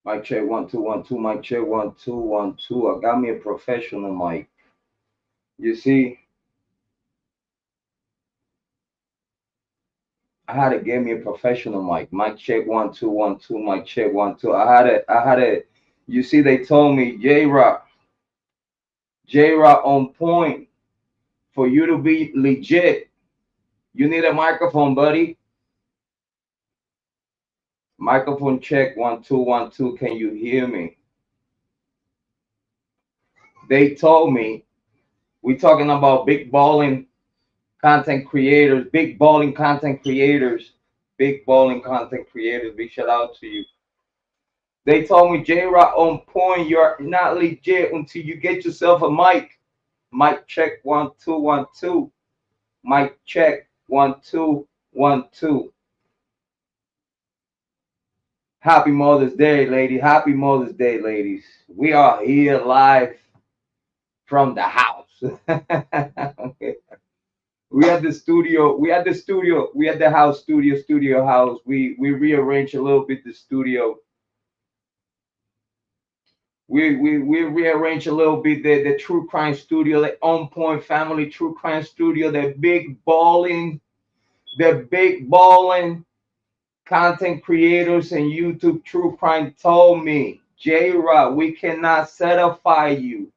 Mic check 1 2 1 2. Mic check 1 2 1 2. I got me a professional mic. You see, I had to get me a professional mic. Mic check 1 2 1 2. Mic check 1 2. I had a. You see, they told me Jrod on point. For you to be legit, you need a microphone, buddy. Microphone check 1 2 1 2. Can you hear me? They told me we talking about big balling content creators, big balling content creators, big balling content creators. Big shout out to you. They told me Jrod on point. You're not legit until you get yourself a mic. Mic check 1 2 1 2. Mic check 1 2 1 2. Happy Mother's Day, lady. Happy Mother's Day, ladies. We are here live from the house. Okay. We at the studio. We at the studio. We at the house studio house. We rearranged a little bit the studio. We rearranged a little bit the true crime studio, the On Point Family True Crime Studio, the big balling content creators and YouTube true crime told me, Jrod, we cannot certify you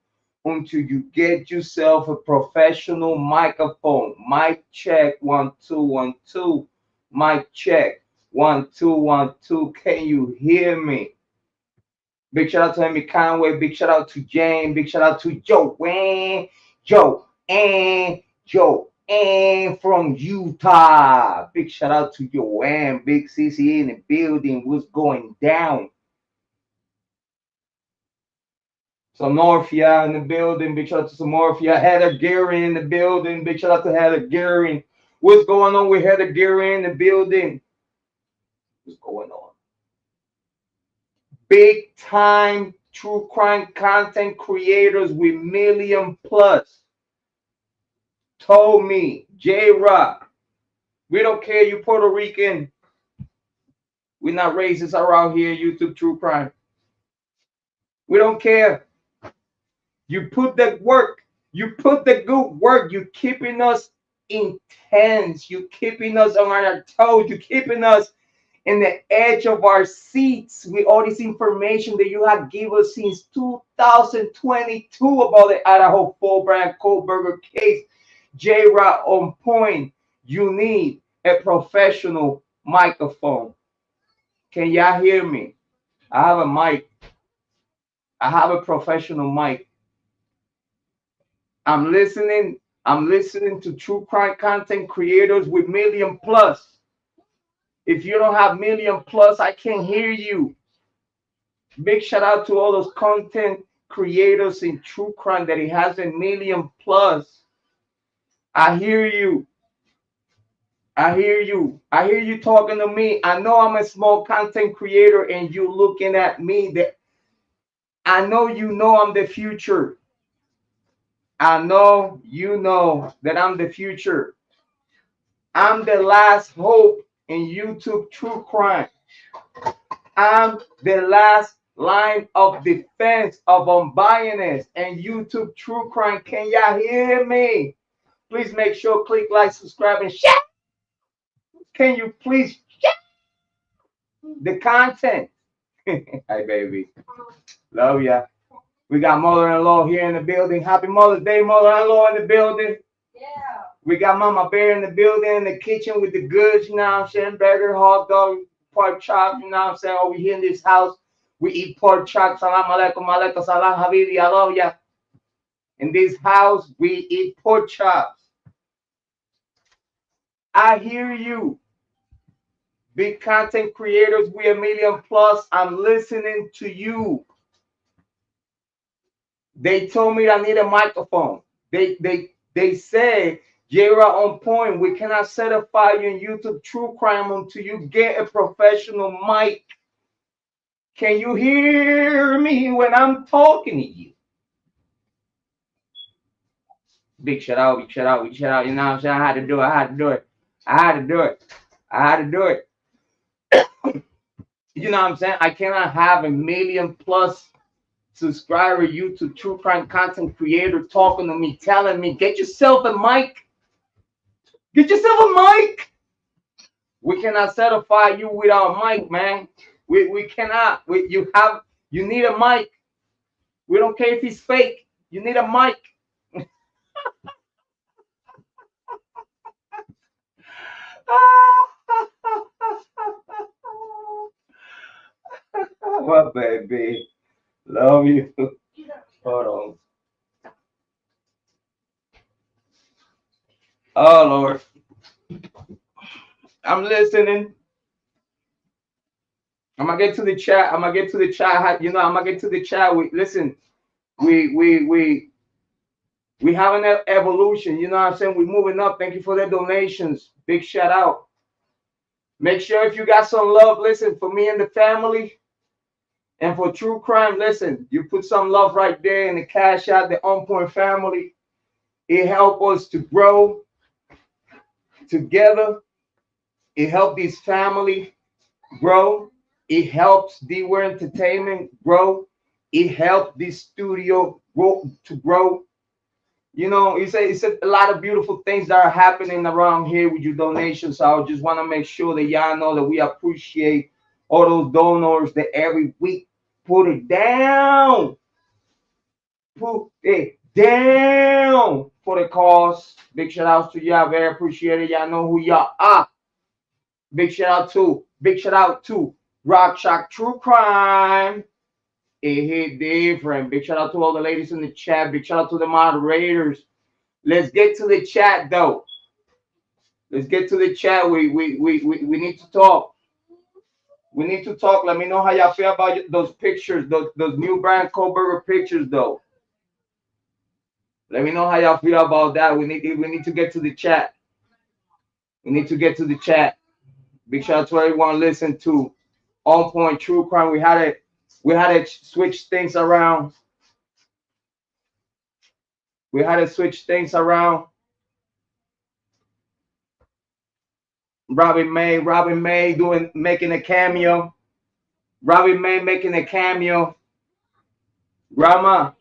until you get yourself a professional microphone. Mic check 1 2 1 2. Mic check 1 2 1 2. Can you hear me? Big shout out to Amy Conway. Big shout out to Jane. Big shout out to Joanne. Joanne from Utah. Big shout out to Joanne. Big CC in the building. What's going down? Samorphia in the building. Big shout out to Samorphia. Heather Gearing in the building. Big shout out to Heather Gearing. What's going on with Heather Gearing in the building? What's going on? Big time true crime content creators with million plus told me, Jrod, we don't care, you Puerto Rican. We're not racist around here, YouTube true crime. We don't care. You put the work, you put the good work, you keeping us intense, you keeping us on our toes, you keeping us in the edge of our seats with all this information that you have given us since 2022 about the Idaho Bryan Kohberger case. Jrod on point. You need a professional microphone. Can y'all hear me? I have a mic. I have a professional mic. I'm listening. I'm listening to true crime content creators with million plus. If you don't have million plus, I can't hear you. Big shout out to all those content creators in true crime that it has a million plus. I hear you. I hear you. I hear you talking to me. I know I'm a small content creator and you looking at me. That I know I'm the future. I know you know that I'm the future. I'm the last hope in YouTube true crime. I'm the last line of defense of unbiased and YouTube true crime. Can y'all hear me? Please make sure click like, subscribe, and share. Can you please share the content? Hi, baby. Love ya. We got mother-in-law here in the building. Happy Mother's Day, mother-in-law in the building. Yeah. We got Mama Bear in the building in the kitchen with the goods, you know what I'm saying? Burger, hot dog, pork chop, you know what I'm saying? Over here in this house, we eat pork chop. Salam alaikum, alaikum salam, habibi, I love ya. In this house, we eat pork chops. I hear you. Big content creators, we a million plus. I'm listening to you. They told me I need a microphone. They say, Jrod on point. We cannot certify you in YouTube true crime until you get a professional mic. Can you hear me when I'm talking to you? Big shout out, big shout out, big shout out. You know what I'm saying? I had to do it. I had to do it. I had to do it. I had to do it. You know what I'm saying? I cannot have a million plus subscriber YouTube true crime content creator talking to me, telling me, get yourself a mic. Get yourself a mic. We cannot certify you without a mic, man. We cannot. You need a mic. We don't care if he's fake. You need a mic. Well, baby, love you. Hold on. Oh Lord, I'm listening. I'm gonna get to the chat. I'm gonna get to the chat. You know, I'm gonna get to the chat. Listen. We have an evolution. You know what I'm saying? We're moving up. Thank you for the donations. Big shout out. Make sure if you got some love, listen, for me and the family, and for true crime, listen, you put some love right there in the cash out, the On Point family. It helps us to grow together. It helps this family grow. It helps D-Ware Entertainment grow. It helps this studio grow. You know, it's a lot of beautiful things that are happening around here with your donations. So I just want to make sure that y'all know that we appreciate all those donors that every week put it down. Put it down for the cause. Big shout outs to y'all. Very appreciated. Y'all know who y'all are. Big shout out to Rock Shock True Crime. It hit different. Big shout out to all the ladies in the chat. Big shout out to the moderators. Let's get to the chat though. Let's get to the chat. We need to talk. We need to talk. Let me know how y'all feel about those pictures, those new Bryan Kohberger pictures though. Let me know how y'all feel about that. We need to get to the chat. We need to get to the chat. Big shout out to everyone listen to On Point True Crime. We had to switch things around. We had to switch things around. Robin May making a cameo. Robin May making a cameo. Grandma.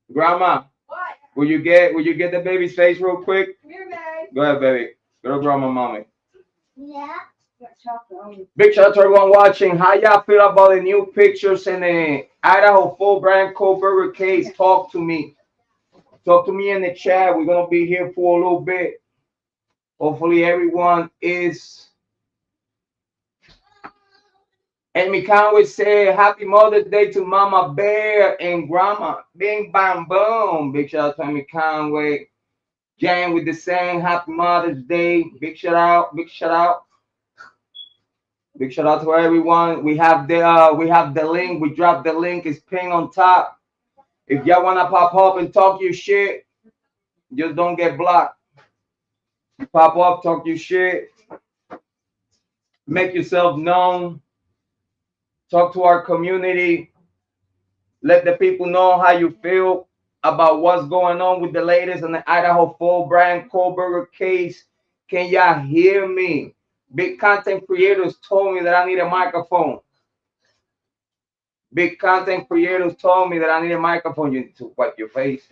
What? Will you get the baby's face real quick? Come here, baby. Go ahead, baby. Go to grandma, mommy. Yeah. Big shout out to everyone watching. How y'all feel about the new pictures in the Idaho full Bryan Kohberger case? Talk to me. Talk to me in the chat. We're gonna be here for a little bit. Hopefully everyone is. Amy Conway said, Happy Mother's Day to Mama Bear and Grandma. Bing, bang, boom. Big shout out to Amy Conway. Jan with the saying, Happy Mother's Day. Big shout out. Big shout out. Big shout out to everyone. We have the link. We dropped the link. It's pinned on top. If y'all want to pop up and talk your shit, just don't get blocked. Pop up, talk your shit. Make yourself known. Talk to our community. Let the people know how you feel about what's going on with the latest in the Idaho full Bryan Kohberger case. Can y'all hear me? Big content creators told me that I need a microphone. Big content creators told me that I need a microphone. You need to wipe your face.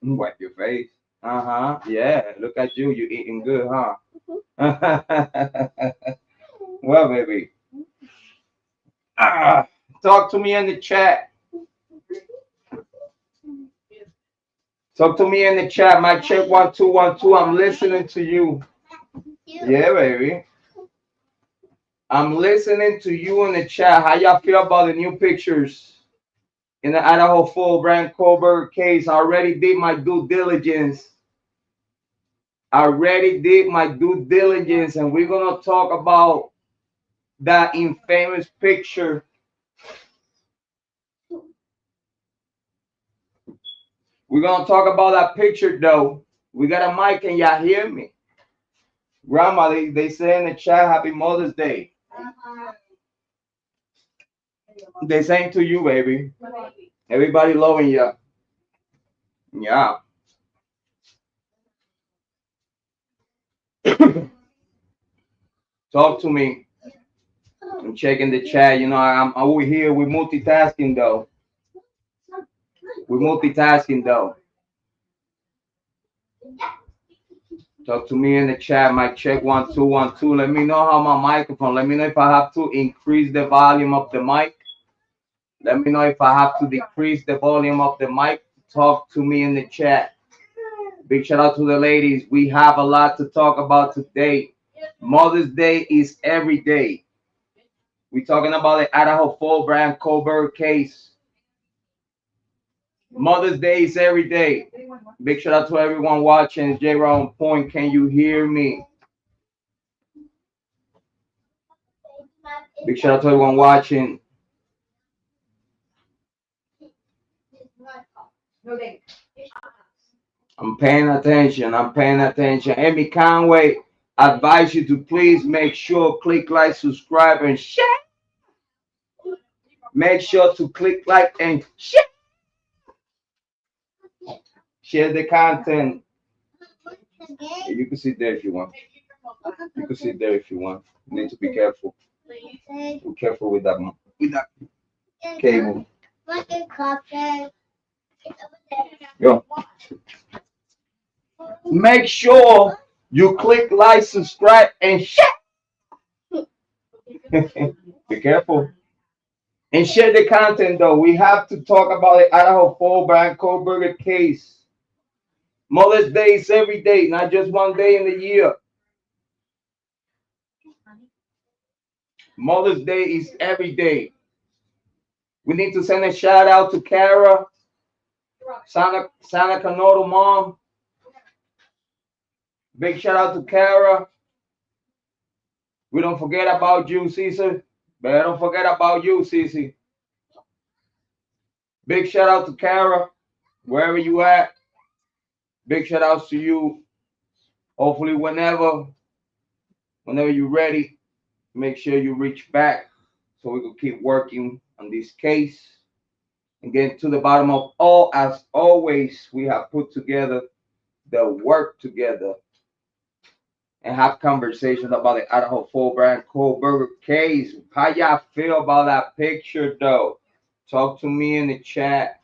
Wipe your face. Yeah, look at you. You eating good, huh? Well, baby. Talk to me in the chat. Talk to me in the chat. Mic check 1 2 1 2. I'm listening to you. Yeah, baby. I'm listening to you in the chat. How y'all feel about the new pictures in the Idaho full Bryan Kohberger case? I already did my due diligence. And we're gonna talk about that infamous picture. We're gonna talk about that picture though. We got a mic, and y'all hear me? Grandma, they say in the chat, Happy Mother's Day. They saying to you, baby. Everybody loving you. Yeah. Talk to me. I'm checking the chat. You know, I'm over here. We're multitasking though. We're multitasking though. Talk to me in the chat. Mic check 1 2 1 2. Let me know how my microphone. Let me know if I have to increase the volume of the mic. Let me know if I have to decrease the volume of the mic. Talk to me in the chat. Big shout out to the ladies. We have a lot to talk about today. Mother's Day is every day. We're talking about the Idaho full Bryan Kohberger case. Mother's Day is every day. Big shout out to everyone watching. Jrod on point. Can you hear me? Big shout out to everyone watching. I'm paying attention. I'm paying attention. Amy Conway, I advise you to please make sure click like, subscribe, and share. Make sure to click like and share. Share the content. You can sit there if you want. You can sit there if you want. You need to be careful. Be careful with that cable. Yo. Make sure you click like, subscribe, and share. Be careful. And share the content though. We have to talk about the Idaho full Bryan Kohberger case. Mother's Day is every day, not just one day in the year. Mother's Day is every day. We need to send a shout out to Kara, Santa Canoto mom. Big shout out to Kara. We don't forget about you, Cece. But I don't forget about you, Cece. Big shout out to Kara, wherever you at. Big shout outs to you. Hopefully, whenever you're ready, make sure you reach back so we can keep working on this case and get to the bottom of all. As always, we have put together the work together and have conversations about the Idaho full Bryan Kohberger case. How y'all feel about that picture, though? Talk to me in the chat.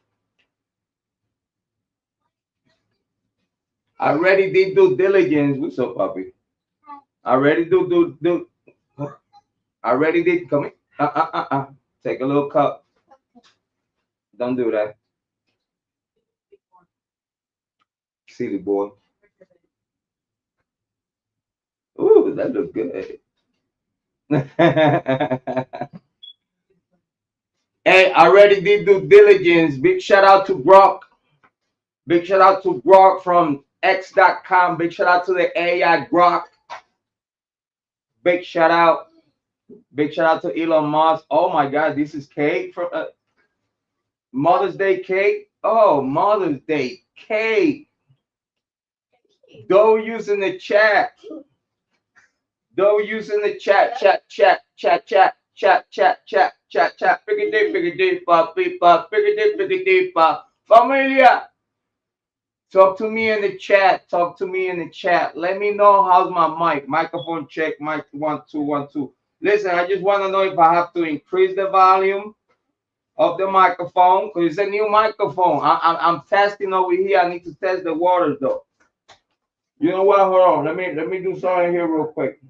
I already did due diligence. What's up, puppy? I already do. I already did. Come here. Take a little cup. Don't do that. Silly boy. Ooh, that looks good. Hey, I already did due diligence. Big shout out to Brock. Big shout out to Grok from X.com. Big shout out to the AI Grok. Big shout out. Big shout out to Elon Musk. Oh my God, this is cake for Mother's Day cake. Oh, Mother's Day cake. Go use in the chat. Go use in the chat. Familia. Talk to me in the chat. Talk to me in the chat. Let me know how's my mic. Microphone check. Mic 1 2 1 2. Listen, I just want to know if I have to increase the volume of the microphone because it's a new microphone. I'm testing over here. I need to test the waters though. You know what? Hold on. Let me do something here real quick.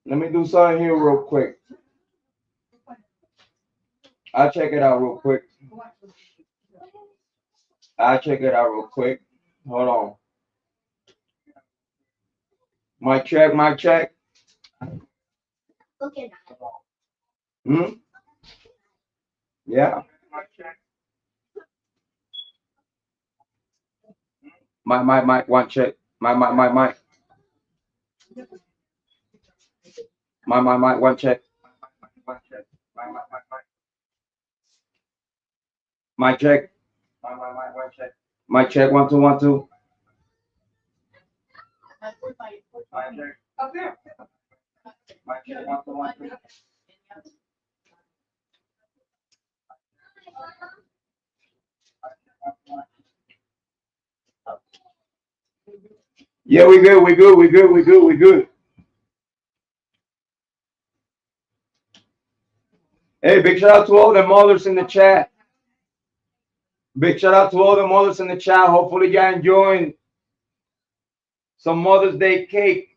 Let me do something here real quick. I'll check it out real quick. I'll check it out real quick. Hold on. Mic check, mic check. Hmm? Yeah. My, one check. My. My, one check. My check. My check, 1 2 1 2. Yeah, we good, we good, we good, we good, we good. Hey, big shout out to all the mothers in the chat. Big shout out to all the mothers in the chat. Hopefully y'all enjoying some Mother's Day cake.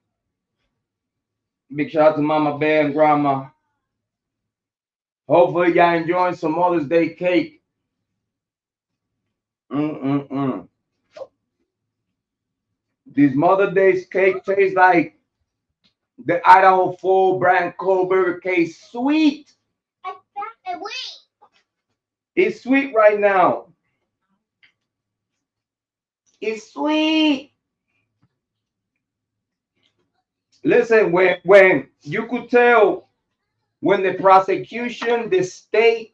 Big shout out to Mama Bear and Grandma. Hopefully y'all enjoying some Mother's Day cake. This Mother's Day cake tastes like the Idaho full Bryan Kohberger cake. Sweet. It's sweet right now. It's sweet. Listen, when you could tell when the prosecution, the state,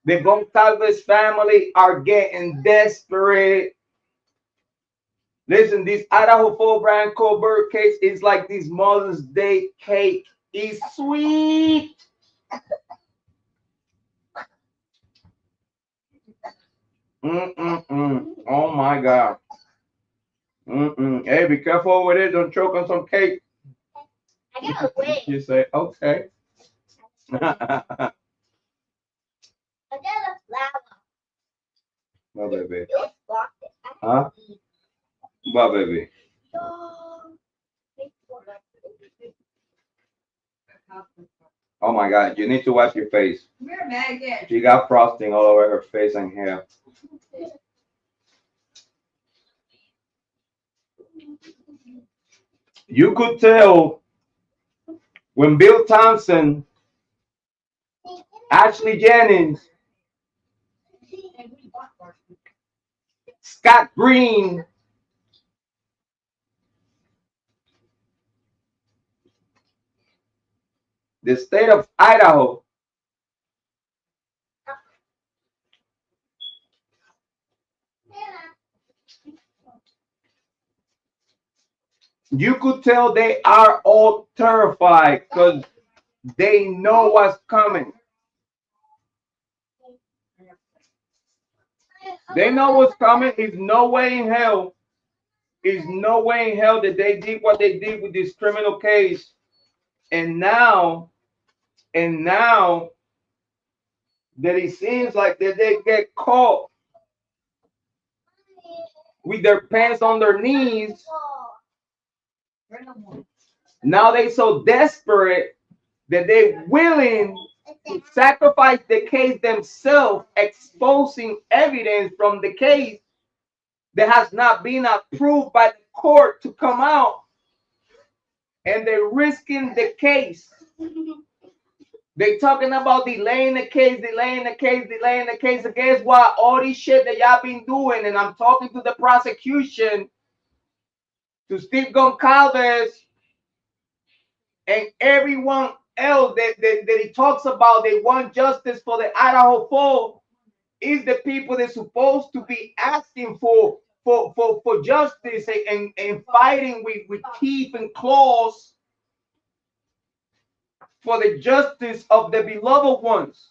the Goncalves family are getting desperate. Listen, this Idaho full Bryan Kohberger cake is like this Mother's Day cake. It's sweet. Oh my God. Hey, be careful with it. Don't choke on some cake. I gotta wait. You say, okay. I got a flower. No, baby. Huh? What, baby? Oh my God, you need to wash your face. She got frosting all over her face and hair. You could tell when Bill Thompson, Ashley Jennings, Scott Green, the state of Idaho, you could tell they are all terrified because they know what's coming. They know what's coming. Is no way in hell. Is no way in hell that they did what they did with this criminal case. And now that it seems like that they get caught with their pants on their knees. Now they so desperate that they're willing to sacrifice the case themselves, exposing evidence from the case that has not been approved by the court to come out, and they're risking the case. They talking about delaying the case, delaying the case, delaying the case. And guess what? All this shit that y'all been doing, and I'm talking to the prosecution, to Steve Goncalves, and everyone else that he talks about, they want justice for the Idaho Fall, is the people that's supposed to be asking for justice and fighting with teeth and claws for the justice of the beloved ones.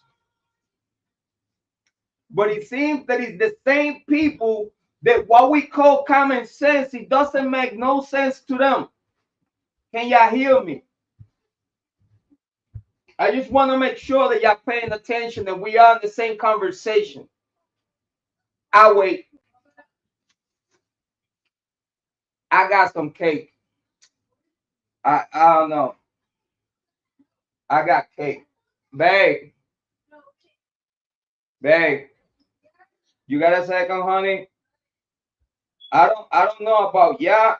But it seems that it's the same people that what we call common sense, it doesn't make no sense to them. Can y'all hear me? I just want to make sure that y'all paying attention and we are in the same conversation. I wait. I got some cake. I don't know. I got cake. Babe. Babe. You got a second, honey? I don't know about y'all,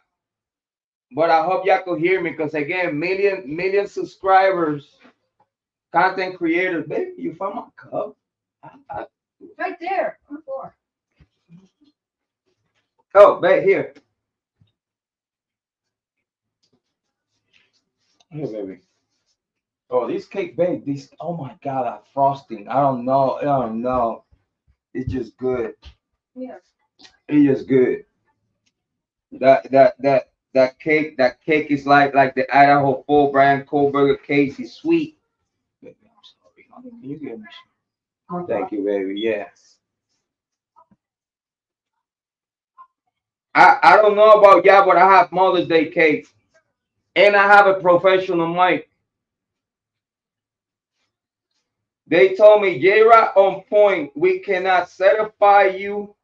but I hope y'all could hear me because again, million subscribers, content creators. Baby, you found my cup? Right there on the floor. Oh, babe, here. Here, baby. Oh, this cake, babe. This. Oh my God, that frosting. I don't know. It's just good. Yeah. It's just good. That cake is like the Idaho full Bryan Kohberger cake. Is sweet. Baby, I'm sorry, honey. Can you give me some? Thank you, baby. Yes. I don't know about y'all, but I have Mother's Day cake. And I have a professional mic. They told me, Jrod on point, we cannot certify you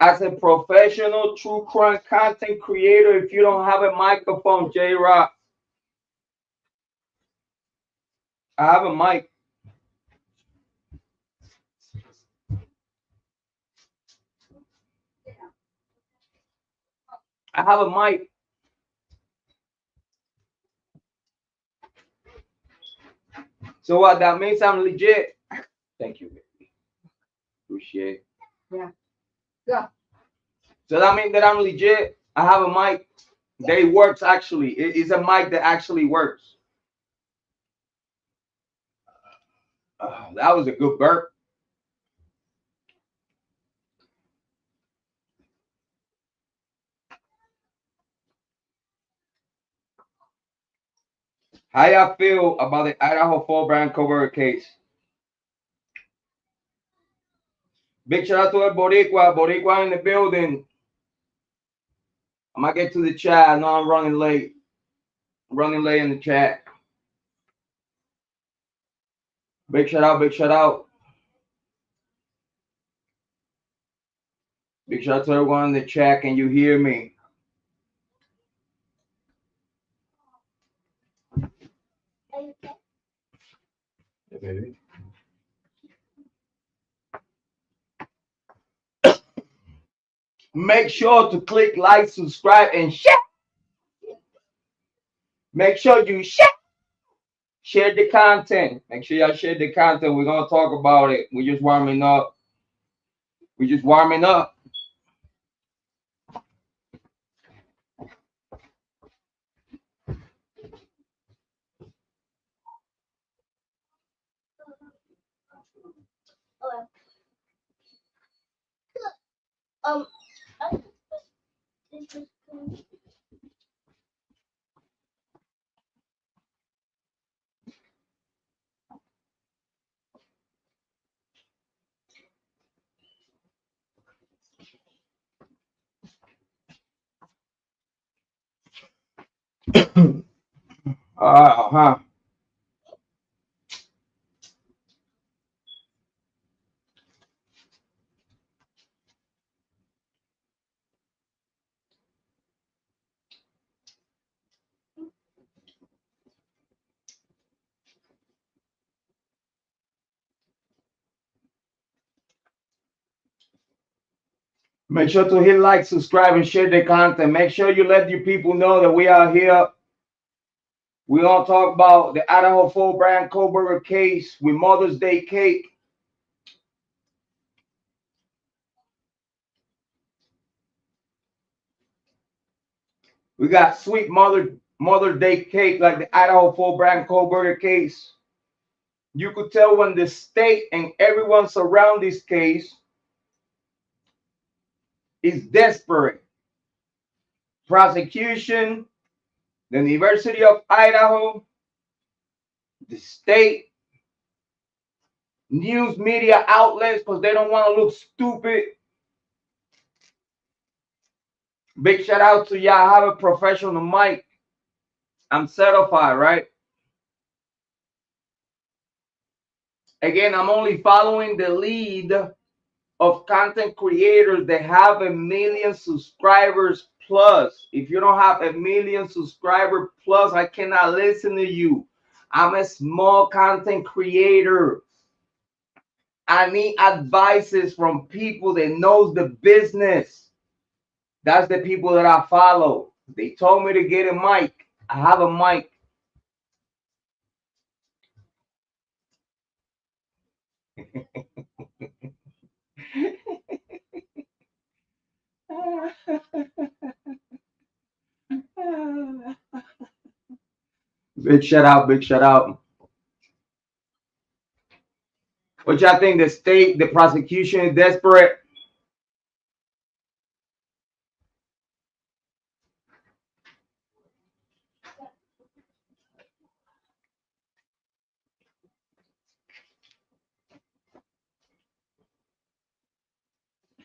as a professional true crime content creator if you don't have a microphone, Jrod. I have a mic. I have a mic. So what that means, I'm legit. Thank you, baby. Appreciate it. Yeah. Go. So that means that I'm legit. I have a mic. That it works actually. It's a mic that actually works. That was a good burp. How y'all feel about the Idaho Fall Bryan Kohberger case? Big shout out to El Boricua. Boricua in the building. I'm gonna get to the chat. I know I'm running late. I'm running late in the chat. Big shout out, big shout out. Big shout out to everyone in the chat. Can you hear me? Yeah, baby. Make sure to click like, subscribe, and share. Make sure you share the content. Make sure y'all share the content. We're gonna talk about it. We're just warming up. We're just warming up. Uh-huh. Make sure to hit like, subscribe, and share the content. Make sure you let your people know that we are here. We're gonna talk about the Idaho Fall Bryan Kohberger case with Mother's Day cake. We got sweet Mother Day cake like the Idaho Fall Bryan Kohberger case. You could tell when the state and everyone surround this case is desperate. Prosecution, the University of Idaho, the state, news media outlets because they don't want to look stupid. Big shout out to y'all. I have a professional mic. I'm certified, right? Again, I'm only following the lead of content creators that have 1 million subscribers plus. If you don't have 1 million subscriber plus, I cannot listen to you. I'm a small content creator. I need advices from people that knows the business. That's the people that I follow. They told me to get a mic. I have a mic. Big shout out, big shout out. What y'all think? The state, the prosecution is desperate?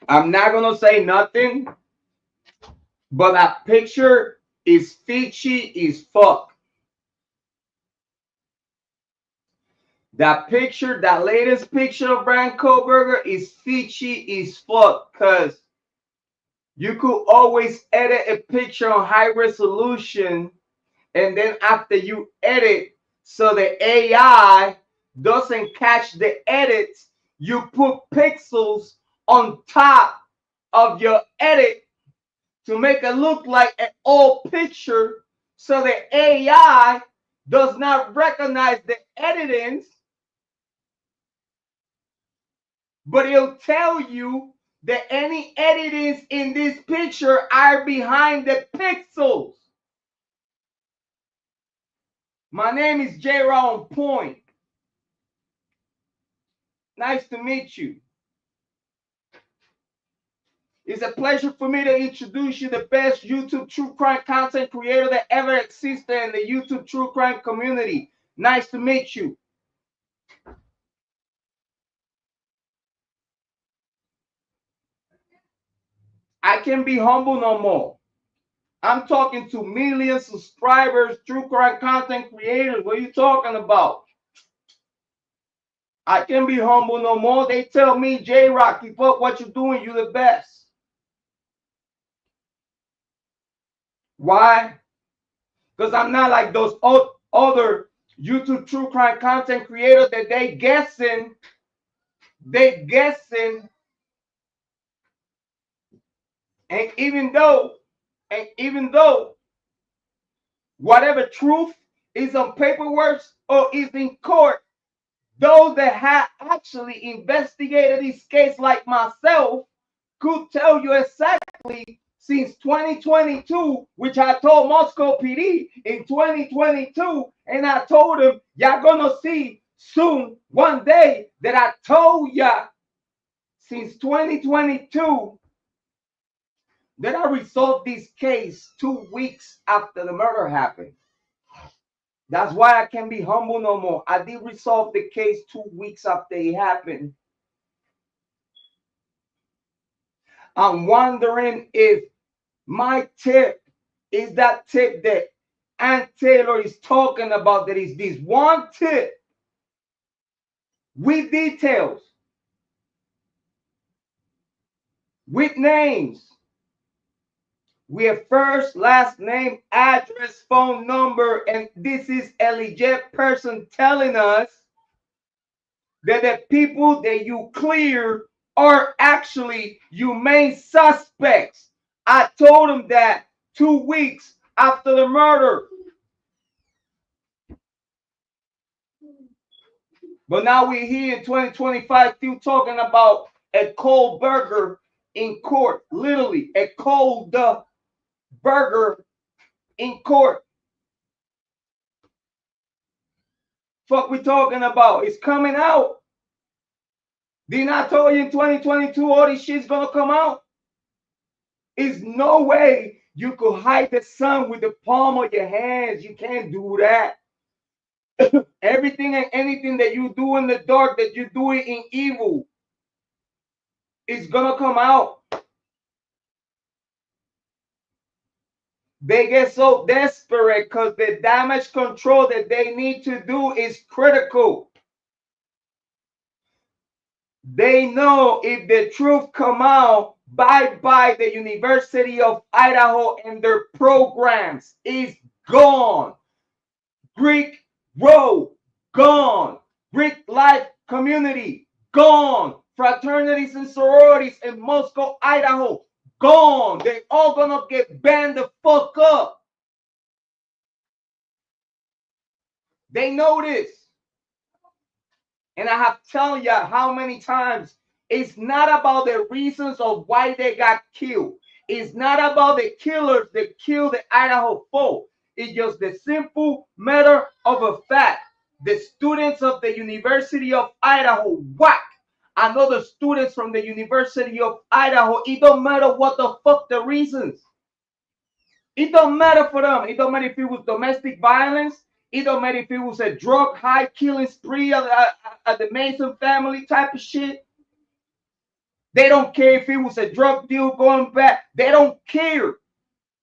I'm not gonna say nothing But that picture is fishy as fuck. That picture, that latest picture of Bryan Kohberger is fishy as fuck. Because you could always edit a picture on high resolution. And then after you edit, so the AI doesn't catch the edits, you put pixels on top of your edit to make it look like an old picture, so the AI does not recognize the editings, but it'll tell you that any editings in this picture are behind the pixels. My name is Jrod on Point. Nice to meet you. It's a pleasure for me to introduce you the best YouTube true crime content creator that ever existed in the YouTube true crime community. Nice to meet you. I can't be humble no more. I'm talking to million subscribers, true crime content creators. What are you talking about? I can't be humble no more. They tell me, Jrod, keep up what you're doing. You're the best. Why? Because I'm not like those other YouTube true crime content creators that they guessing, and even though whatever truth is on paperwork or is in court, those that have actually investigated this case like myself could tell you exactly since 2022, which I told Moscow PD in 2022, and I told them, y'all gonna see soon one day that I told ya since 2022 that I resolved this case 2 weeks after the murder happened. That's why I can't be humble no more. I did resolve the case 2 weeks after it happened. I'm wondering if my tip is that tip that Aunt Taylor is talking about. That is this one tip with details, with names, with first, last name, address, phone number, and this is a legit person telling us that the people that you clear are actually your main suspects. I told him that 2 weeks after the murder. But now we're here in 2025 still talking about a cold burger in court. Literally, a cold burger in court. Fuck we talking about? It's coming out. Didn't I tell you in 2022 all this shit's gonna come out? There's no way you could hide the sun with the palm of your hands. You can't do that. Everything and anything that you do in the dark, that you do it in evil, is gonna come out. They get so desperate because the damage control that they need to do is critical. They know if the truth come out, bye-bye the University of Idaho and their programs is gone. Greek Road, gone. Greek Life Community, gone. Fraternities and sororities in Moscow, Idaho, gone. They all gonna get banned the fuck up. They know this. And I have told you how many times, it's not about the reasons of why they got killed. It's not about the killers that killed the Idaho folk. It's just the simple matter of a fact. The students of the University of Idaho whack another students from the University of Idaho. It don't matter what the fuck the reasons. It don't matter for them. It don't matter if it was domestic violence. It don't matter if it was a drug high killing spree of the Mason family type of shit. They don't care if it was a drug deal going back. They don't care.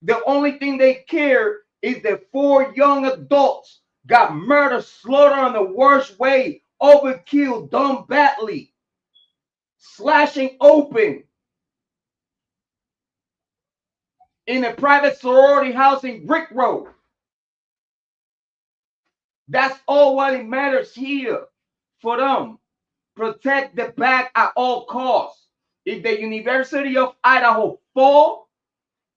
The only thing they care is that 4 young adults got murdered, slaughtered in the worst way, overkill, done badly, slashing open in a private sorority house in Brick Road. That's all what it matters here for them. Protect the bag at all costs. If the University of Idaho fall,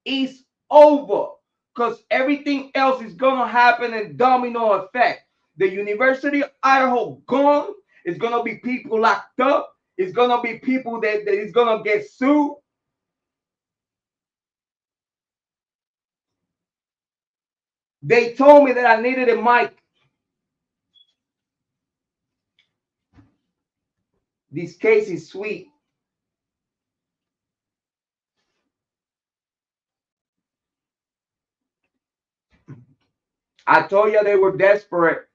it's over, because everything else is going to happen in domino effect. The University of Idaho gone. It's going to be people locked up. It's going to be people that is going to get sued. They told me that I needed a mic. This case is sweet. I told you they were desperate.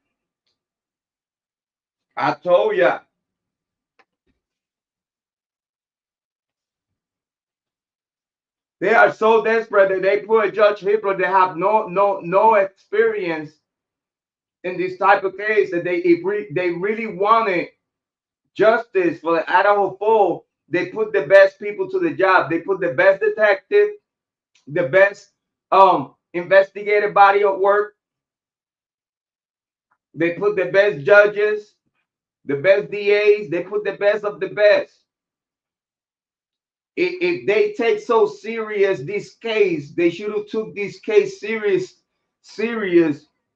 I told you. They are so desperate that they put Judge Hitler. They have no experience in this type of case. That they really wanted justice for the Idaho Fall. They put the best people to the job. They put the best detective, the best investigative body of work. They put the best judges, the best DAs. They put the best of the best. If they take so serious this case, they should have took this case serious,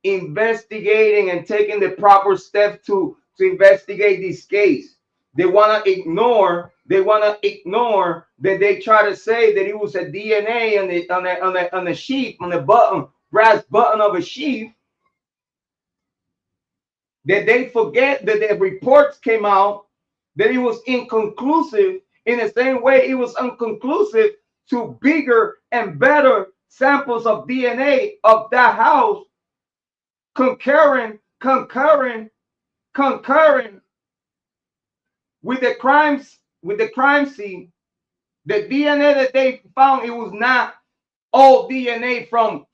investigating and taking the proper steps to investigate this case. They want to ignore that they try to say that it was a DNA on the sheep, on the button, brass button of a sheep. That they forget that the reports came out that it was inconclusive. In the same way, it was inconclusive to bigger and better samples of DNA of that house, concurring with the crime scene. The DNA that they found, it was not all DNA from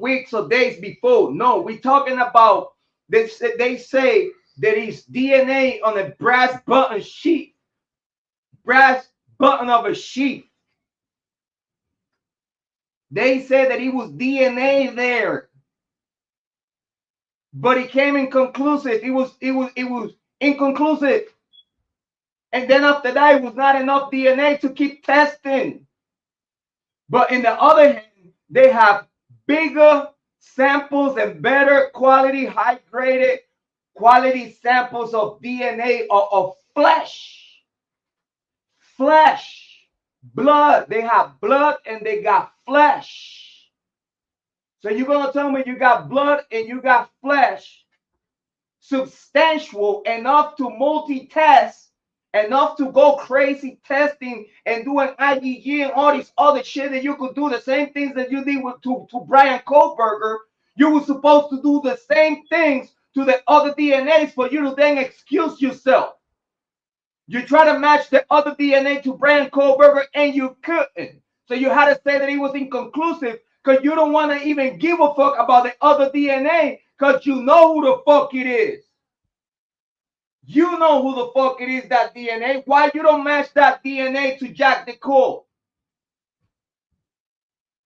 weeks or days before. No, we're talking about they say that it's DNA on a brass button of a sheep. They said that it was DNA there, but it came inconclusive. It was inconclusive, and then after that, it was not enough DNA to keep testing. But in the other hand, they have bigger samples and better quality, high graded quality samples of DNA of flesh, blood. They have blood and they got flesh. So you're going to tell me you got blood and you got flesh, substantial enough to multitask, enough to go crazy testing and doing IgG and all this other shit that you could do the same things that you did to Bryan Kohberger. You were supposed to do the same things to the other DNAs for you to then excuse yourself. You try to match the other DNA to Bryan Kohberger and you couldn't. So you had to say that it was inconclusive because you don't want to even give a fuck about the other DNA because you know who the fuck it is. You know who the fuck it is, that DNA. Why you don't match that DNA to Jack DeCool?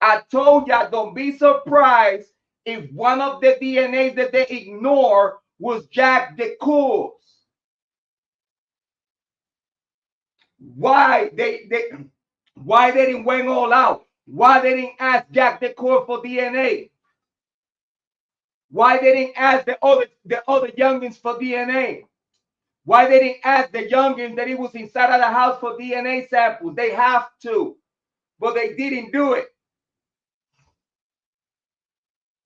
I told y'all, don't be surprised if one of the DNAs that they ignore was Jack DeCool's. Why they didn't went all out? Why they didn't ask Jack DeCool for DNA? Why they didn't ask the other youngins for DNA? Why they didn't ask the youngins that he was inside of the house for DNA samples? They have to, but they didn't do it.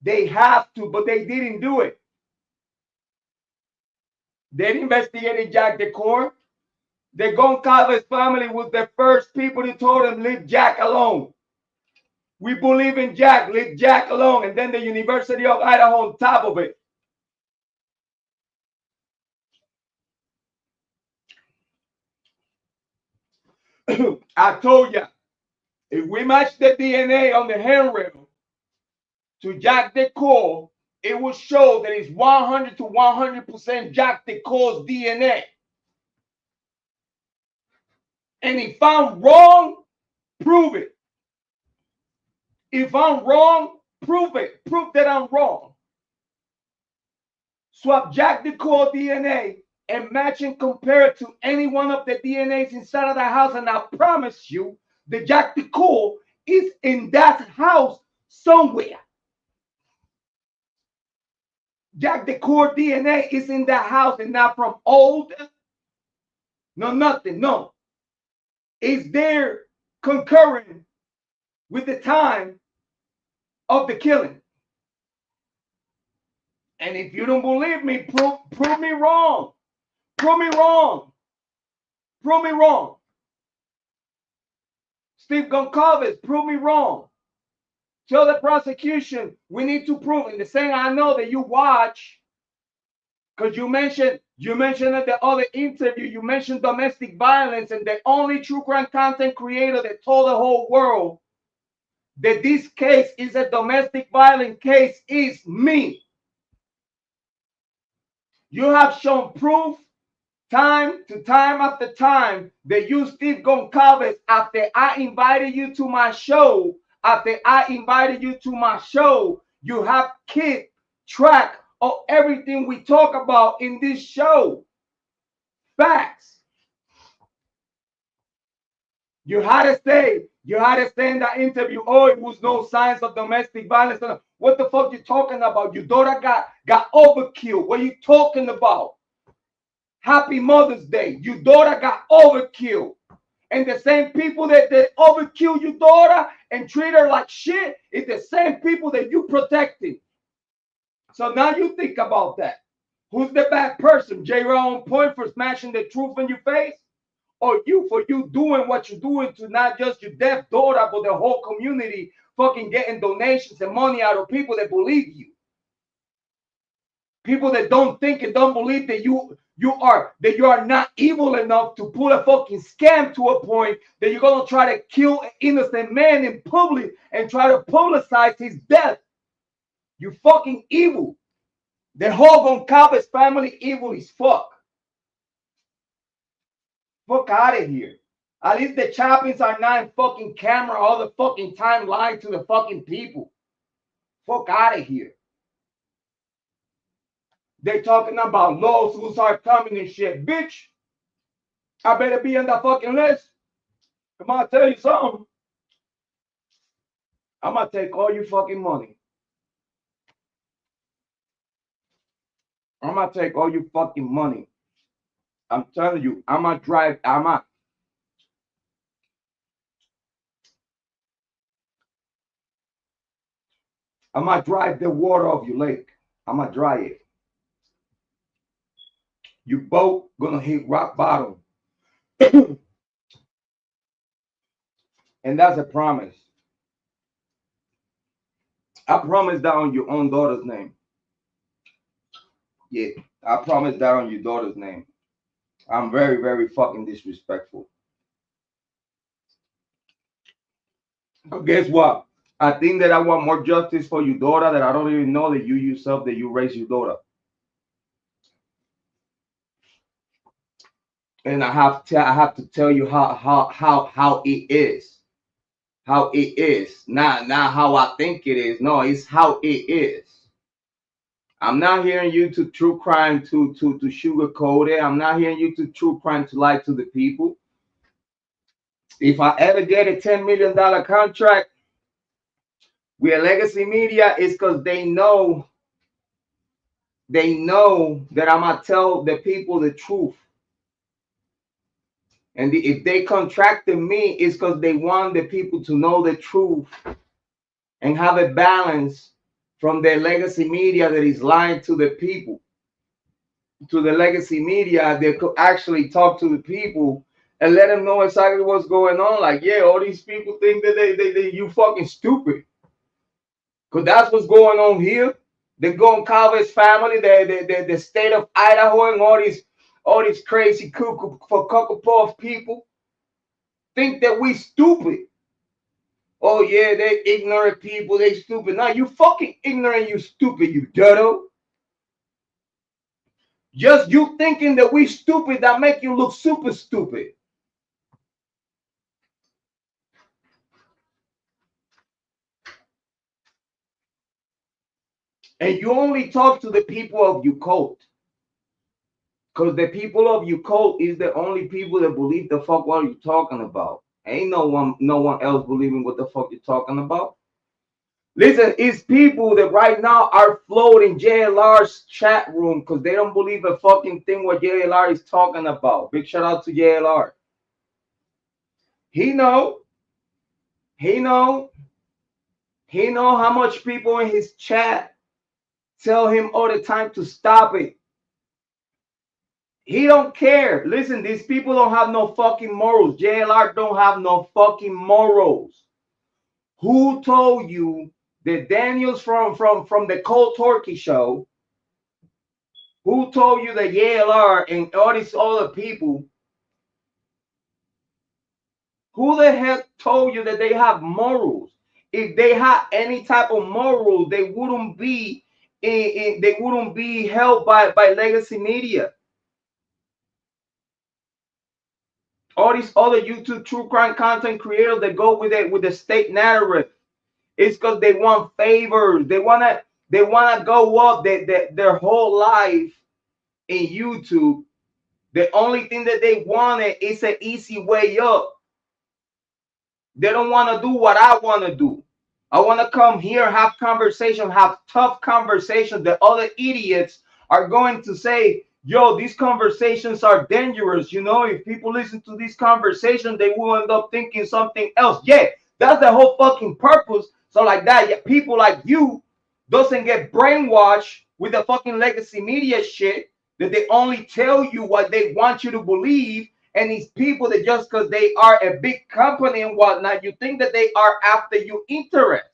They have to, but they didn't do it. They investigated Jack DeCool. The Goncalves family was the first people who told him, leave Jack alone. We believe in Jack, leave Jack alone. And then the University of Idaho on top of it. I told you, if we match the DNA on the handrail to Jack DeCour, it will show that it's 100 to 100% Jack DeCour's DNA. And if I'm wrong, prove it. If I'm wrong, prove it. Prove that I'm wrong. Swap Jack DeCour DNA and match and compare it to any one of the DNAs inside of the house, and I promise you, the Jack DeCour is in that house somewhere. Jack DeCour DNA is in that house, and not from old. No, nothing. No. It's there concurring with the time of the killing. And if you don't believe me, prove me wrong. Prove me wrong. Prove me wrong. Steve Goncalves, prove me wrong. Tell the prosecution we need to prove. And the same I know that you watch, because you mentioned at the other interview, you mentioned domestic violence, and the only true crime content creator that told the whole world that this case is a domestic violence case is me. You have shown proof time after time that you, Steve Goncalves, after I invited you to my show, you have kept track of everything we talk about in this show. Facts. You had to say in that interview, oh, it was no signs of domestic violence. What the fuck you talking about? Your daughter got overkill. What are you talking about? Happy Mother's Day. Your daughter got overkill. And the same people that overkill your daughter and treat her like shit is the same people that you protected. So now you think about that. Who's the bad person? Jrod on point for smashing the truth in your face? Or you for you doing what you're doing to not just your deaf daughter, but the whole community fucking getting donations and money out of people that believe you? People that don't think and don't believe that you are not evil enough to pull a fucking scam to a point that you're gonna try to kill an innocent man in public and try to publicize his death. You fucking evil. The whole Goncalves family evil as fuck. Fuck out of here. At least the Chaplins are not in fucking camera all the fucking time lying to the fucking people. Fuck out of here. They talking about lawsuits are coming and shit. Bitch, I better be on the fucking list. Come on, I'll tell you something. I'm gonna take all your fucking money. I'm gonna take all your fucking money. I'm telling you, I'm gonna drive. I'm gonna drive the water off your lake. I'm gonna dry it. Your boat gonna hit rock bottom. And that's a promise. I promise that on your own daughter's name. Yeah, I promise that on your daughter's name. I'm very, very fucking disrespectful. But guess what? I think that I want more justice for your daughter that I don't even know that you yourself, that you raised your daughter. And I have to tell you how it is. How it is. Not how I think it is. No, it's how it is. I'm not hearing you to true crime to sugarcoat it. I'm not hearing you to true crime to lie to the people. If I ever get a $10 million contract with Legacy Media, it's because they know that I'm gonna tell the people the truth. And if they contracted me, it's because they want the people to know the truth and have a balance from the Legacy Media that is lying to the people. To the Legacy Media, they could actually talk to the people and let them know exactly what's going on. Like, yeah, all these people think that they you fucking stupid. Because that's what's going on here. The Goncalves family, the state of Idaho, and all these crazy cuckoo puff people think that we stupid. Oh yeah, they ignorant people, they stupid. Nah, you fucking ignorant, you stupid, you dirto. Just you thinking that we stupid that make you look super stupid. And you only talk to the people of your cult. Because the people of your cult is the only people that believe the fuck what you're talking about. Ain't no one else believing what the fuck you're talking about. Listen, it's people that right now are floating JLR's chat room because they don't believe a fucking thing what JLR is talking about. Big shout out to JLR. He know, he know, he know how much people in his chat tell him all the time to stop it. He don't care. Listen, these people don't have no fucking morals. JLR don't have no fucking morals. Who told you that Daniels from the Cold Turkey show? Who told you that JLR and all these other people? Who the heck told you that they have morals? If they had any type of moral, they wouldn't be they wouldn't be held by legacy media. All these other YouTube true crime content creators that go with the state narrative. It's because they want favors. They wanna go up their whole life in YouTube. The only thing that they wanted is an easy way up. They don't want to do what I want to do. I want to come here, have conversation, have tough conversations. The other idiots are going to say, yo, these conversations are dangerous. You know, if people listen to these conversations, they will end up thinking something else. Yeah, that's the whole fucking purpose. So like that, yeah, people like you doesn't get brainwashed with the fucking legacy media shit that they only tell you what they want you to believe. And these people that just because they are a big company and whatnot, you think that they are after your interest.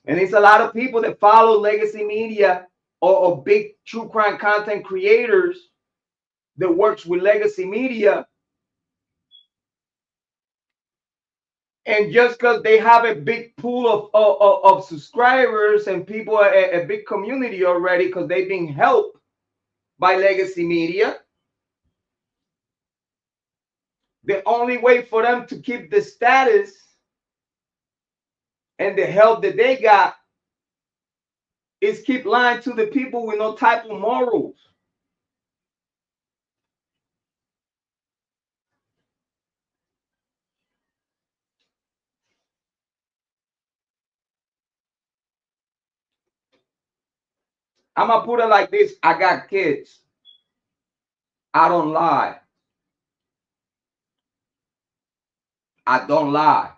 And it's a lot of people that follow legacy media or big true crime content creators that works with legacy media. And just because they have a big pool of subscribers and people, a big community already, because they've been helped by legacy media, the only way for them to keep the status and the help that they got is keep lying to the people with no type of morals. I'm gonna put it like this: I got kids. I don't lie. I don't lie.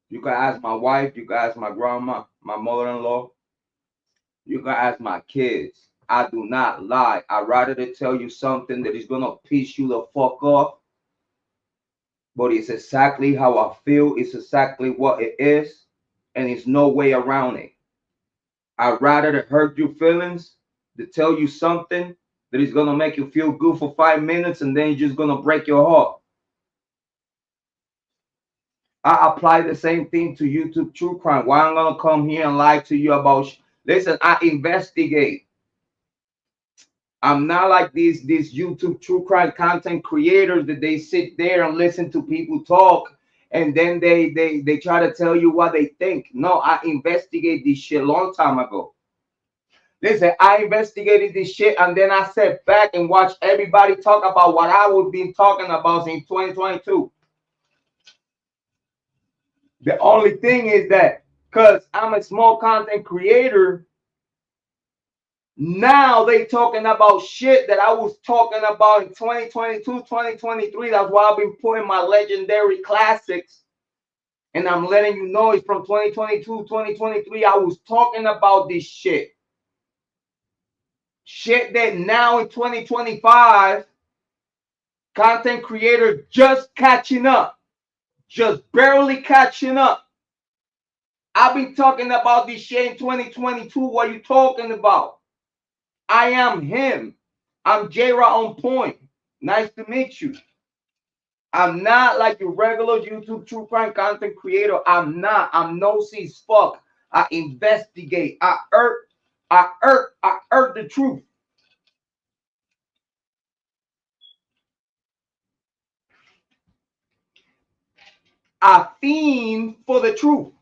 You can ask my wife. You can ask my grandma, my mother-in-law. You can ask my kids. I do not lie. I'd rather to tell you something that is gonna piss you the fuck off, but it's exactly how I feel. It's exactly what it is, and there's no way around it. I'd rather to hurt your feelings, to tell you something that is gonna make you feel good for 5 minutes, and then it's just gonna break your heart. I apply the same thing to YouTube true crime. Why I'm gonna come here and lie to you about? Listen, I investigate. I'm not like these YouTube true crime content creators that they sit there and listen to people talk and then they try to tell you what they think. No, I investigate this shit a long time ago. Listen, I investigated this shit and then I sat back and watched everybody talk about what I was been talking about in 2022. The only thing is that because I'm a small content creator, now they talking about shit that I was talking about in 2022, 2023. That's why I've been putting my legendary classics. And I'm letting you know it's from 2022, 2023. I was talking about this shit. Shit that now in 2025, content creators just catching up. Just barely catching up. I've been talking about this shit in 2022. What are you talking about? I am him. I'm Jrod on point. Nice to meet you. I'm not like your regular YouTube true crime content creator. I'm not. I'm nosy as fuck. I investigate. I irk the truth. I fiend for the truth.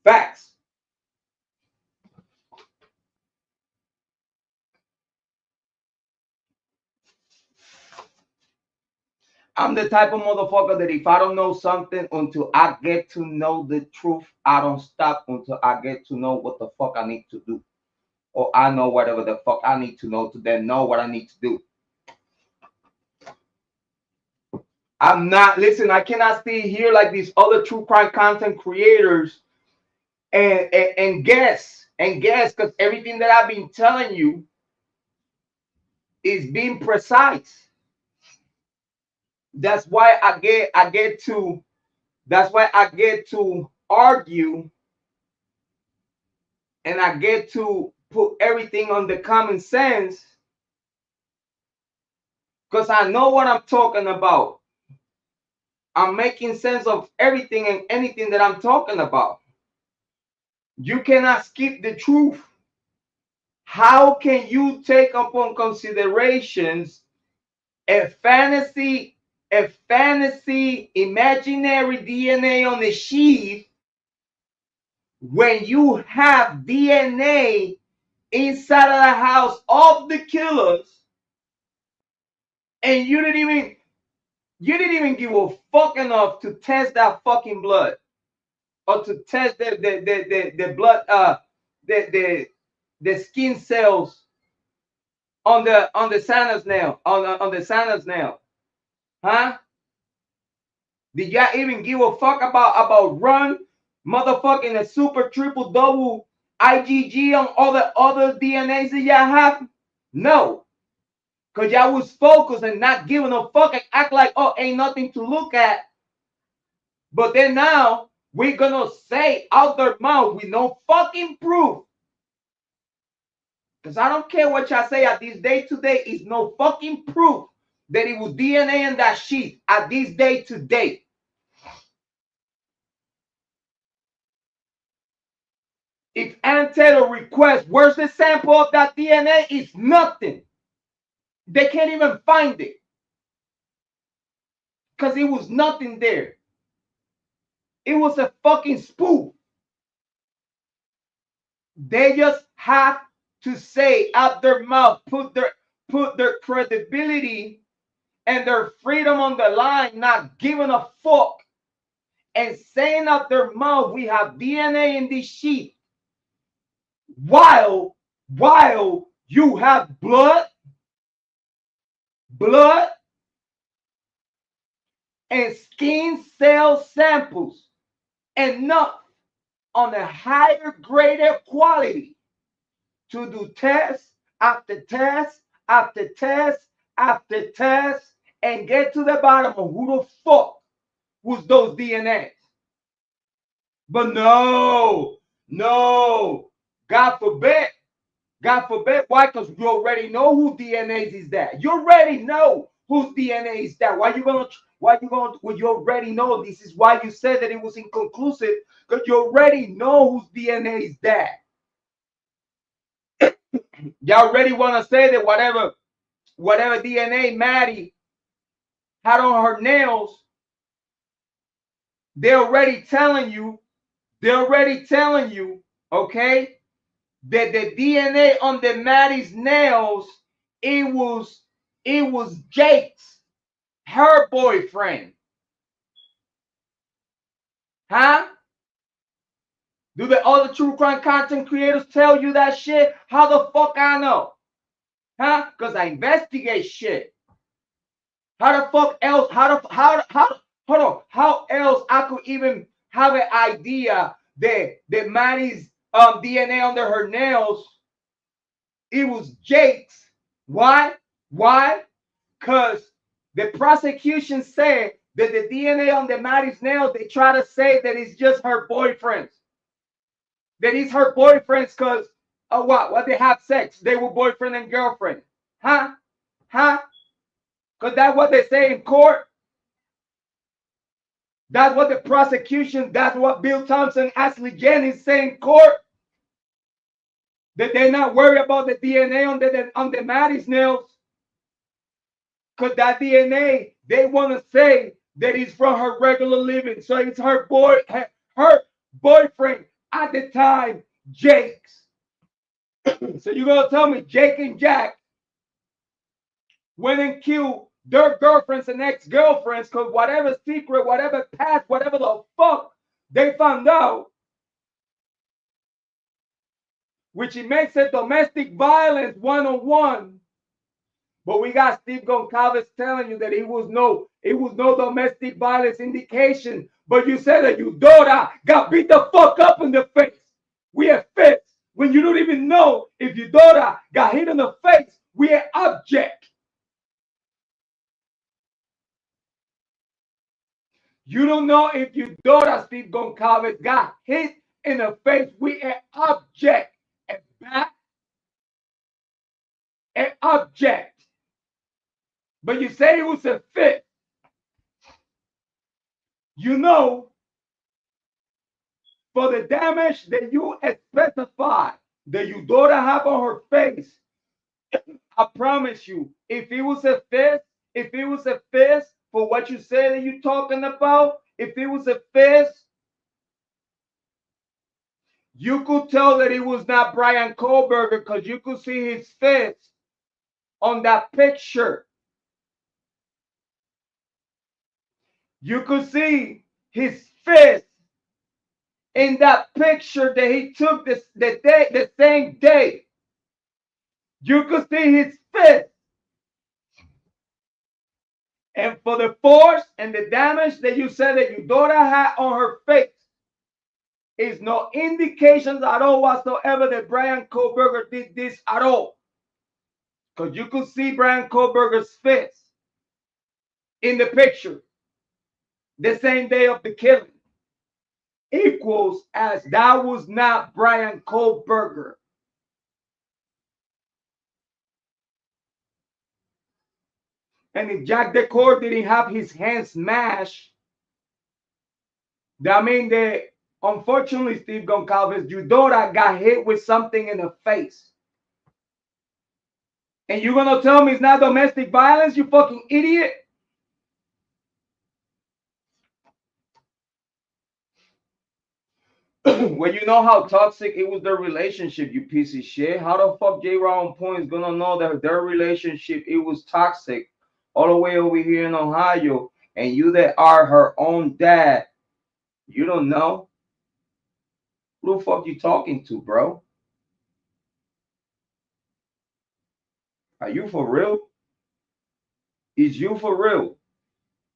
Facts. I'm the type of motherfucker that if I don't know something until I get to know the truth, I don't stop until I get to know what the fuck I need to do. Or I know whatever the fuck I need to know to then know what I need to do. I'm not, listen, I cannot stay here like these other true crime content creators and guess, because everything that I've been telling you is being precise. That's why I get to argue, and I get to put everything on the common sense, because I know what I'm talking about. I'm making sense of everything and anything that I'm talking about. You cannot skip the truth. How can you take upon considerations a fantasy imaginary DNA on the sheet when you have DNA inside of the house of the killers, and you didn't even give a fuck enough to test that fucking blood, or to test the blood, the skin cells on the Santa's nail, on the Santa's nail, huh? Did y'all even give a fuck about run, motherfucking a super triple double IgG on all the other DNAs that y'all have? No, because y'all was focused and not giving a fuck and act like, oh, ain't nothing to look at. But then now we're gonna say out their mouth with no fucking proof. Because I don't care what y'all say at this day today, is no fucking proof that it was DNA in that sheet at this day today. If Antero requests, where's the sample of that DNA? It's nothing. They can't even find it. Because it was nothing there. It was a fucking spoof. They just have to say out their mouth, put their credibility and their freedom on the line, not giving a fuck, and saying out their mouth, we have DNA in this sheet, while you have blood and skin cell samples enough on a higher graded quality to do test after test after test after test and get to the bottom of who the fuck was those DNAs. But no, God forbid. Why? Because you already know who DNAs is that. You already know whose DNA is that. Why you gonna? Well, you already know. This is why you said that it was inconclusive, because you already know whose DNA is that. You already want to say that whatever DNA Maddie had on her nails, they're already telling you, okay, that the DNA on the Maddie's nails, it was Jake's, her boyfriend. Huh? Do the other true crime content creators tell you that shit? How the fuck I know? Huh? Because I investigate shit. How the fuck else? Hold on. How else I could even have an idea that Maddie's DNA under her nails, it was Jake's? Why? Because the prosecution said that the DNA on the Maddie's nails, they try to say that it's just her boyfriend's. That it's her boyfriend's because what? They have sex. They were boyfriend and girlfriend. Huh? Because that's what they say in court. That's what the prosecution, that's what Bill Thompson, Ashley Jennings say in court. That they're not worried about the DNA on the Maddie's nails. Because that DNA, they want to say that it's from her regular living. So it's her boyfriend at the time, Jake's. So you're going to tell me Jake and Jack went and killed their girlfriends and ex-girlfriends because whatever secret, whatever past, whatever the fuck they found out, which it makes it domestic violence 101. But we got Steve Goncalves telling you that it was no domestic violence indication. But you said that your daughter got beat the fuck up in the face. We are fits. When you don't even know if your daughter got hit in the face, we are object. You don't know if your daughter, Steve Goncalves, got hit in the face. We are object. And back, an object. But you say it was a fit. You know, for the damage that you specify that your daughter have on her face, I promise you, if it was a fist for what you said that you're talking about, if it was a fist, you could tell that it was not Bryan Kohberger because you could see his fist on that picture. You could see his fist in that picture that he took the same day. You could see his fist. And for the force and the damage that you said that your daughter had on her face, is no indications at all whatsoever that Bryan Kohberger did this at all. Because you could see Bryan Kohberger's fist in the picture the same day of the killing. Equals as that was not Bryan Kohberger. And if Jack Decor didn't have his hands smashed, that means that unfortunately, Steve Goncalves, your daughter got hit with something in the face. And you're going to tell me it's not domestic violence, you fucking idiot? When you know how toxic it was their relationship, you piece of shit. How the fuck Jrod on Point is going to know that their relationship, it was toxic all the way over here in Ohio, and you that are her own dad, you don't know? Who the fuck you talking to, bro? Are you for real? Is you for real?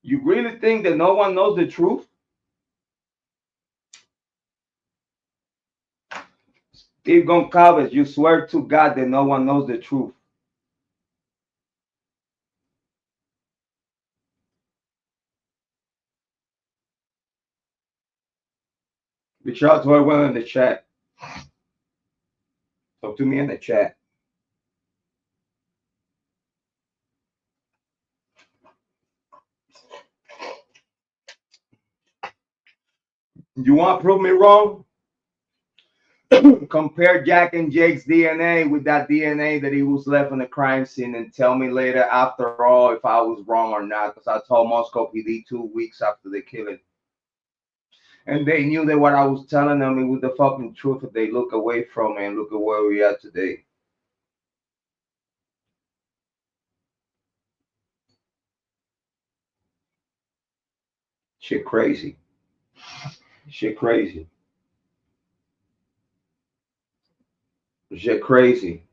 You really think that no one knows the truth? Steve Goncalves, you swear to God that no one knows the truth. Reach out to everyone in the chat. Talk to me in the chat. You want to prove me wrong? Compare Jack and Jake's DNA with that DNA that he was left on the crime scene and tell me later after all if I was wrong or not, because I told Moscow PD 2 weeks after the killing. And they knew that what I was telling them, it was the fucking truth if they look away from it and look at where we are today. Shit crazy. Shit crazy. Shit crazy.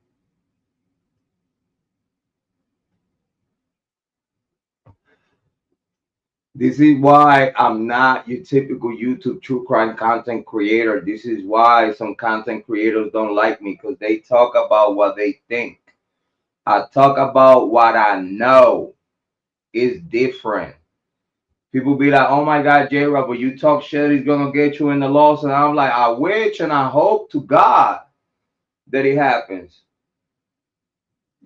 This is why I'm not your typical YouTube true crime content creator. This is why some content creators don't like me, because they talk about what they think. I talk about what I know. It's different. People be like, oh my God, Jrod, but you talk shit, he's going to get you in the loss. And I'm like, I wish and I hope to God that it happens.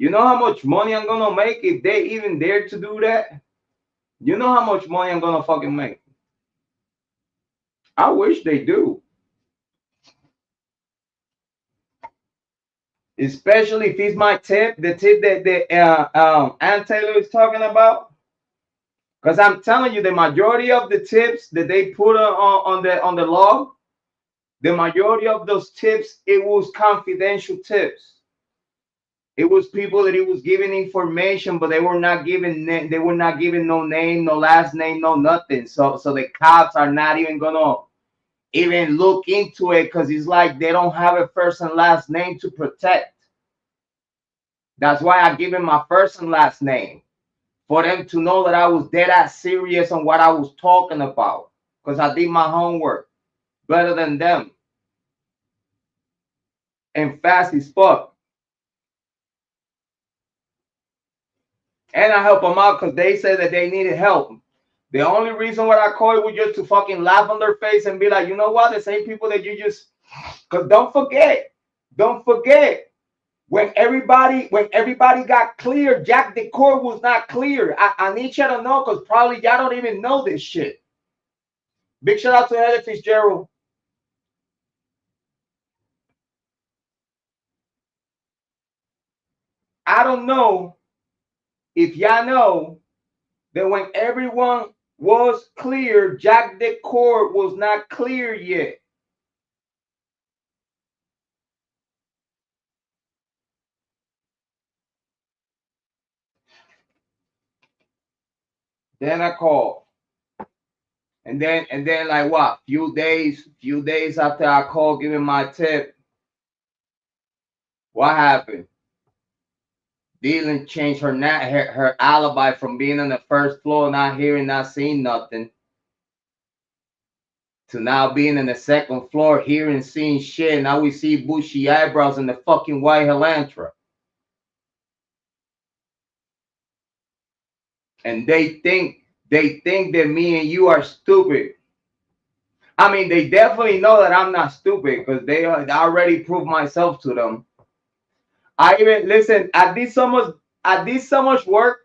You know how much money I'm gonna make if they even dare to do that? You know how much money I'm gonna fucking make? I wish they do. Especially if it's my tip, the tip that Aunt Taylor is talking about. Because I'm telling you, the majority of the tips that they put on the log, the majority of those tips, it was confidential tips. It was people that he was giving information, but they were not giving no name, no last name, no nothing. So the cops are not even gonna even look into it because it's like they don't have a first and last name to protect. That's why I give him my first and last name, for them to know that I was dead ass serious on what I was talking about, because I did my homework better than them and fast as fuck. And I help them out because they said that they needed help. The only reason why I called was just to fucking laugh on their face and be like, you know what? The same people that you just, because don't forget, when everybody got clear, Jack the Court was not clear. I need you to know because probably y'all don't even know this shit. Big shout out to Heather Fitzgerald. I don't know if y'all know that when everyone was clear, Jack the Court was not clear yet. Then I called. And then like what? Few days after I called giving my tip, what happened? Dylan changed her alibi from being on the first floor, not hearing, not seeing nothing, to now being in the second floor, hearing, seeing shit. Now we see bushy eyebrows and the fucking white Helantra. And they think that me and you are stupid. I mean, they definitely know that I'm not stupid because they already proved myself to them. I even listen. I did so much work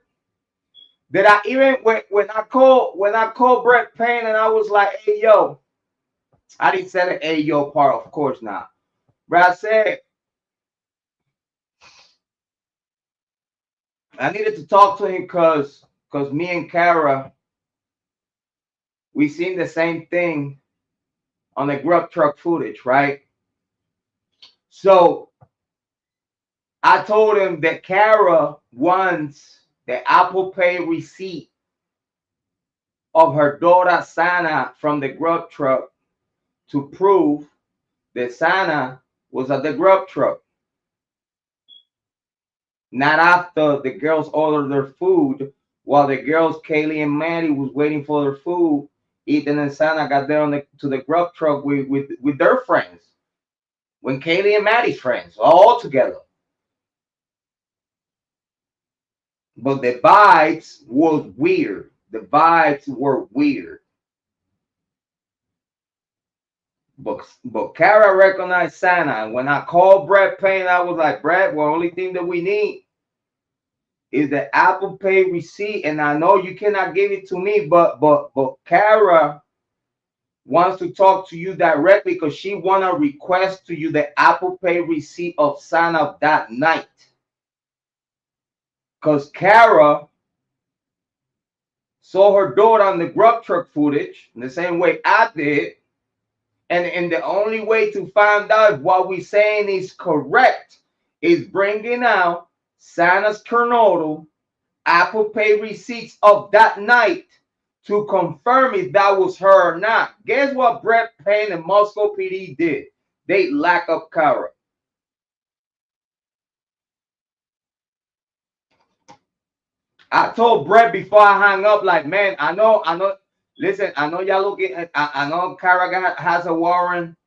that I even when I called Brett Payne and I was like, hey yo, I didn't say the hey yo part, of course not. But I said I needed to talk to him because me and Kara, we seen the same thing on the grub truck footage, right? So I told him that Kara wants the Apple Pay receipt of her daughter Sana from the grub truck to prove that Sana was at the grub truck. Not after the girls ordered their food, while the girls, Kiely and Maddie, was waiting for their food. Ethan and Sana got there to the grub truck with their friends. When Kiely and Maddie's friends, all together. But the vibes was weird. The vibes were weird. But Kara recognized Sana. And when I called Brett Payne, I was like, Brett, well, only thing that we need is the Apple Pay receipt. And I know you cannot give it to me, but Kara wants to talk to you directly because she want to request to you the Apple Pay receipt of Sana that night. Because Kara saw her daughter on the grub truck footage in the same way I did. And the only way to find out if what we're saying is correct is bringing out Sana's kernodle Apple Pay receipts of that night to confirm if that was her or not. Guess what Brett Payne and Moscow PD did? They lock up Kara. I told Brett before I hung up, like, man, I know. Listen, I know y'all looking at, I know Kara has a warrant,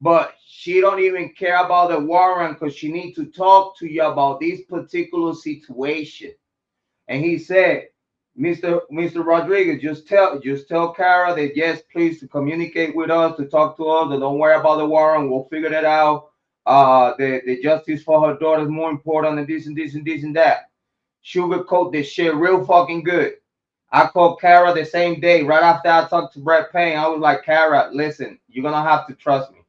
but she don't even care about the warrant because she needs to talk to you about this particular situation. And he said, Mr. Rodriguez, just tell Kara that yes, please to communicate with us, to talk to us, that don't worry about the warrant, we'll figure that out. the justice for her daughter is more important than this and this and this and that. Sugarcoat this shit real fucking good. I called Kara the same day, right after I talked to Brett Payne. I was like, Kara, listen, you're gonna have to trust me.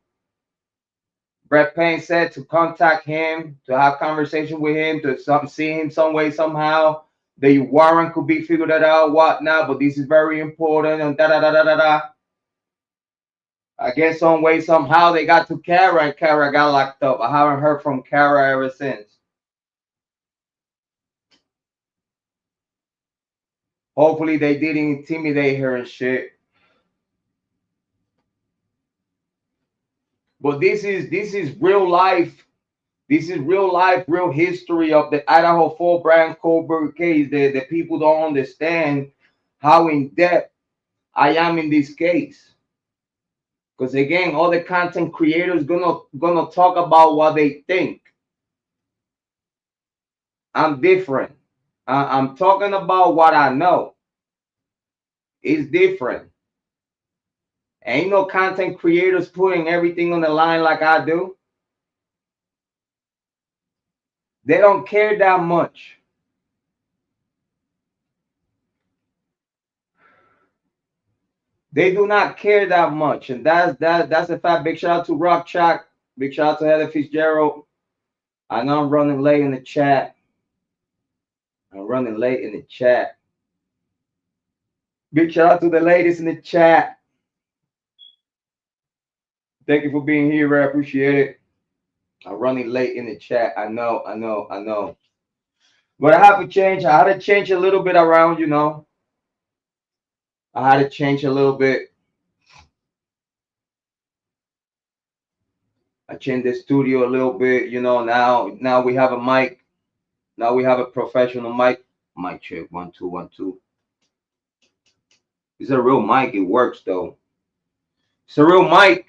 Brett Payne said to contact him, to have conversation with him, to see him some way, somehow. The warrant could be figured out, whatnot, but this is very important, and da da da da da da. I guess some way, somehow they got to Kara, and Kara got locked up. I haven't heard from Kara ever since. Hopefully they didn't intimidate her and shit. But this is real life. This is real life, real history of the Idaho 4 Bryan Kohberger case. The people don't understand how in depth I am in this case. Because again, all the content creators gonna talk about what they think. I'm different. I'm talking about what I know. It's different. Ain't no content creators putting everything on the line like I do. They don't care that much. They do not care that much, and that's a fact. Big shout out to Rock Chalk. Big shout out to Heather Fitzgerald. I know I'm running late in the chat. I'm running late in the chat. Big shout out to the ladies in the chat. Thank you for being here. I appreciate it. I'm running late in the chat. I know. But I have to change. I had to change a little bit around, I had to change a little bit. I changed the studio a little bit, Now we have a mic. Now we have a professional mic. Mic check 1 2 1 2. It's a real mic. It works though. It's a real mic.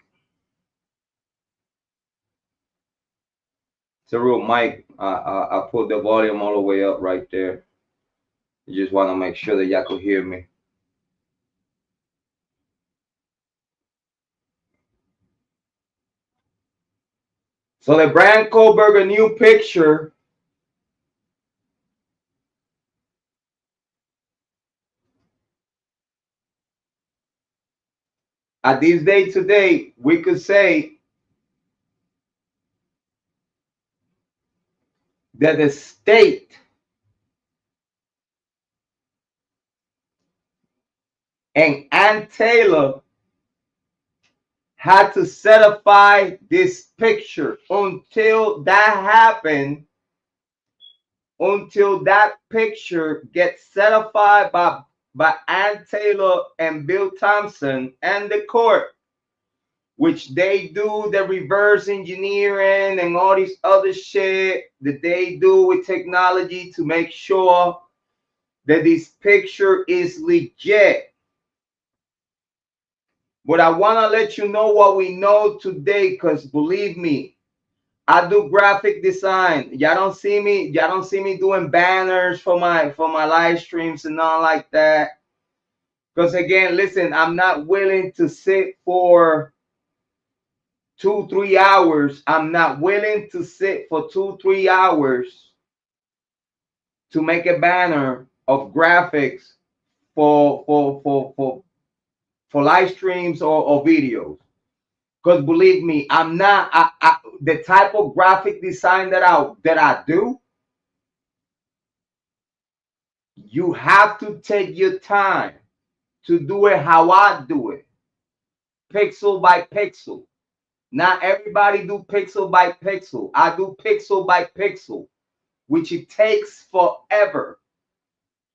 It's a real mic. I put the volume all the way up right there. You just want to make sure that y'all could hear me. So the Bryan Kohberger new picture. At this day today, we could say that the state and Ann Taylor had to certify this picture. Until that happened, until that picture gets certified by Ann Taylor and Bill Thompson and the court, which they do the reverse engineering and all this other shit that they do with technology to make sure that this picture is legit. But I want to let you know what we know today, because believe me, I do graphic design. Y'all don't see me doing banners for my live streams and all like that. Because again, listen, I'm not willing to sit for 2-3 hours. I'm not willing to sit for 2-3 hours to make a banner of graphics for live streams or videos. Because believe me, I'm not the type of graphic design that I do. You have to take your time to do it how I do it, pixel by pixel. Not everybody do pixel by pixel. I do pixel by pixel, which it takes forever.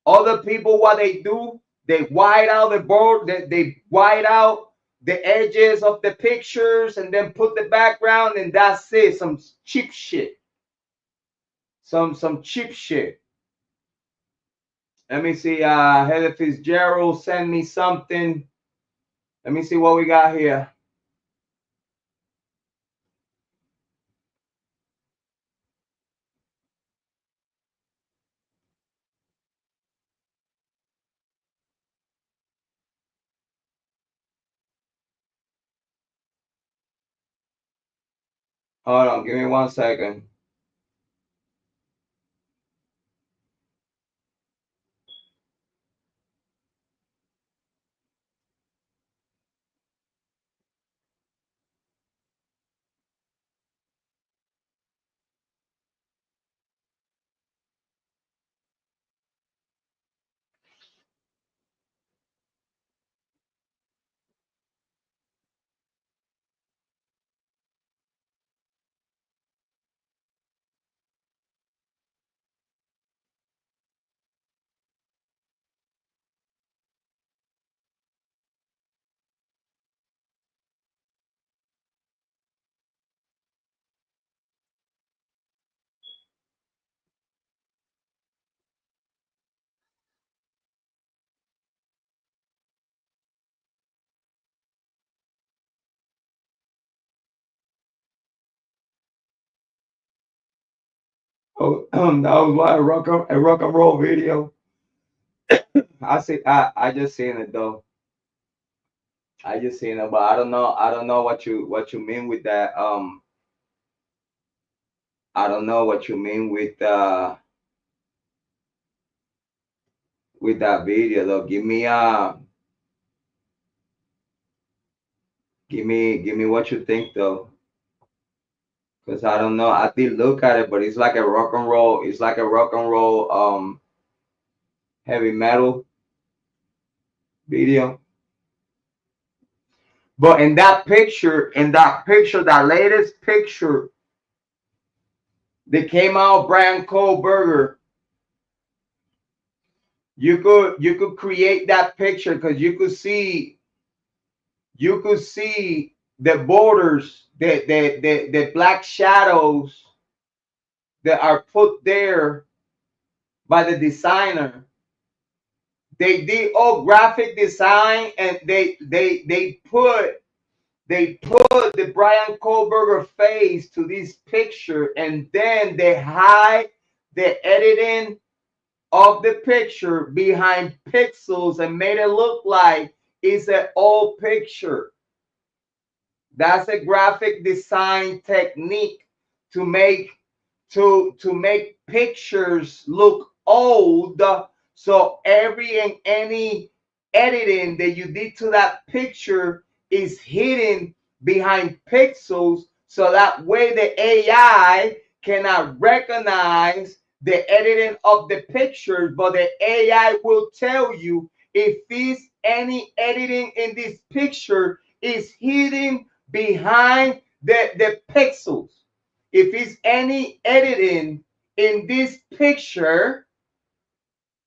Other people, what they do, they white out the board, they white out the edges of the pictures and then put the background, and that's it. Some cheap shit. Some cheap shit. Let me see. Heather Fitzgerald send me something. Let me see what we got here. Hold on, give me 1 second. Oh, that was like a rock and roll video. I just seen it though. I just seen it, but I don't know what you mean with that. I don't know what you mean with that video though. Give me what you think though. Cause I don't know. I did look at it, but it's like a rock and roll. It's like a rock and roll heavy metal video. But that latest picture, that came out Bryan Kohberger. You could create that picture because you could see the borders, the black shadows that are put there by the designer. They did all graphic design, and they put the Bryan Kohberger face to this picture, and then they hide the editing of the picture behind pixels and made it look like it's an old picture. That's a graphic design technique to make to make pictures look old. So every and any editing that you did to that picture is hidden behind pixels, so that way the AI cannot recognize the editing of the pictures, but the AI will tell you if there's any editing in this picture is hidden behind the pixels. If it's any editing in this picture,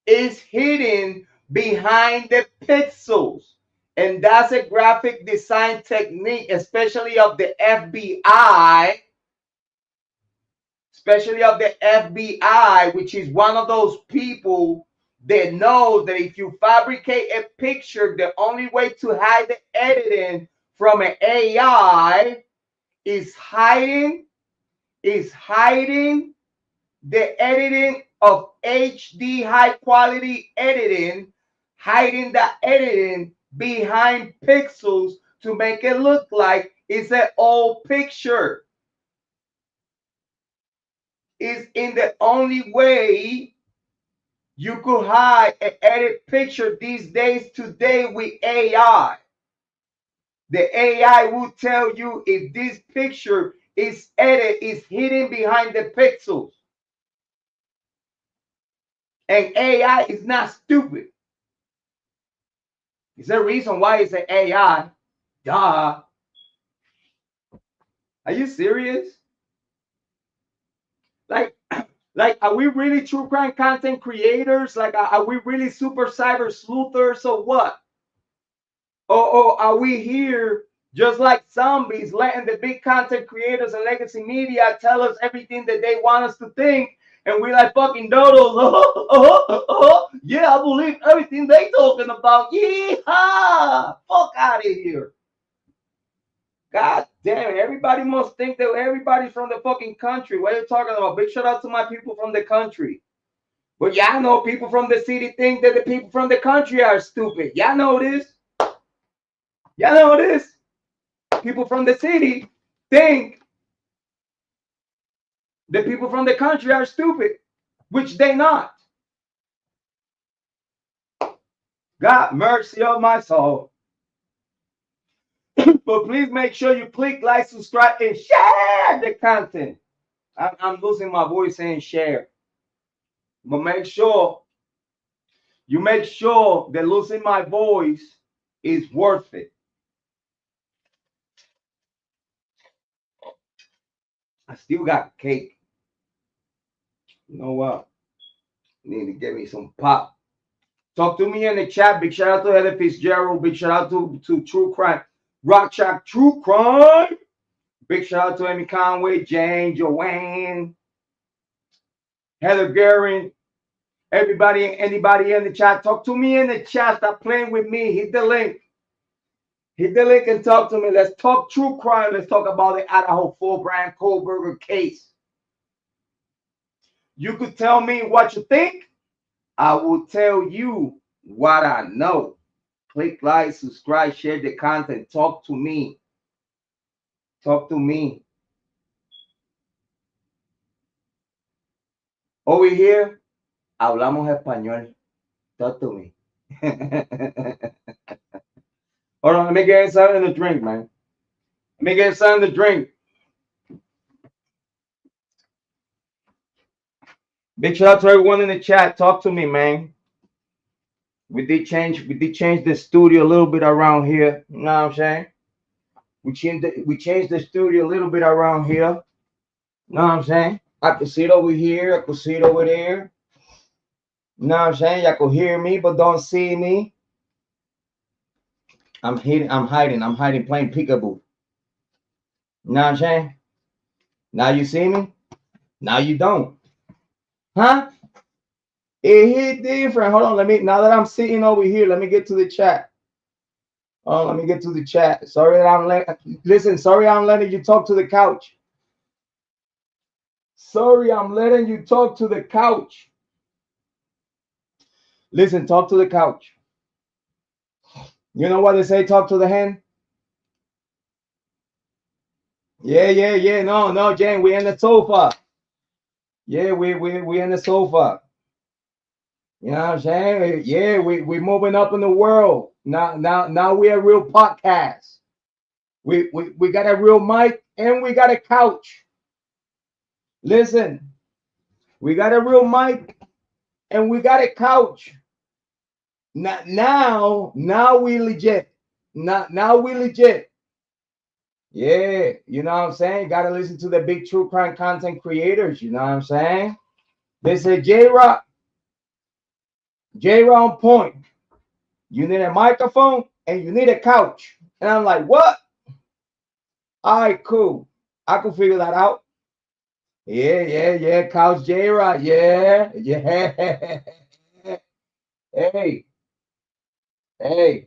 is hidden behind the pixels. And that's a graphic design technique, especially of the FBI, which is one of those people that knows that if you fabricate a picture, the only way to hide the editing from an AI is hiding the editing of HD high quality editing, hiding that editing behind pixels to make it look like it's an old picture. Is in the only way you could hide an edit picture these days today with AI. The AI will tell you if this picture is edited, is hidden behind the pixels. And AI is not stupid. It's a reason why it's an AI. Duh. Are you serious? Like, are we really true crime content creators? Like, are we really super cyber sleuthers or what? Or are we here just like zombies, letting the big content creators and legacy media tell us everything that they want us to think? And we're like fucking dodos. Yeah, I believe everything they talking about. Yeehaw! Fuck out of here. God damn it. Everybody must think that everybody's from the fucking country. What are you talking about? Big shout out to my people from the country. But y'all know people from the city think that the people from the country are stupid. Y'all know this. Y'all know this. People from the city think The people from the country are stupid, which they not. God mercy on my soul. But please make sure you click like, subscribe, and share the content. I'm losing my voice saying share. But make sure that losing my voice is worth it. I still got cake. You know what? Need to get me some pop. Talk to me in the chat. Big shout out to Heather Fitzgerald. Big shout out to True Crime. Rock Shack True Crime. Big shout out to Amy Conway, Jane, Joanne, Heather Guerin. Everybody, anybody in the chat. Talk to me in the chat. Stop playing with me. Hit the link. Hit the link and talk to me. Let's talk true crime. Let's talk about the Idaho 4 Bryan Kohberger case. You could tell me what you think. I will tell you what I know. Click like, subscribe, share the content. Talk to me. Talk to me. Over here, hablamos español. Talk to me. Hold on, let me get something to drink, man. Let me get something to drink. Big shout out to everyone in the chat. Talk to me, man. We did change the studio a little bit around here. You know what I'm saying? We changed the studio a little bit around here. You know what I'm saying? I could sit over here, I could sit over there. You know what I'm saying? Y'all could hear me, but don't see me. I'm hiding, playing peekaboo. You know what I'm saying? Now you see me? Now you don't. Huh? It hit different. Hold on, now that I'm sitting over here, let me get to the chat. Oh, let me get to the chat. Sorry I'm letting you talk to the couch. Sorry, I'm letting you talk to the couch. Listen, talk to the couch. You know what they say, talk to the hen? Yeah. No, Jane, we in the sofa. Yeah, we in the sofa. You know what I'm saying? Yeah, we moving up in the world. Now we a real podcast. We got a real mic and we got a couch. Listen, we got a real mic and we got a couch. Now we legit. Now we legit. Yeah, you know what I'm saying? Gotta listen to the big true crime content creators, you know what I'm saying? They say, Jrod on point. You need a microphone and you need a couch. And I'm like, what? All right, cool. I can figure that out. Yeah. Couch Jrod. Yeah. Hey.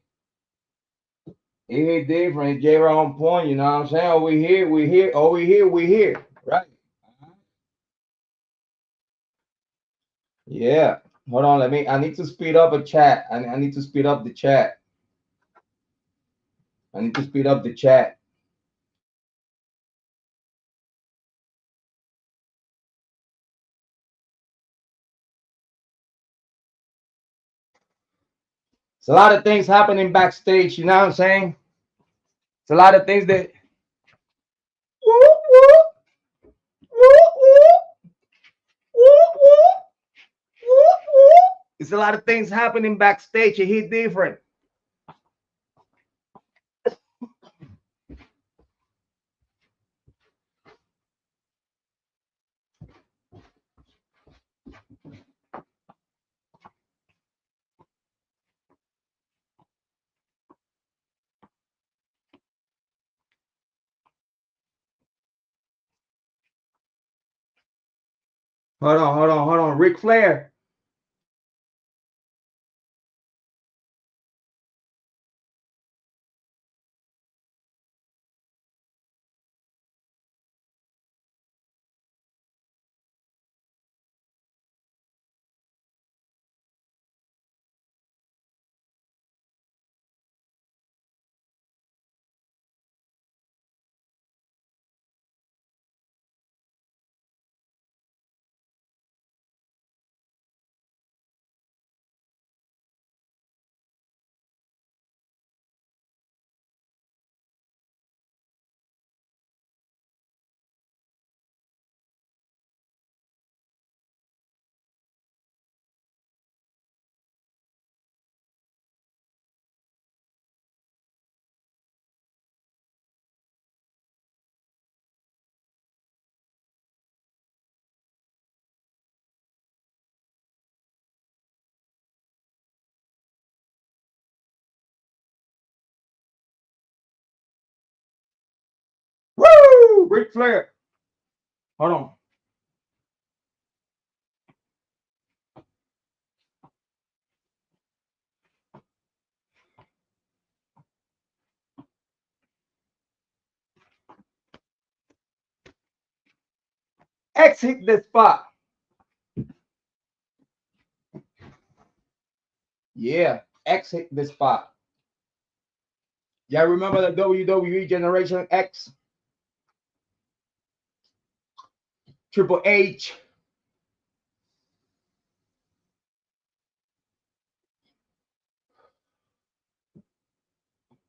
It hit different. Jrod on point, you know what I'm saying? Over here, we here. Right. Yeah. Hold on, I need to speed up a chat. I need to speed up the chat. It's a lot of things happening backstage, you know what I'm saying? It's a lot of things that it's a lot of things happening backstage. It hit different. Hold on. Ric Flair. Ric Flair. Hold on. X hit the spot. Yeah, X hit the spot. Y'all remember the WWE Generation X? Triple H.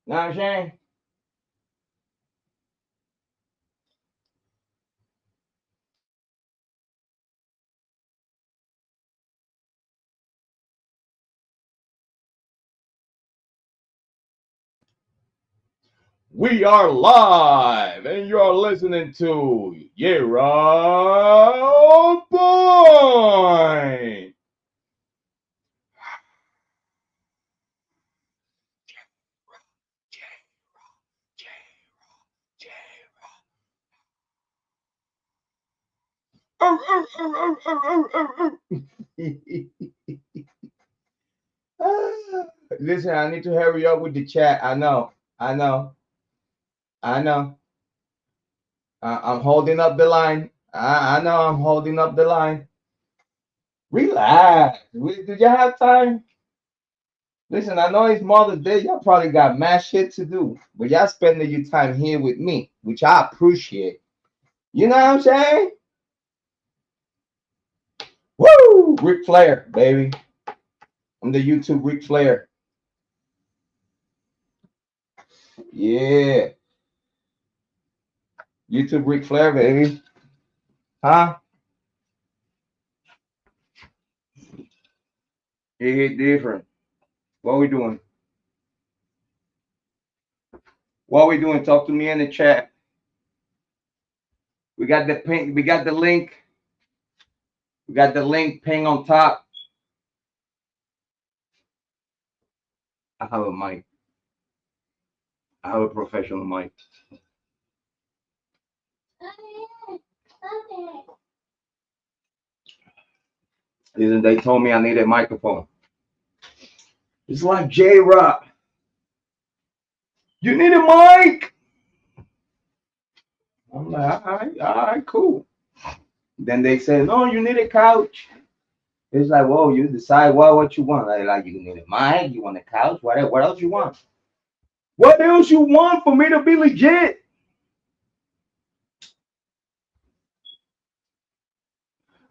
Know what I'm saying? We are live, and you are listening to Jrod Point. Listen, I need to hurry up with the chat. I know. I'm holding up the line. I know I'm holding up the line. Relax. Did you have time? Listen, I know it's Mother's Day. Y'all probably got mad shit to do, but y'all spending your time here with me, which I appreciate. You know what I'm saying? Woo! Ric Flair, baby. I'm the YouTube Ric Flair. Yeah. YouTube Ric Flair, baby. Huh? It hit different. What we doing? What we doing? Talk to me in the chat. We got the ping. We got the link. We got the link ping on top. I have a mic. I have a professional mic. Listen, they told me I need a microphone. It's like Jrod. You need a mic. I'm like, all right, cool. Then they said, no, you need a couch. It's like, whoa, you decide what you want. Like you need a mic, you want a couch, whatever. What else you want? What else you want for me to be legit?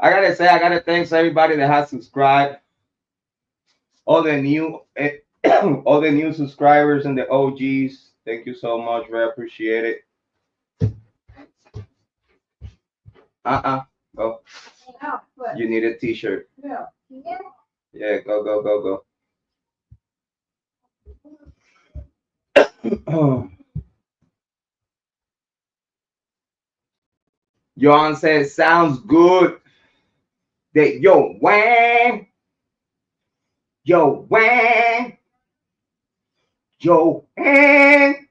I gotta say, I gotta thank everybody that has subscribed. All the new, all the new subscribers and the OGs. Thank you so much. I appreciate it. Go. You need a T-shirt. Yeah. Yeah, go. Johan says, sounds good. Yo, wham. Yo, wham. Yo, wham.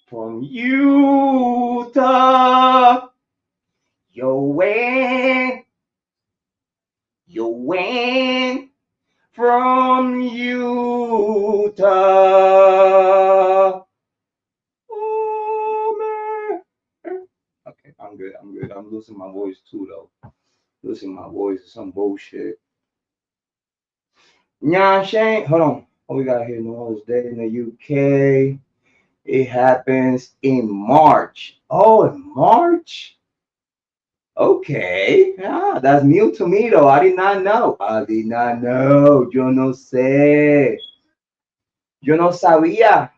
From Utah. Yo, wham. Yo, wham. From Utah. Oh, man. Okay, I'm good. I'm losing my voice too, though. Losing my voice is some bullshit. Nah, Shane. Hold on. What we got here? Mother's Day in the UK. It happens in March. Oh, in March? Okay. Ah, that's new to me, though. I did not know. Yo no sé. Yo no sabía.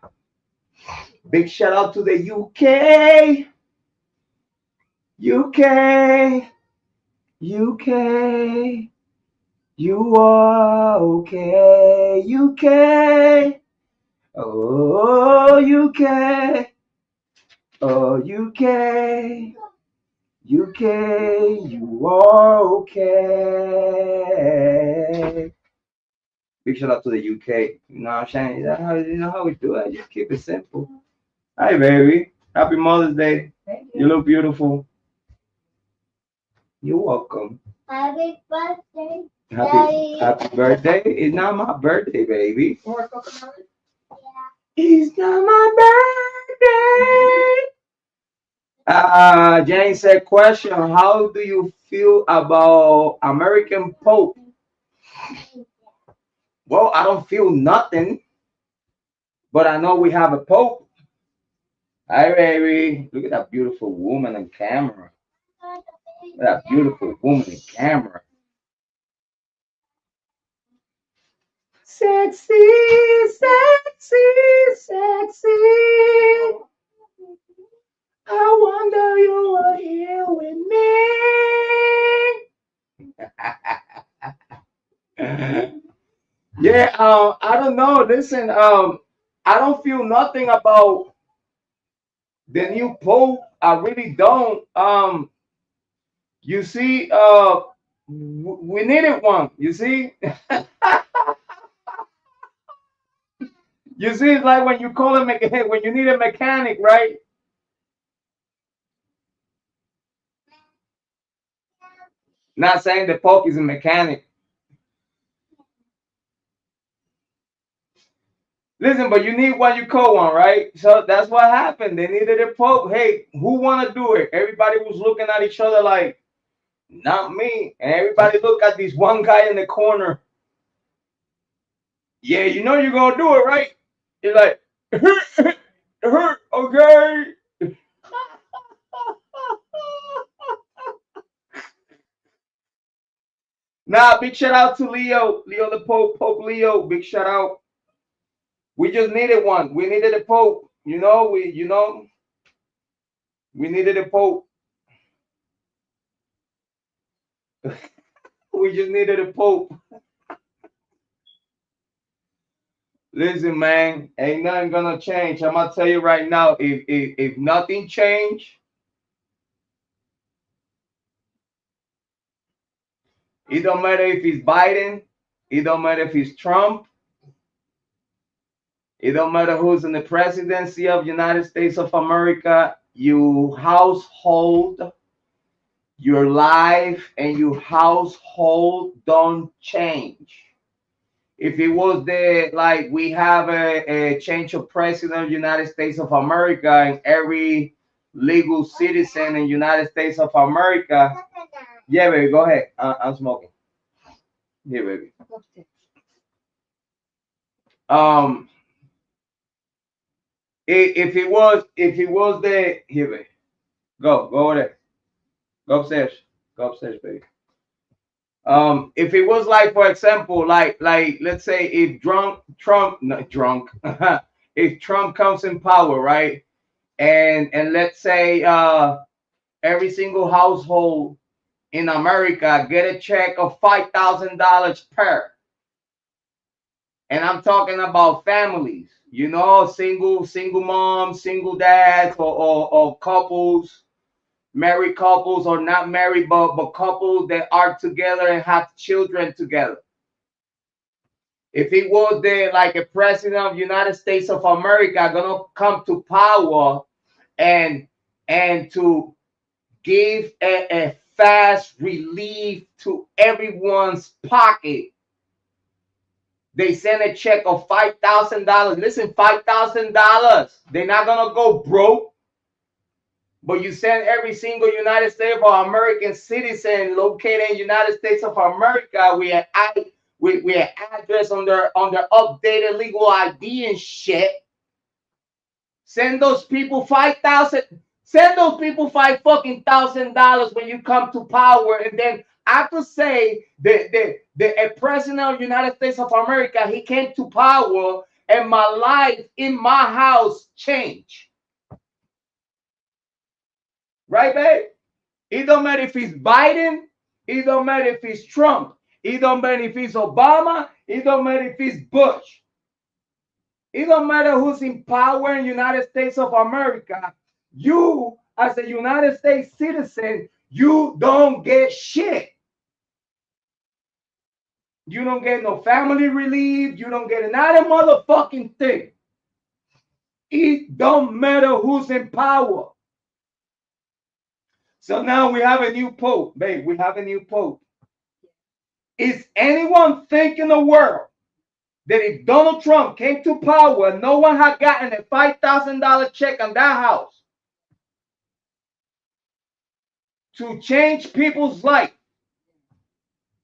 Big shout out to the UK. UK. You are okay. UK. Oh, UK. Oh, UK. UK, you are okay. Big shout out to the UK. You know what I'm saying? You know how we do it. Just keep it simple. Hi, baby. Happy Mother's Day. Thank You you. look beautiful. You're welcome. Happy birthday. Happy birthday. It's not my birthday, baby. More coconut? It's not my birthday. Jane said, question, how do you feel about American Pope? Well, I don't feel nothing, but I know we have a Pope. Hi, baby. Look at that beautiful woman on camera. Look at that beautiful woman in camera. Sexy, sexy, sexy. I wonder you were here with me. Yeah, I don't know. Listen, I don't feel nothing about the new Pope. I really don't. You see, we needed one. You see, you see, it's like when you call a mechanic, when you need a mechanic, right? Not saying the Pope is a mechanic. Listen, but you need one, you call one, right? So that's what happened. They needed a Pope. Hey, who want to do it? Everybody was looking at each other like, not me. And everybody look at this one guy in the corner. Yeah, you know you're gonna do it, right? You're like, okay. Nah, big shout out to Leo, Leo the Pope, Pope Leo. Big shout out. We just needed one. We needed a Pope. We needed a Pope. We just needed a Pope. Listen, man, ain't nothing gonna change. I'm gonna tell you right now, if nothing change, it don't matter if it's Biden, it don't matter if it's Trump, it don't matter who's in the presidency of United States of America, your household, your life, and your household don't change. If it was the like we have a change of president of the United States of America and every legal citizen in the United States of America. Yeah, baby, go ahead. I'm smoking. Here, baby. Um, if it was the here, baby, go over there, go upstairs, baby. If it was like, for example, like let's say if Trump, not drunk, if Trump comes in power, right? And let's say every single household in America get a check of $5,000 per. And I'm talking about families, single moms, single dads, or couples, married couples or not married, but couples that are together and have children together. If it was the like a president of the United States of America gonna come to power and to give a fast relief to everyone's pocket. They send a check of $5,000. Listen, $5,000. They're not gonna go broke, but you send every single United States of American citizen located in United States of America with an address on their updated legal ID and shit. Send those people 5,000. Send those people $5,000 when you come to power, and then I could say the president of the United States of America, he came to power, and my life in my house changed. Right, babe? It don't matter if it's Biden. It don't matter if it's Trump. It don't matter if it's Obama. It don't matter if it's Bush. It don't matter who's in power in the United States of America. You, as a United States citizen, you don't get shit. You don't get no family relief. You don't get not a motherfucking thing. It don't matter who's in power. So now we have a new pope, babe. We have a new pope. Is anyone think in the world that if Donald Trump came to power, no one had gotten a $5,000 check on that house to change people's life?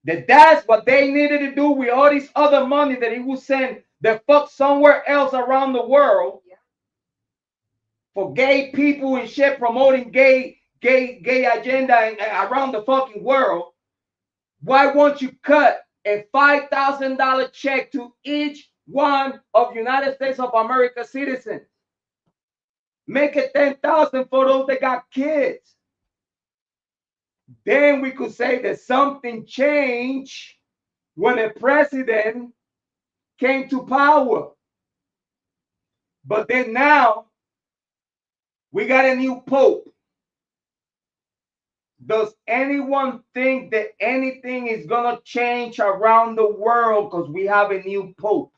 That's what they needed to do with all this other money that he would send the fuck somewhere else around the world for gay people and shit, promoting gay agenda around the fucking world. Why won't you cut a $5,000 check to each one of United States of America citizens? Make it 10,000 for those that got kids. Then we could say that something changed when a president came to power. But then now we got a new pope. Does anyone think that anything is going to change around the world because we have a new pope?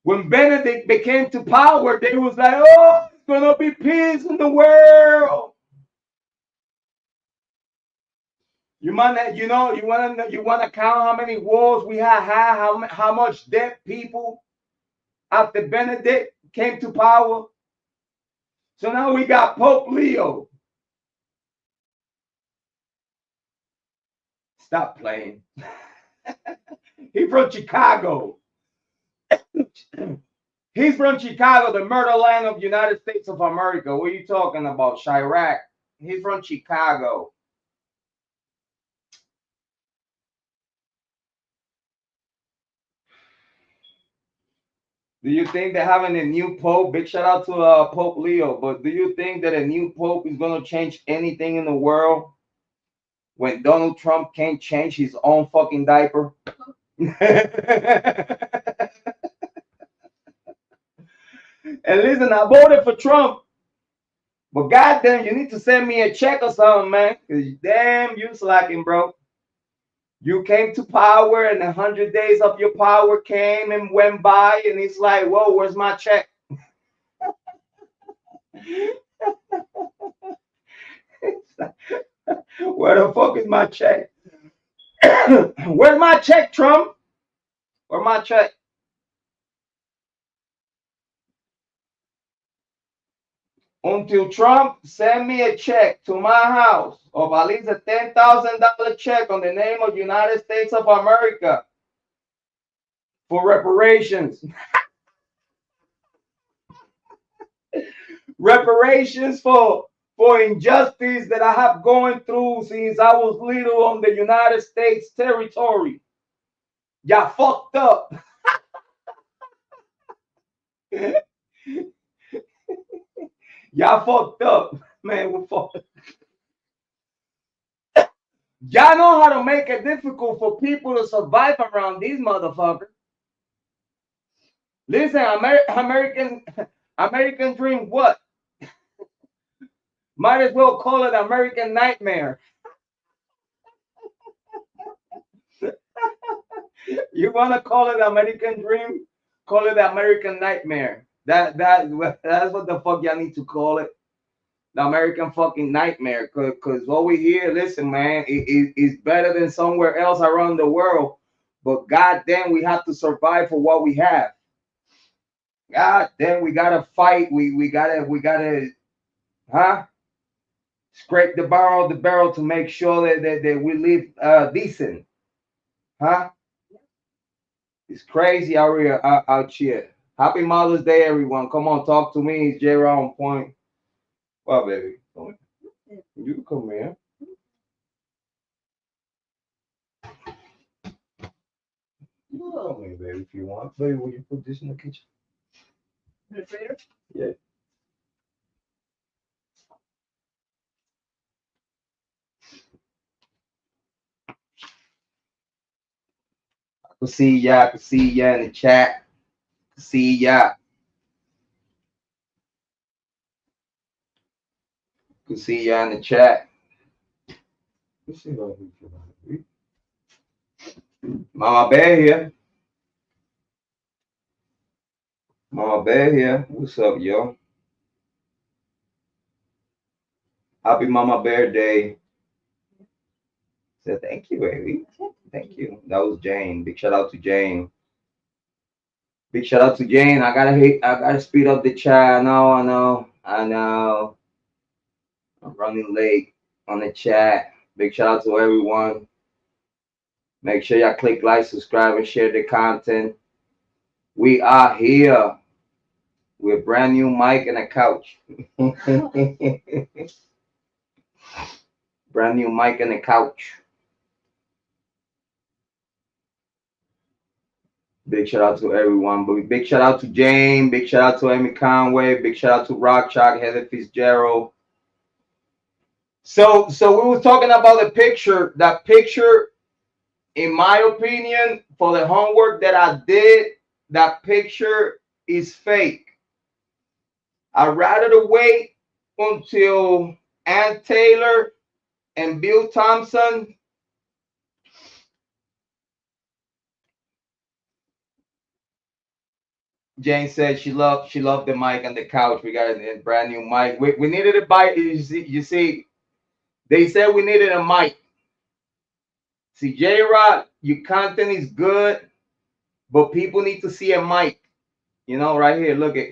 When Benedict became to power, they was like, oh, it's going to be peace in the world. You want to count how many wars we had, how much dead people after Benedict came to power? So now we got Pope Leo. Stop playing. He's from Chicago. He's from Chicago, the murderland of the United States of America. What are you talking about, Chirac? He's from Chicago. Do you think they're having a new pope? Big shout out to Pope Leo. But do you think that a new pope is going to change anything in the world when Donald Trump can't change his own fucking diaper? And listen, I voted for Trump, but goddamn, you need to send me a check or something, man. Cause damn, you slacking, bro. You came to power, and 100 days of your power came and went by, and it's like, whoa, where's my check? Where the fuck is my check? Where's my check, Trump? Where's my check? Until Trump send me a check to my house of at least a $10,000 check on the name of United States of America for reparations. Reparations for injustice that I have going through since I was little on the United States territory. Y'all fucked up. Y'all fucked up. Man, we fucked. Y'all know how to make it difficult for people to survive around these motherfuckers. Listen, American dream what? Might as well call it American nightmare. You want to call it American dream? Call it American nightmare. That's what the fuck y'all need to call it. The American fucking nightmare. Cause over here, listen, man, it's better than somewhere else around the world. But goddamn, we have to survive for what we have. Goddamn, we gotta fight. We gotta, huh? Scrape the barrel to make sure that we live decent, huh? It's crazy out here. Happy Mother's Day, everyone. Come on, talk to me. It's Jrod on point. Well, baby, come here. You come here. You can come here, baby, if you want. Baby, will you put this in the kitchen? Refrigerator? Yeah. I can see ya in the chat. See ya. Can see ya in the chat. Let's see what we Mama Bear here. Mama Bear here. What's up, yo? Happy Mama Bear Day. Said thank you, baby. Thank you. That was Jane. Big shout out to Jane. Big shout out to Jane. I gotta speed up the chat. I know. I'm running late on the chat. Big shout out to everyone. Make sure y'all click like, subscribe, and share the content. We are here with brand new mic and a couch. Brand new mic and a couch. Big shout out to everyone. But big shout out to Jane. Big shout out to Amy Conway. Big shout out to Rock Chalk, Heather Fitzgerald. So we were talking about the picture. That picture, in my opinion, for the homework that I did, that picture is fake. I'd rather wait until Ann Taylor and Bill Thompson Jane said she loved the mic and the couch. We got a brand new mic. We needed a bite. You see, they said we needed a mic. See, Jrod, your content is good, but people need to see a mic. You know, right here, look at.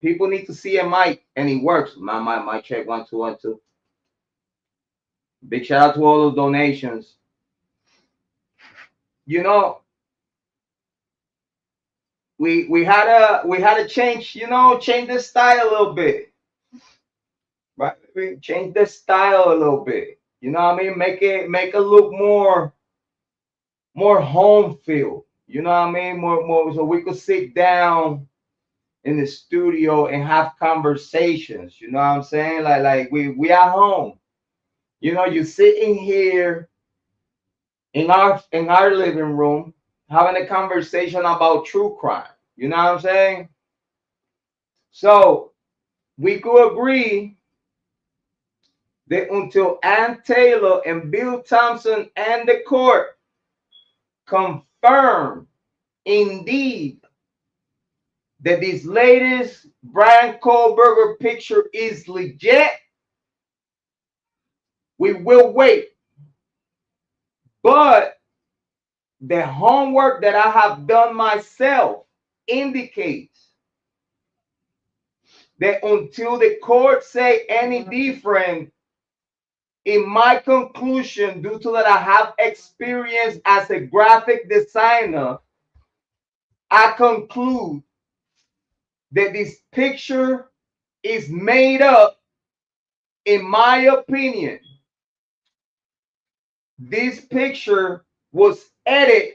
People need to see a mic, and it works. My check 1 2 1 2. Big shout out to all those donations. You know, we had a change. You know, change the style a little bit. Right, change the style a little bit. You know what I mean? Make it look more home feel. You know what I mean? More so we could sit down in the studio and have conversations. You know what I'm saying? Like we at home. You know, you sitting here in our living room having a conversation about true crime. You know what I'm saying? So we could agree that until Ann Taylor and Bill Thompson and the court confirm indeed that this latest Bryan Kohberger picture is legit, we will wait. But the homework that I have done myself indicates that until the court say any different, in my conclusion, due to that I have experience as a graphic designer, I conclude that this picture is made up. In my opinion, this picture was edited,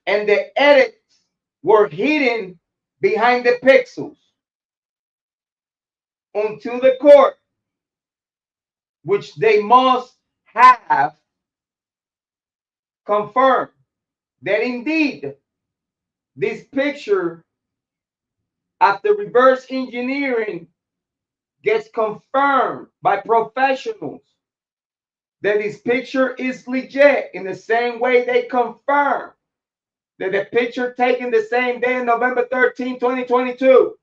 and the edits were hidden behind the pixels until the court, which they must have confirmed that indeed this picture, after reverse engineering, gets confirmed by professionals that this picture is legit, in the same way they confirm that the picture taken the same day, November 13, 2022,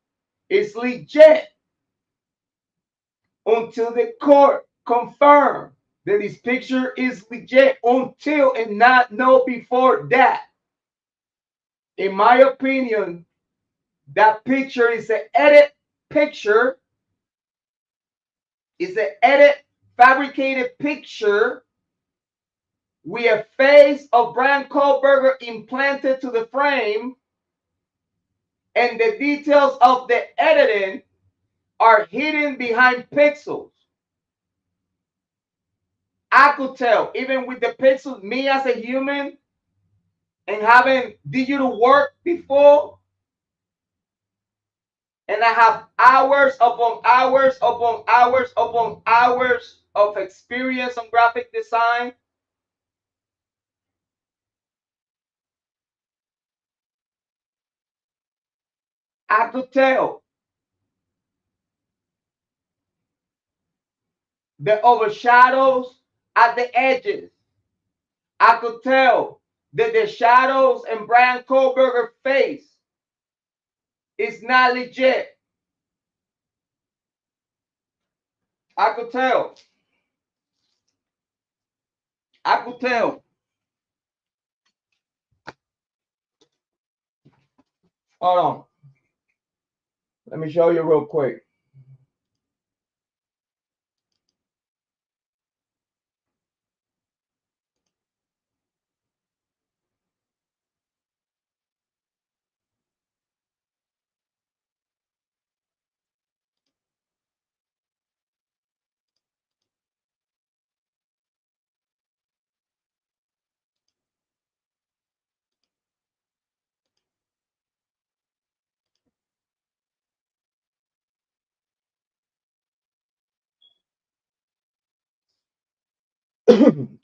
is legit, until the court confirm that this picture is legit, until and not know before that. In my opinion, that picture is an edit picture, is an edit fabricated picture with a face of Bryan Kohberger implanted to the frame, and the details of the editing are hidden behind pixels. I could tell, even with the pixels, me as a human and having digital work before, and I have hours upon hours upon hours upon hours of experience on graphic design. I could tell the overshadows at the edges. I could tell that the shadows in Bryan Kohberger's face is not legit. I could tell. I could tell. Hold on. Let me show you real quick.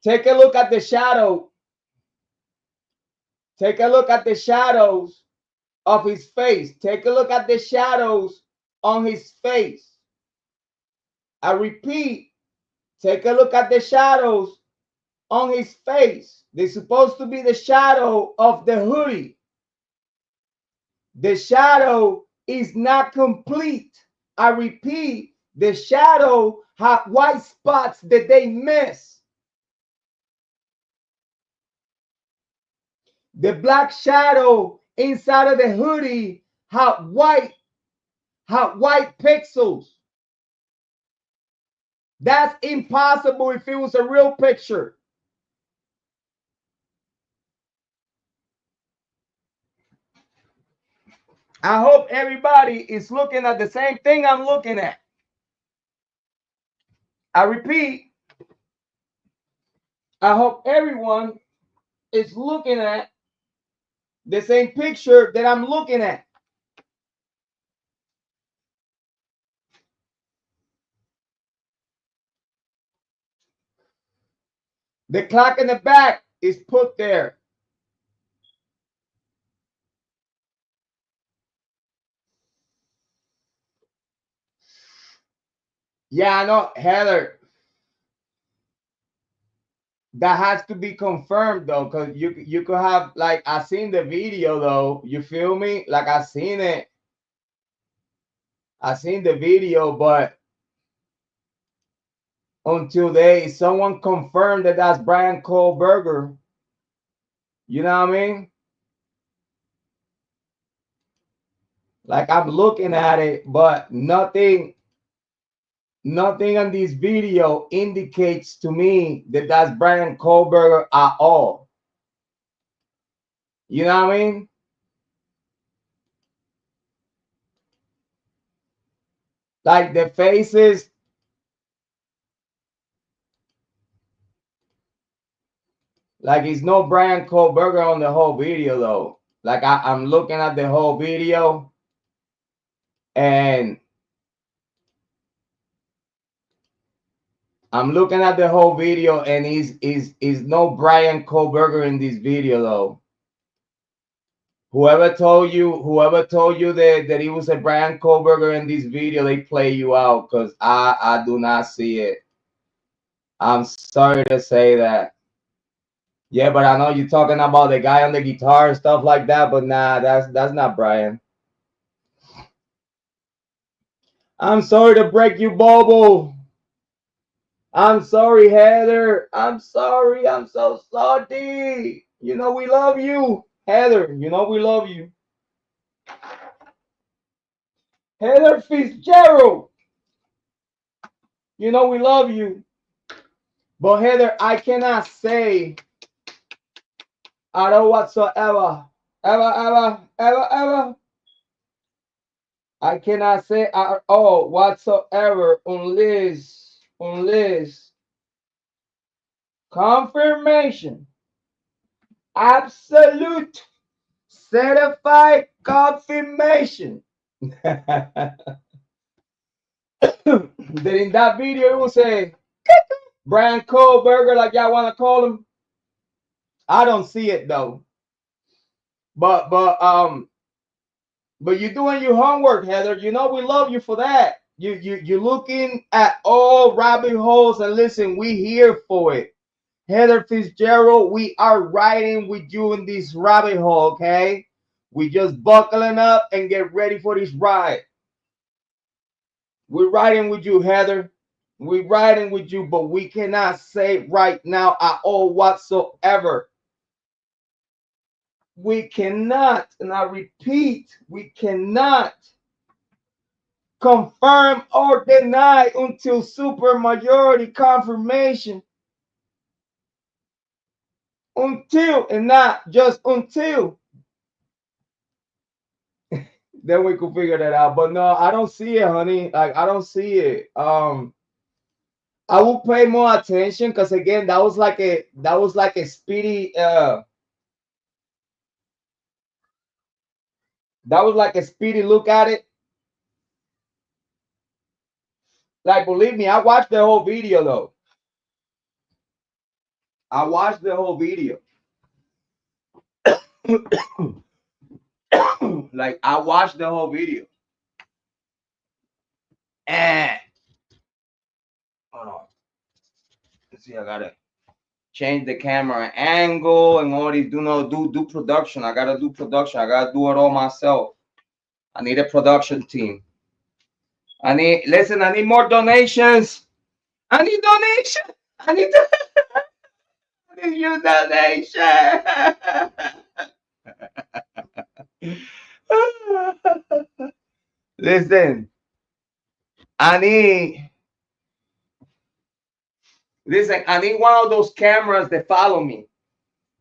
Take a look at the shadow. Take a look at the shadows of his face. Take a look at the shadows on his face. I repeat, take a look at the shadows on his face. They're supposed to be the shadow of the hoodie. The shadow is not complete. I repeat, the shadow have white spots that they miss. The black shadow inside of the hoodie have white pixels. That's impossible if it was a real picture. I hope everybody is looking at the same thing I'm looking at. I repeat, I hope everyone is looking at the same picture that I'm looking at. The clock in the back is put there. Yeah, I know, Heather. That has to be confirmed though, because you could have, like, I seen the video though. You feel me? Like, I seen it. I seen the video, but until someone confirmed that that's Bryan Kohberger. You know what I mean? Like, I'm looking at it, but nothing on this video indicates to me that that's Bryan Kohberger at all. You know what I mean? Like, the faces. Like, it's no Bryan Kohberger on the whole video though. Like, I'm looking at the whole video, and I'm looking at the whole video, and is no Bryan Kohberger in this video though. Whoever told you that he was a Bryan Kohberger in this video, they play you out, because I do not see it. I'm sorry to say that. Yeah, but I know you're talking about the guy on the guitar and stuff like that, but nah, that's not Bryan. I'm sorry to break you, Bobo. I'm sorry, Heather. I'm sorry. I'm so sorry. You know we love you, Heather. You know we love you. Heather Fitzgerald. You know we love you. But Heather, I cannot say at all whatsoever. Ever. I cannot say at all whatsoever unless confirmation. Absolute certified confirmation. That in that video it will say Bryan Kohberger, like y'all want to call him. I don't see it though. But you're doing your homework, Heather. You know we love you for that. You're looking at all rabbit holes, and listen, we here for it. Heather Fitzgerald, we are riding with you in this rabbit hole, okay? We just buckling up and get ready for this ride. We're riding with you, Heather. We riding with you, but we cannot say right now at all whatsoever. We cannot, and I repeat, we cannot confirm or deny until supermajority confirmation. Until, and not just until. Then we could figure that out. But no, I don't see it, honey. Like, I don't see it. I will pay more attention because again, that was like a speedy look at it. Like, believe me, I watched the whole video though. I watched the whole video. Like, I watched the whole video. And hold on. Let's see, I gotta change the camera angle and all these do production. I gotta do production. I gotta do it all myself. I need a production team. I need more donations. I need donation. I need your donation. Listen, I need one of those cameras that follow me.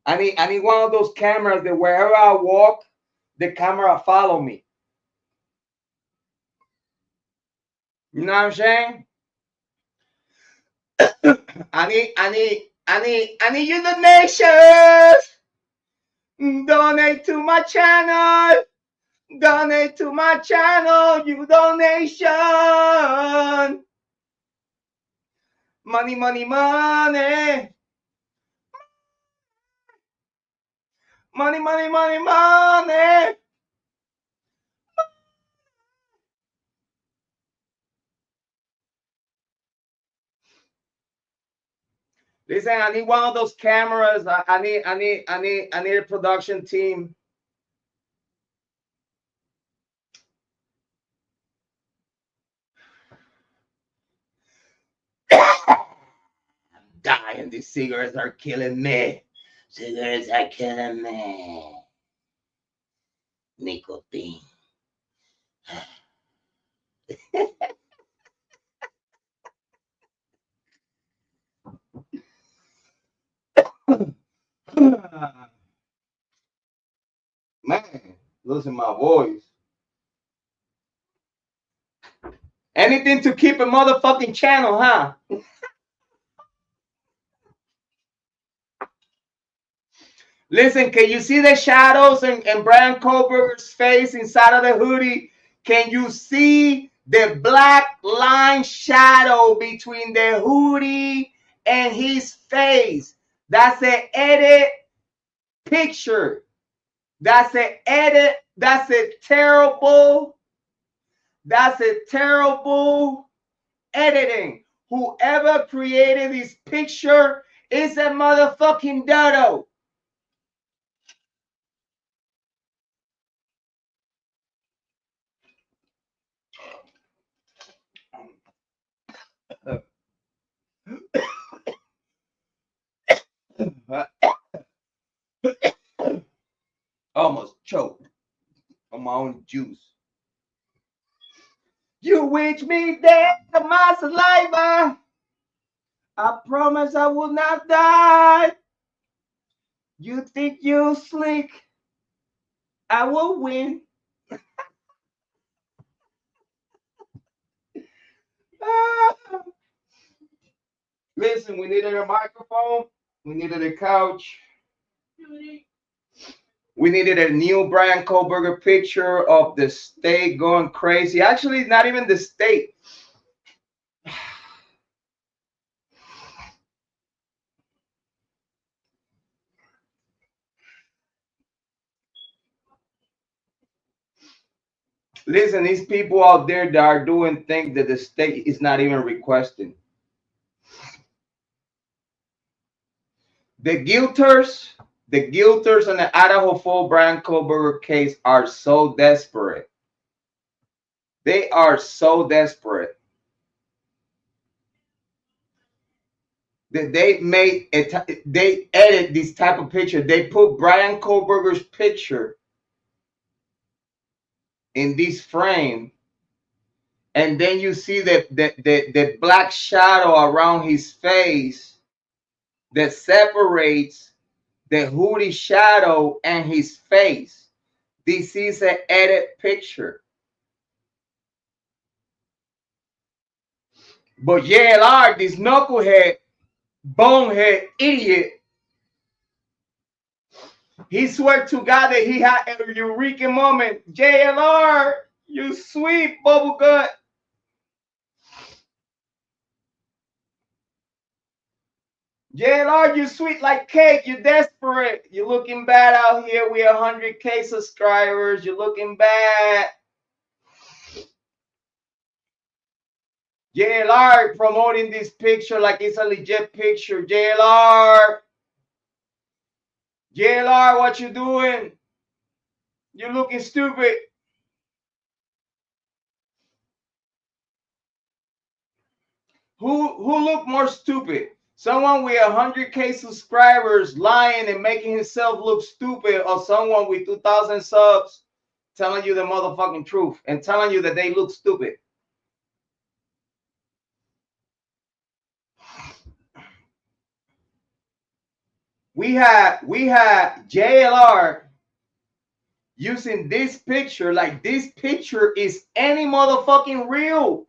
I need one of those cameras that wherever I walk, the camera follow me. You know what I'm saying? I need your donations. Donate to my channel. Donate to my channel. You donation. Money, money, money. Money, money, money, money. Listen, I need one of those cameras. I need a production team. I'm dying. These cigarettes are killing me. Cigarettes are killing me. Nicotine. Man, losing my voice. Anything to keep a motherfucking channel, huh? Listen, can you see the shadows in Bryan Kohberger's face inside of the hoodie? Can you see the black line shadow between the hoodie and his face? That's an edit picture. That's an edit. That's a terrible editing. Whoever created this picture is a motherfucking dodo. Almost choked on my own juice. You wish me dead to my saliva. I promise I will not die. You think you slick? I will win. Listen, we needed a microphone. We needed a couch. We needed a new Bryan Kohberger picture of the state going crazy. Actually, not even the state. Listen, these people out there that are doing things that the state is not even requesting. The guilters on the Idaho Fall Bryan Kohberger case are so desperate. They are so desperate. that they made they edit this type of picture. They put Bryan Kohberger's picture in this frame, and then you see the black shadow around his face that separates the hoodie shadow and his face. This is an edit picture. But JLR, this knucklehead, bonehead, idiot, he swear to God that he had a eureka moment. JLR, you sweet bubble gut. JLR, you sweet like cake. You're desperate. You're looking bad out here. We're 100K subscribers. You're looking bad. JLR promoting this picture like it's a legit picture. JLR, what you doing? You're looking stupid. Who look more stupid? Someone with 100K subscribers lying and making himself look stupid, or someone with 2,000 subs telling you the motherfucking truth and telling you that they look stupid? We had JLR using this picture like this picture is any motherfucking real.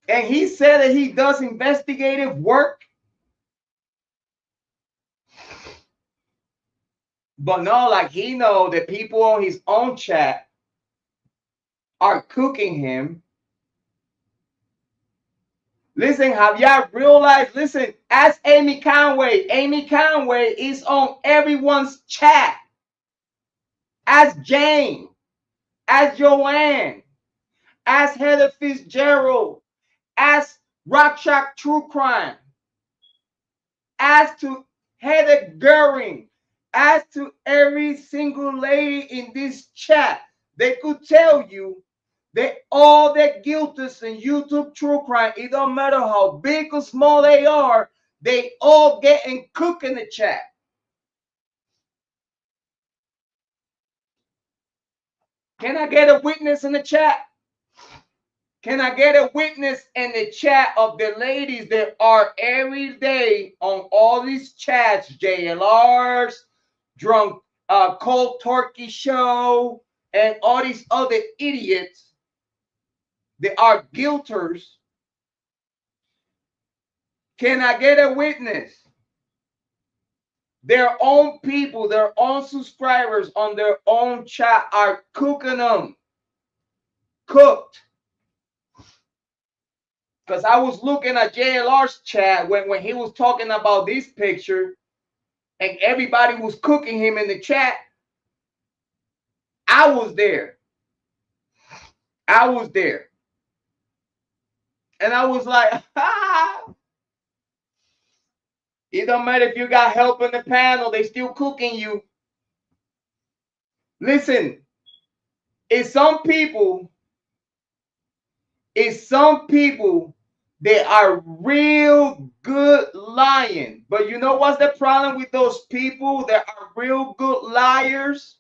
And he said that he does investigative work. But no, like he know that people on his own chat are cooking him. Listen, have y'all realized? Listen, ask Amy Conway. Amy Conway is on everyone's chat. Ask Jane. Ask Joanne. Ask Heather Fitzgerald. Ask Rock Shock True Crime. Ask to Heather Goering. Ask to every single lady in this chat. They could tell you that all the guilties in YouTube True Crime, it don't matter how big or small they are, they all getting cooked in the chat. Can I get a witness in the chat? Can I get a witness in the chat of the ladies that are every day on all these chats, JLRs, Drunk Cold Turkey Show, and all these other idiots that are guilters? Can I get a witness? Their own people, their own subscribers on their own chat are cooking them. Cooked. Because I was looking at JLR's chat when he was talking about this picture and everybody was cooking him in the chat. I was there. I was there. And I was like, it don't matter if you got help in the panel, they still cooking you. Listen, it's some people that are real good lying. But you know what's the problem with those people that are real good liars?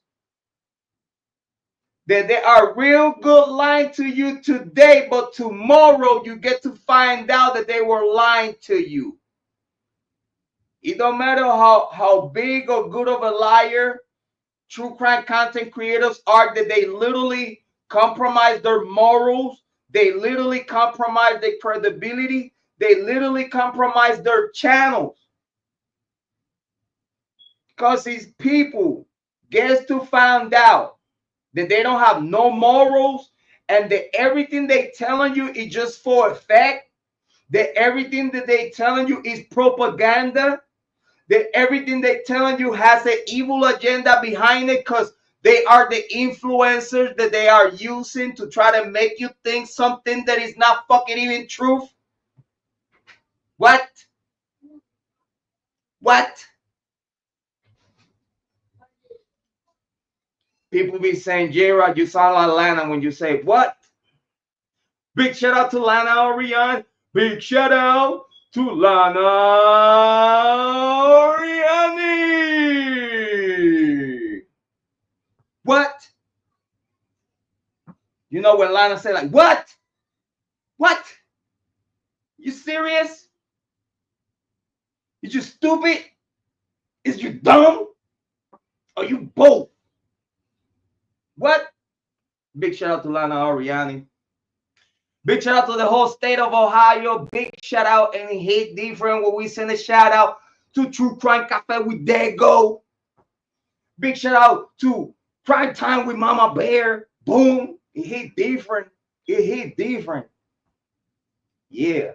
That they are real good lying to you today, but tomorrow you get to find out that they were lying to you. It don't matter how big or good of a liar true crime content creators are, that they literally compromise their morals. They literally compromise their credibility. They literally compromise their channels. Because these people gets to find out that they don't have no morals and that everything they telling you is just for effect. That everything that they telling you is propaganda. That everything they telling you has an evil agenda behind it, because they are the influencers that they are using to try to make you think something that is not fucking even truth. What? People be saying, Jrod, you sound like Atlanta when you say what? Big shout out to Lana Orion. Big shout out to Lana Oriani. What? You know when Lana say like, what? What? You serious? Is you stupid? Is you dumb? Are you both? What? Big shout out to Lana Oriani. Big shout out to the whole state of Ohio. Big shout out and hit different when we send a shout out to True Crime Cafe with Dago. Big shout out to Prime Time with Mama Bear. Boom. It hit different. It hit different. Yeah.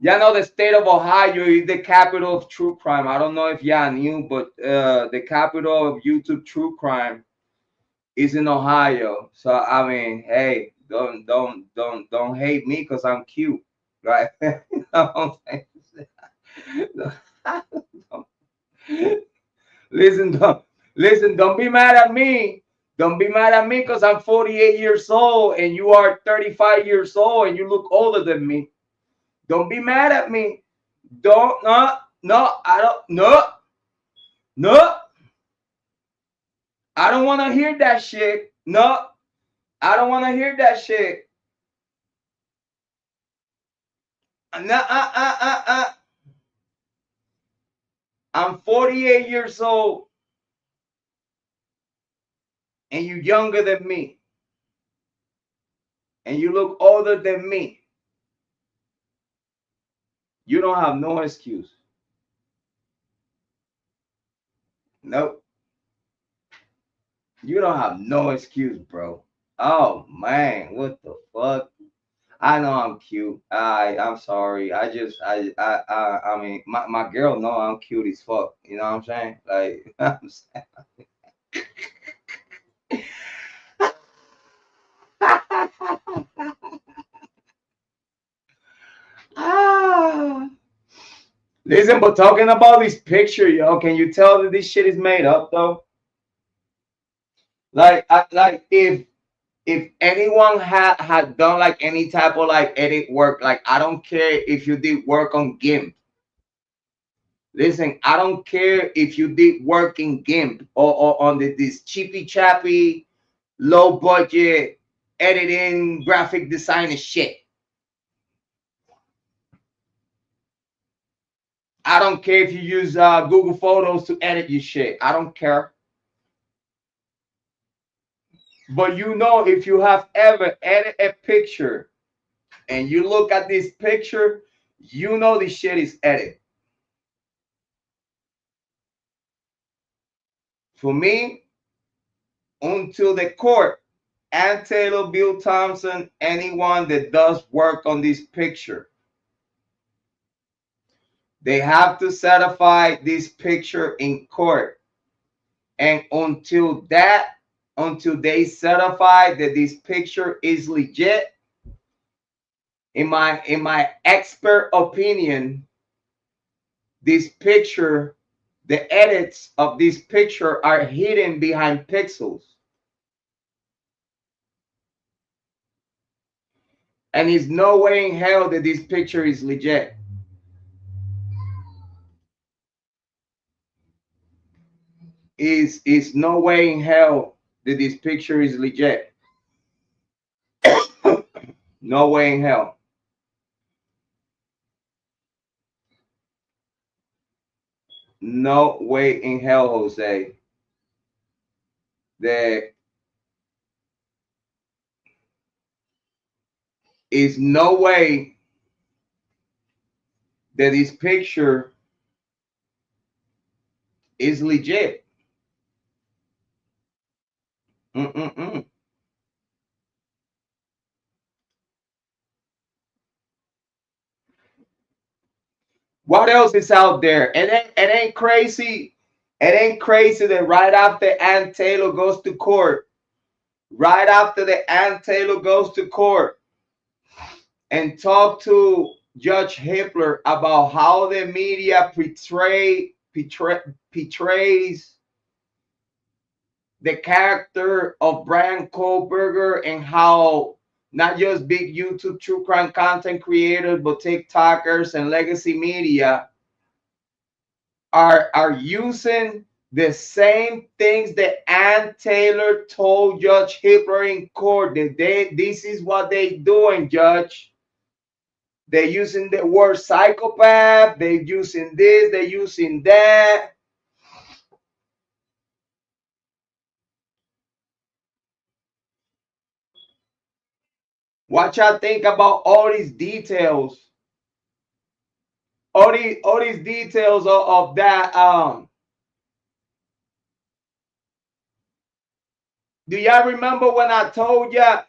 Y'all know the state of Ohio is the capital of true crime. I don't know if y'all knew, but the capital of YouTube true crime is in Ohio. So I mean, hey, don't hate me because I'm cute, right? Listen, don't be mad at me. Don't be mad at me because I'm 48 years old and you are 35 years old and you look older than me. Don't be mad at me. Don't, no, I don't, no. I don't want to hear that shit. No, I don't want to hear that shit. I'm 48 years old and you're younger than me. And you look older than me. You don't have no excuse. Nope. You don't have no excuse, bro. Oh man, what the fuck? I know I'm cute. I'm sorry. I mean, my girl know I'm cute as fuck. You know what I'm saying? Like, I'm saying. Listen, but talking about this picture, yo, can you tell that this shit is made up though? Like, if anyone had done like any type of like edit work, like I don't care if you did work on GIMP. Listen, I don't care if you did work in GIMP or on this cheapy chappy, low budget editing, graphic design and shit. I don't care if you use Google Photos to edit your shit. I don't care. But you know, if you have ever edited a picture and you look at this picture, you know this shit is edited. For me, until the court, Ann Taylor, Bill Thompson, anyone that does work on this picture, they have to certify this picture in court. And until they certify that this picture is legit, in my expert opinion, this picture, the edits of this picture are hidden behind pixels. And there's no way in hell that this picture is legit. Is no way in hell that this picture is legit. No way in hell. No way in hell, Jose. There is no way that this picture is legit. What else is out there? It ain't crazy. It ain't crazy that right after Ann Taylor goes to court, right after the Ann Taylor goes to court and talk to Judge Hippler about how the media portrays the character of Bryan Kohberger and how not just big YouTube true crime content creators, but TikTokers and legacy media are using the same things that Ann Taylor told Judge Hitler in court. That this is what they doing, Judge. They're using the word psychopath. They're using this. They're using that. What y'all think about all these details? All these details of that. Do y'all remember when I told ya?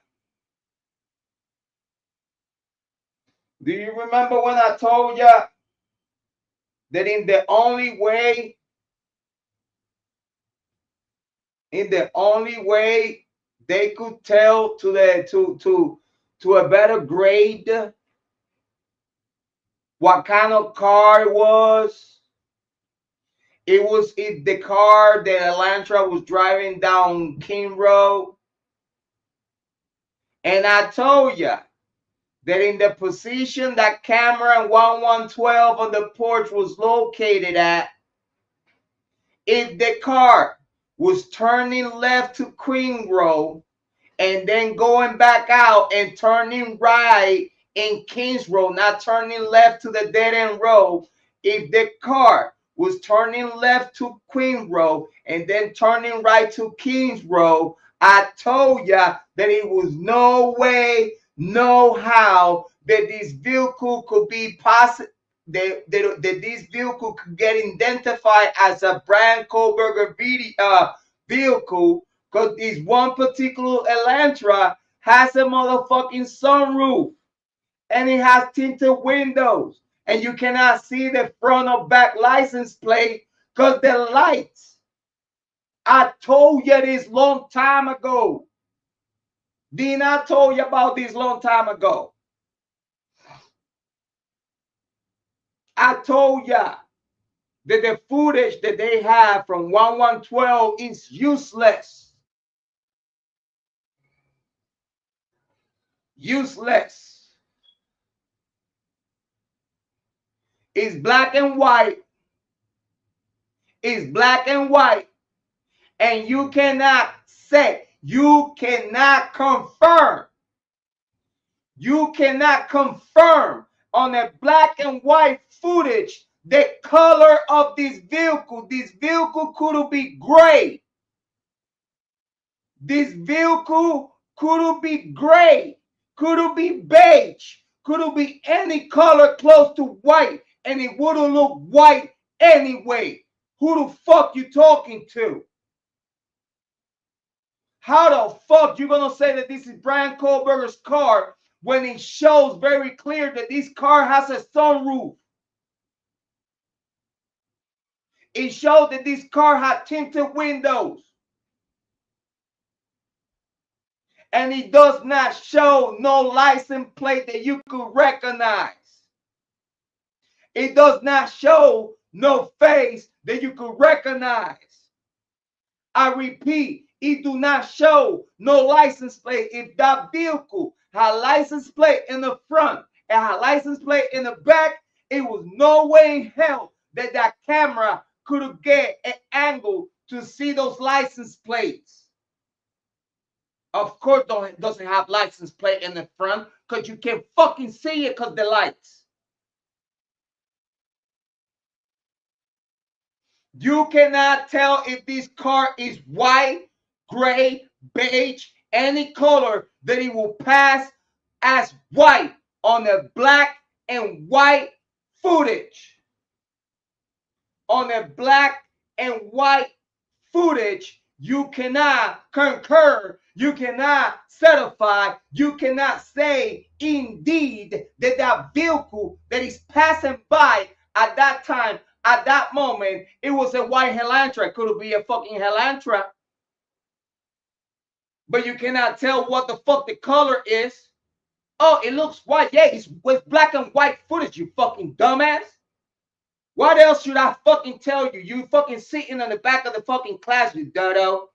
Do you remember when I told ya that in the only way they could tell to a better grade what kind of car it was? It was if the car that Elantra was driving down King Road. And I told ya that in the position that camera 1112 on the porch was located at, if the car was turning left to Queen Road and then going back out and turning right in Kings Road, not turning left to the dead end road, if the car was turning left to Queen Road and then turning right to Kings Road, I told ya that it was no way, no how that this vehicle could be possible. That this vehicle could get identified as a Bryan Kohberger vehicle, because this one particular Elantra has a motherfucking sunroof and it has tinted windows, and you cannot see the front or back license plate because the lights. I told you this long time ago. Didn't I told you about this long time ago? I told you that the footage that they have from 1112 is useless. Useless. It's black and white. It's black and white. And you cannot say, you cannot confirm. You cannot confirm on a black and white footage the color of this vehicle. This vehicle could be gray. This vehicle could be gray, could be beige, could be any color close to white, and it wouldn't look white anyway. Who the fuck you talking to? How the fuck you gonna say that this is Bryan Kohberger's car when it shows very clear that this car has a sunroof? It shows that this car had tinted windows. And it does not show no license plate that you could recognize. It does not show no face that you could recognize. I repeat, it do not show no license plate. If that vehicle had license plate in the front and had license plate in the back, it was no way in hell that that camera could get an angle to see those license plates. Of course, doesn't have license plate in the front because you can't fucking see it because the lights. You cannot tell if this car is white, gray, beige, any color, that it will pass as white on the black and white footage. On the black and white footage, you cannot concur, you cannot certify, you cannot say indeed that that vehicle that is passing by at that time, at that moment, it was a white Elantra. It could be a fucking Elantra. But you cannot tell what the fuck the color is. Oh, it looks white. Yeah, it's with black and white footage, you fucking dumbass. What else should I fucking tell you? You fucking sitting on the back of the fucking class, you dodo.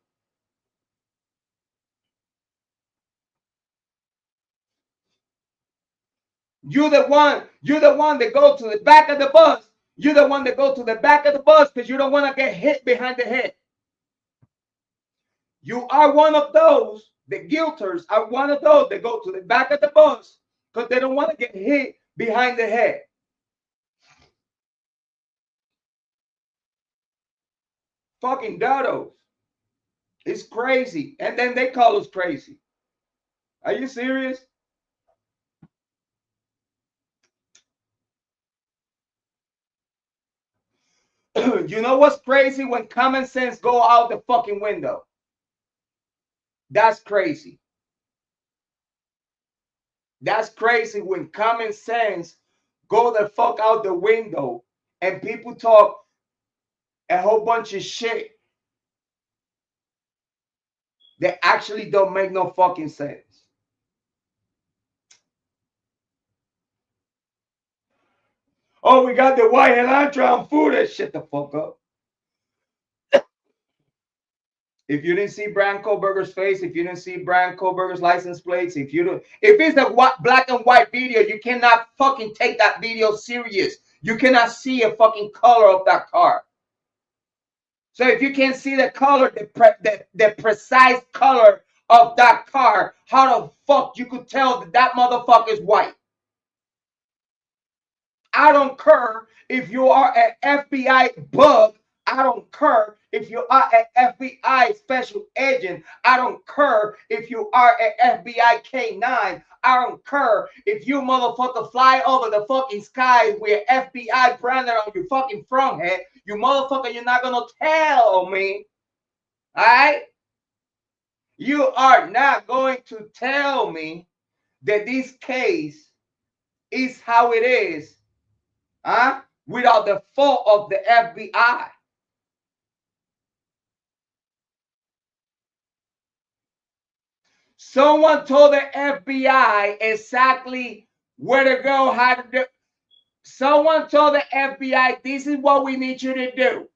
You're the one that go to the back of the bus. You're the one that go to the back of the bus because you don't want to get hit behind the head. You are one of those, the guilters are one of those that go to the back of the bus because they don't want to get hit behind the head. Fucking dodos. It's crazy. And then they call us crazy. Are you serious? You know what's crazy? When common sense go out the fucking window. That's crazy. That's crazy when common sense go the fuck out the window and people talk a whole bunch of shit that actually don't make no fucking sense. Oh, we got the white Elantra on food. That shit the fuck up. If you didn't see Bryan Kohberger's face, if you didn't see Bryan Kohberger's license plates, if it's a black and white video, you cannot fucking take that video serious. You cannot see a fucking color of that car. So if you can't see the color, the precise color of that car, how the fuck you could tell that motherfucker is white? I don't care if you are an FBI bug. I don't care if you are an FBI special agent. I don't care if you are an FBI K9. I don't care if you motherfucker fly over the fucking sky with FBI branded on your fucking front head. You motherfucker, you're not gonna tell me. All right? You are not going to tell me that this case is how it is. Huh? Without the fault of the FBI. Someone told the FBI exactly where to go, how to do. Someone told the FBI, this is what we need you to do.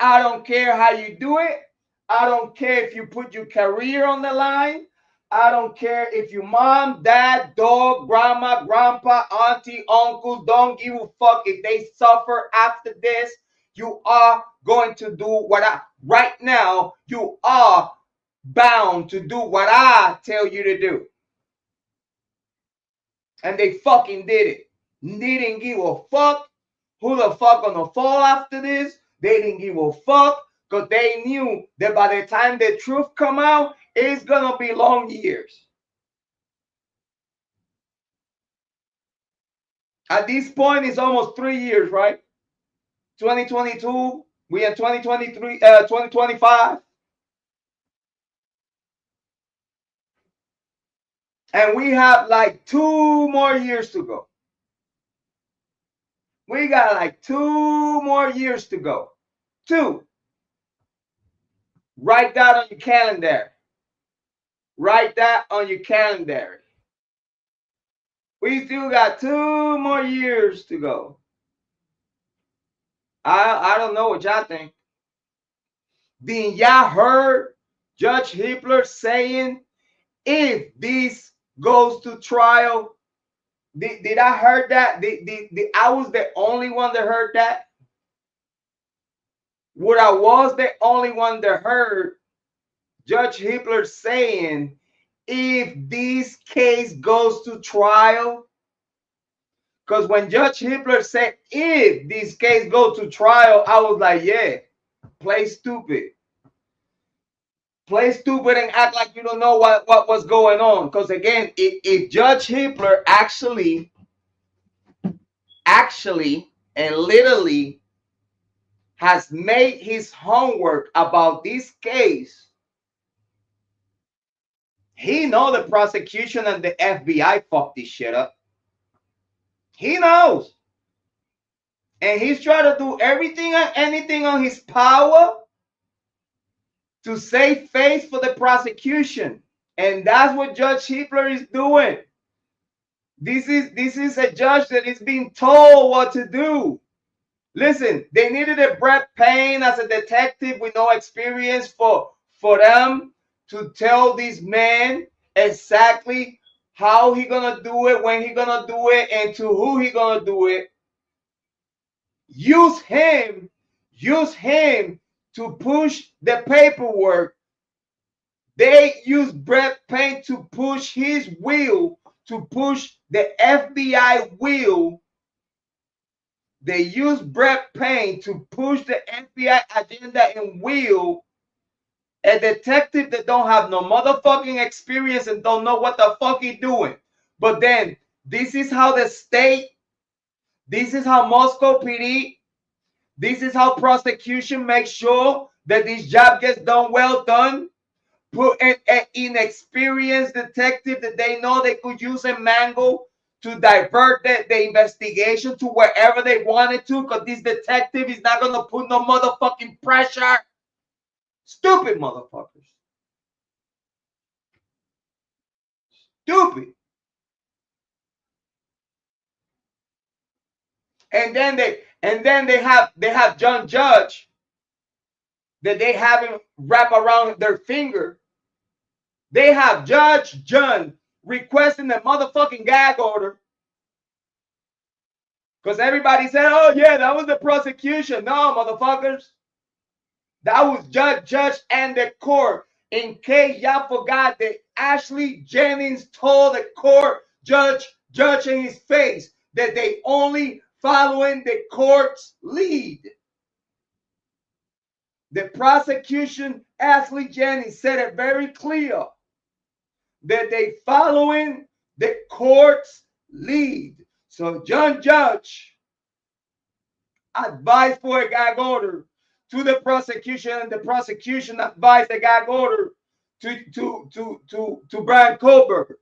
I don't care how you do it. I don't care if you put your career on the line. I don't care if your mom, dad, dog, grandma, grandpa, auntie, uncle don't give a fuck if they suffer after this. You are going to do right now, you are bound to do what I tell you to do. And they fucking did it. They didn't give a fuck who the fuck gonna fall after this. They didn't give a fuck because they knew that by the time the truth come out, it's gonna be long years. At this point, it's almost 3 years, right? 2022, we in 2023, 2025. And we have like 2 more years to go. We got like 2 more years to go. 2. Write that on your calendar. Write that on your calendar. We still got 2 more years to go. I don't know what y'all think. Then y'all heard Judge Hippler saying if this goes to trial, did I heard that? I was the only one that heard that? What I was the only one that heard Judge Hippler saying if this case goes to trial? Because when Judge Hippler said if this case goes to trial, I was like, yeah, play stupid. Play stupid and act like you don't know what was going on. Because again, if Judge Hippler actually and literally has made his homework about this case, he know the prosecution and the FBI fucked this shit up. He knows. And he's trying to do everything and anything on his power to save face for the prosecution. And that's what Judge Hippler is doing. This is a judge that is being told what to do. Listen, they needed a Brett Payne as a detective with no experience for them to tell this man exactly how he gonna do it, when he gonna do it, and to who he gonna do it. Use him to push the paperwork. They use Brett Payne to push his will, to push the FBI will. They use Brett Payne to push the FBI agenda and will. A detective that don't have no motherfucking experience and don't know what the fuck he doing. But then this is how the state, this is how Moscow PD, this is how prosecution makes sure that this job gets done well done. Put an inexperienced detective that they know they could use a mango to divert the investigation to wherever they wanted to, because this detective is not going to put no motherfucking pressure. Stupid motherfuckers. Stupid. And then they have John Judge that they have him wrap around their finger. They have Judge John requesting the motherfucking gag order. Because everybody said, oh yeah, that was the prosecution. No, motherfuckers. That was Judge and the court. In case y'all forgot that Ashley Jennings told the court, Judge in his face, that they only following the court's lead. The prosecution, Ashley Jennings, said it very clear that they following the court's lead. So John Judge advised for a gag order to the prosecution, and the prosecution advised the gag order to Bryan Kohberger.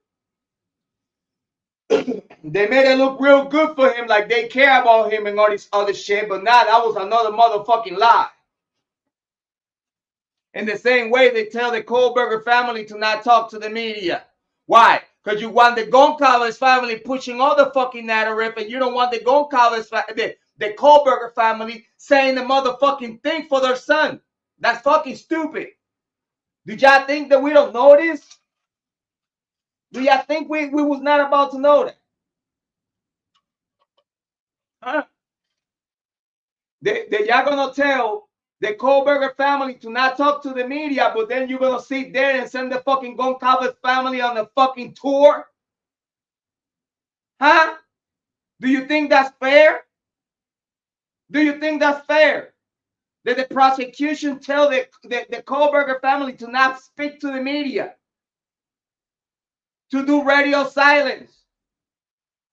They made it look real good for him, like they care about him and all this other shit, but nah, that was another motherfucking lie. In the same way, they tell the Kohberger family to not talk to the media. Why? Because you want the Goncalves family pushing all the fucking narrative, and you don't want the Goncalves, the Kohberger family saying the motherfucking thing for their son. That's fucking stupid. Do y'all think that we don't know this? Do y'all think we was not about to know that? Huh? Y'all gonna tell the Kohberger family to not talk to the media, but then you're gonna sit there and send the fucking Goncalves family on a fucking tour? Huh? Do you think that's fair? Do you think that's fair? That the prosecution tell the Kohberger family to not speak to the media, to do radio silence.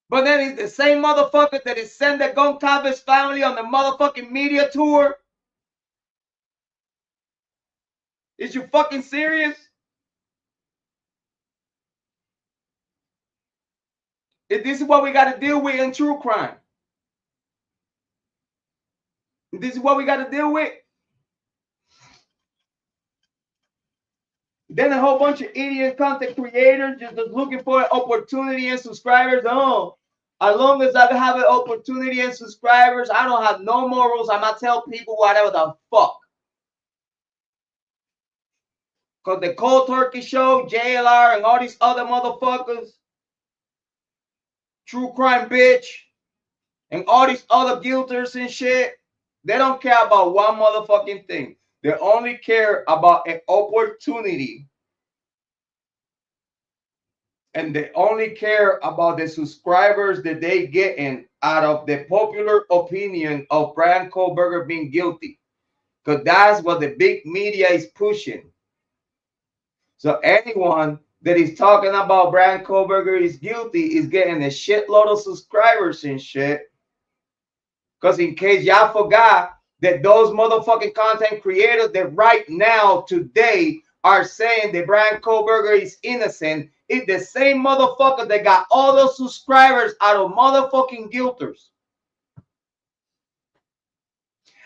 But then it's the same motherfucker that is send the Goncalves family on the motherfucking media tour. Is you fucking serious? This is what we got to deal with in true crime. This is what we got to deal with. Then a whole bunch of idiot content creators just looking for an opportunity and subscribers. Oh, as long as I have an opportunity and subscribers, I don't have no morals. I'm not tell people whatever the fuck. Because the Cold Turkey Show, JLR, and all these other motherfuckers, True Crime Bitch, and all these other guilters and shit, they don't care about one motherfucking thing. They only care about an opportunity. And they only care about the subscribers that they get in out of the popular opinion of Bryan Kohberger being guilty. Because that's what the big media is pushing. So anyone that is talking about Bryan Kohberger is guilty is getting a shitload of subscribers and shit. Because in case y'all forgot that those motherfucking content creators that right now, today, are saying that Bryan Kohberger is innocent, it's the same motherfucker that got all those subscribers out of motherfucking guilters.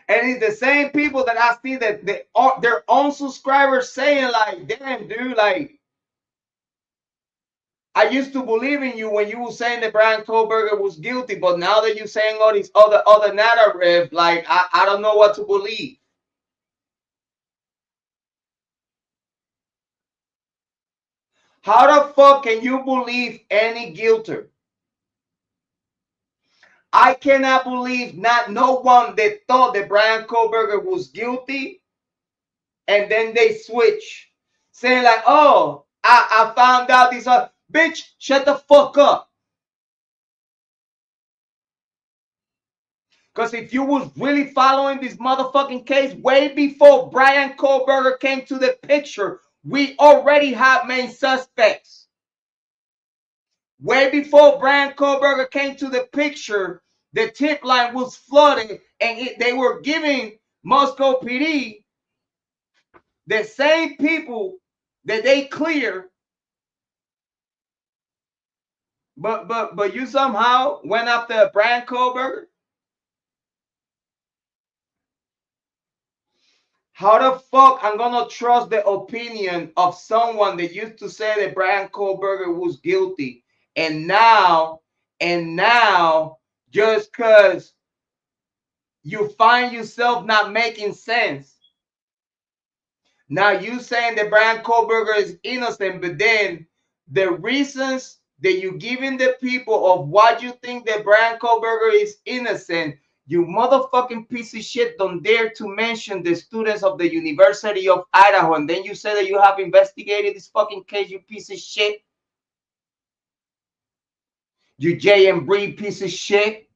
And it's the same people that I see that their own subscribers saying like, damn, dude, like, I used to believe in you when you were saying that Bryan Kohberger was guilty, but now that you're saying all these other narrative, like, I don't know what to believe. How the fuck can you believe any guilter? I cannot believe not no one that thought that Bryan Kohberger was guilty, and then they switch, saying like, "Oh, I found out these are bitch. Shut the fuck up." Because if you was really following this motherfucking case way before Bryan Kohberger came to the picture, we already have main suspects. Way before Bryan Kohberger came to the picture, the tip line was flooded, and they were giving Moscow PD the same people that they clear, but you somehow went after Bryan Kohberger. How the fuck I'm gonna trust the opinion of someone that used to say that Bryan Kohberger was guilty, and now just because you find yourself not making sense, now you saying that Bryan Kohberger is innocent, but then the reasons that you giving the people of what you think that Bryan Kohberger is innocent, you motherfucking piece of shit don't dare to mention the students of the University of Idaho, and then you say that you have investigated this fucking case, you piece of shit. You Embree piece of shit.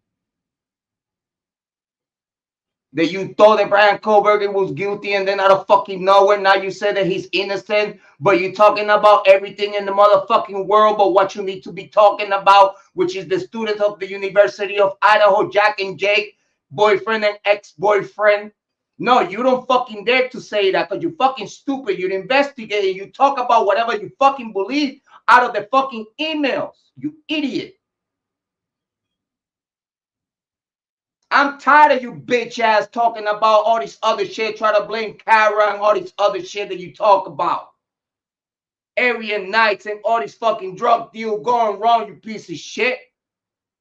That you thought that Bryan Kohberger was guilty, and then out of fucking nowhere, now you say that he's innocent, but you're talking about everything in the motherfucking world but what you need to be talking about, which is the students of the University of Idaho, Jack and Jake, boyfriend and ex-boyfriend. No, you don't fucking dare to say that because you're fucking stupid. You're investigating. You talk about whatever you fucking believe out of the fucking emails. You idiot. I'm tired of you bitch ass talking about all this other shit, try to blame Kara and all this other shit that you talk about. Aryan Nights and all this fucking drug deal going wrong, you piece of shit.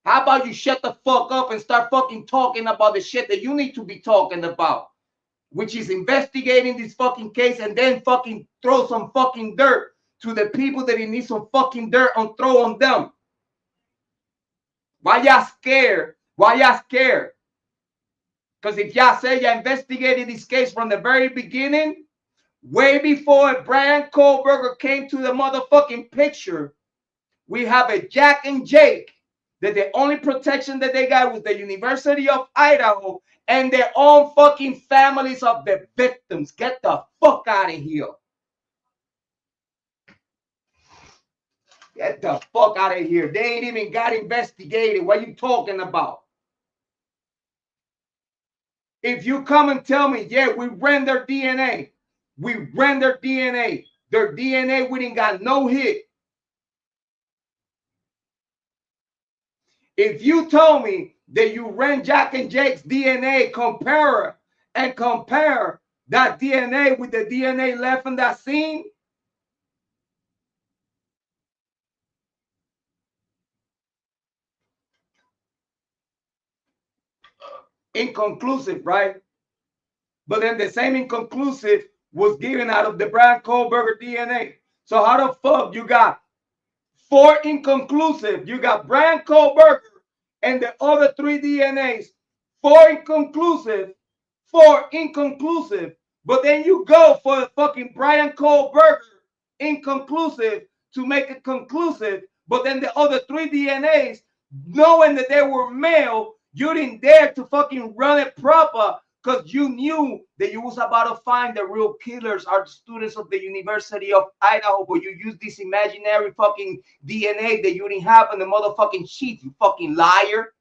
How about you shut the fuck up and start fucking talking about the shit that you need to be talking about, which is investigating this fucking case, and then fucking throw some fucking dirt to the people that need some fucking dirt and throw on them. Why y'all scared? Why y'all scared? Because if y'all say you investigated this case from the very beginning, way before Bryan Kohberger came to the motherfucking picture, we have a Jack and Jake that the only protection that they got was the University of Idaho and their own fucking families of the victims. Get the fuck out of here. Get the fuck out of here. They ain't even got investigated. What are you talking about? If you come and tell me, yeah, we ran their DNA. We ran their DNA. Their DNA, we didn't got no hit. If you told me that you ran Jack and Jake's DNA, compare that DNA with the DNA left in that scene, inconclusive, right? But then the same inconclusive was given out of the Bryan Kohberger DNA. So how the fuck you got 4 inconclusive? You got Bryan Kohberger and the other 3 DNAs, 4 inconclusive, 4 inconclusive. But then you go for the fucking Bryan Kohberger inconclusive to make it conclusive. But then the other 3 DNAs, knowing that they were male, you didn't dare to fucking run it proper because you knew that you was about to find the real killers are the students of the University of Idaho, but you used this imaginary fucking DNA that you didn't have in the motherfucking sheet, you fucking liar.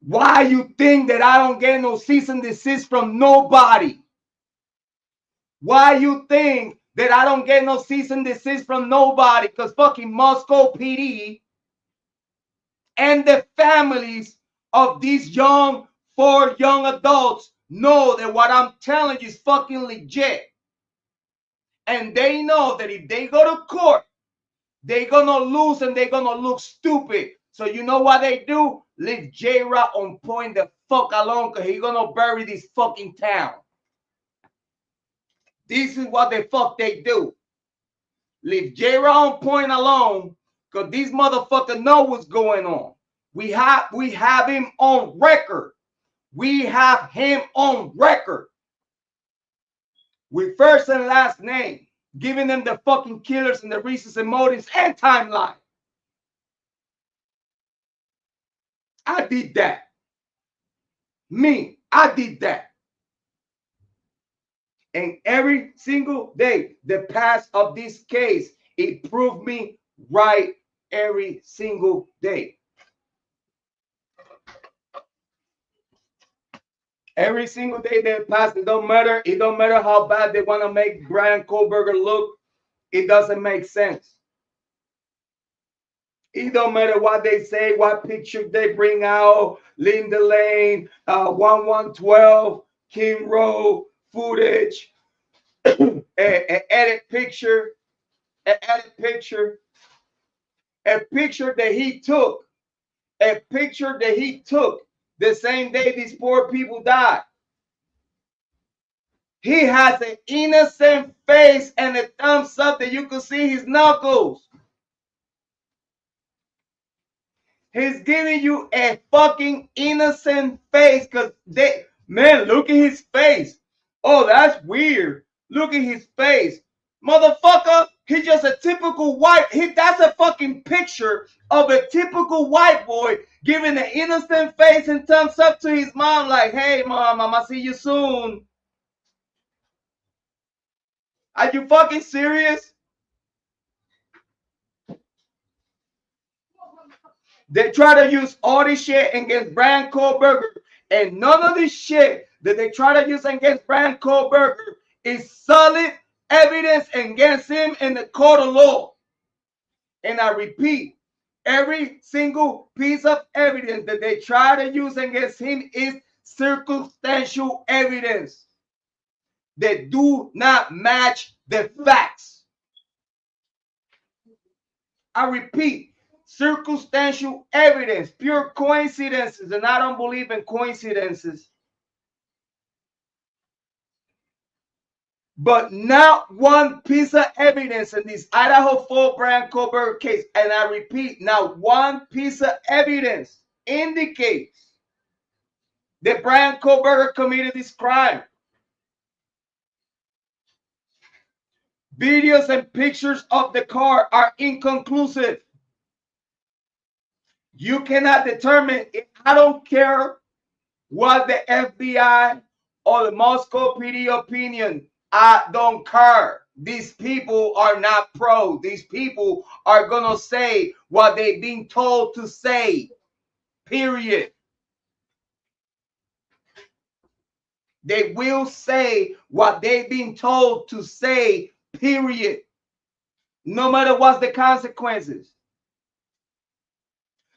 Why you think that I don't get no cease and desist from nobody? Why you think that I don't get no cease and desist from nobody? Because fucking Moscow PD and the families of these 4 young adults know that what I'm telling you is fucking legit. And they know that if they go to court, they're gonna lose and they're gonna look stupid. So you know what they do? Leave Jrod on point the fuck alone, because he's gonna bury this fucking town. This is what the fuck they do. Leave Jrod on point alone, because these motherfuckers know what's going on. We have him on record. We have him on record with first and last name, giving them the fucking killers and the reasons and motives and timeline. I did that. I did that. And every single day, the past of this case, it proved me right every single day. Every single day that passed, it don't matter. It don't matter how bad they want to make Bryan Kohberger look. It doesn't make sense. It don't matter what they say, what picture they bring out, Linda Lane, 1112, Kim Rowe, footage, an edit picture, a picture that he took, the same day these poor people died. He has an innocent face and a thumbs up that you can see his knuckles. He's giving you a fucking innocent face because man, look at his face. Oh, that's weird. Look at his face. Motherfucker, he's just a typical white. That's a fucking picture of a typical white boy giving an innocent face and thumbs up to his mom like, hey, mom, I'ma see you soon. Are you fucking serious? They try to use all this shit against Bryan Kohberger, and none of this shit that they try to use against Bryan Kohberger is solid evidence against him in the court of law. And I repeat, every single piece of evidence that they try to use against him is circumstantial evidence that do not match the facts. I repeat, circumstantial evidence, pure coincidences, and I don't believe in coincidences. But not one piece of evidence in this Idaho 4 Bryan Kohberger case, and I repeat, not one piece of evidence indicates that Bryan Kohberger committed this crime. Videos and pictures of the car are inconclusive. You cannot determine, I don't care what the FBI or the Moscow PD opinion, I don't care. These people are not pro. These people are going to say what they've been told to say, period. They will say what they've been told to say, period. No matter what's the consequences.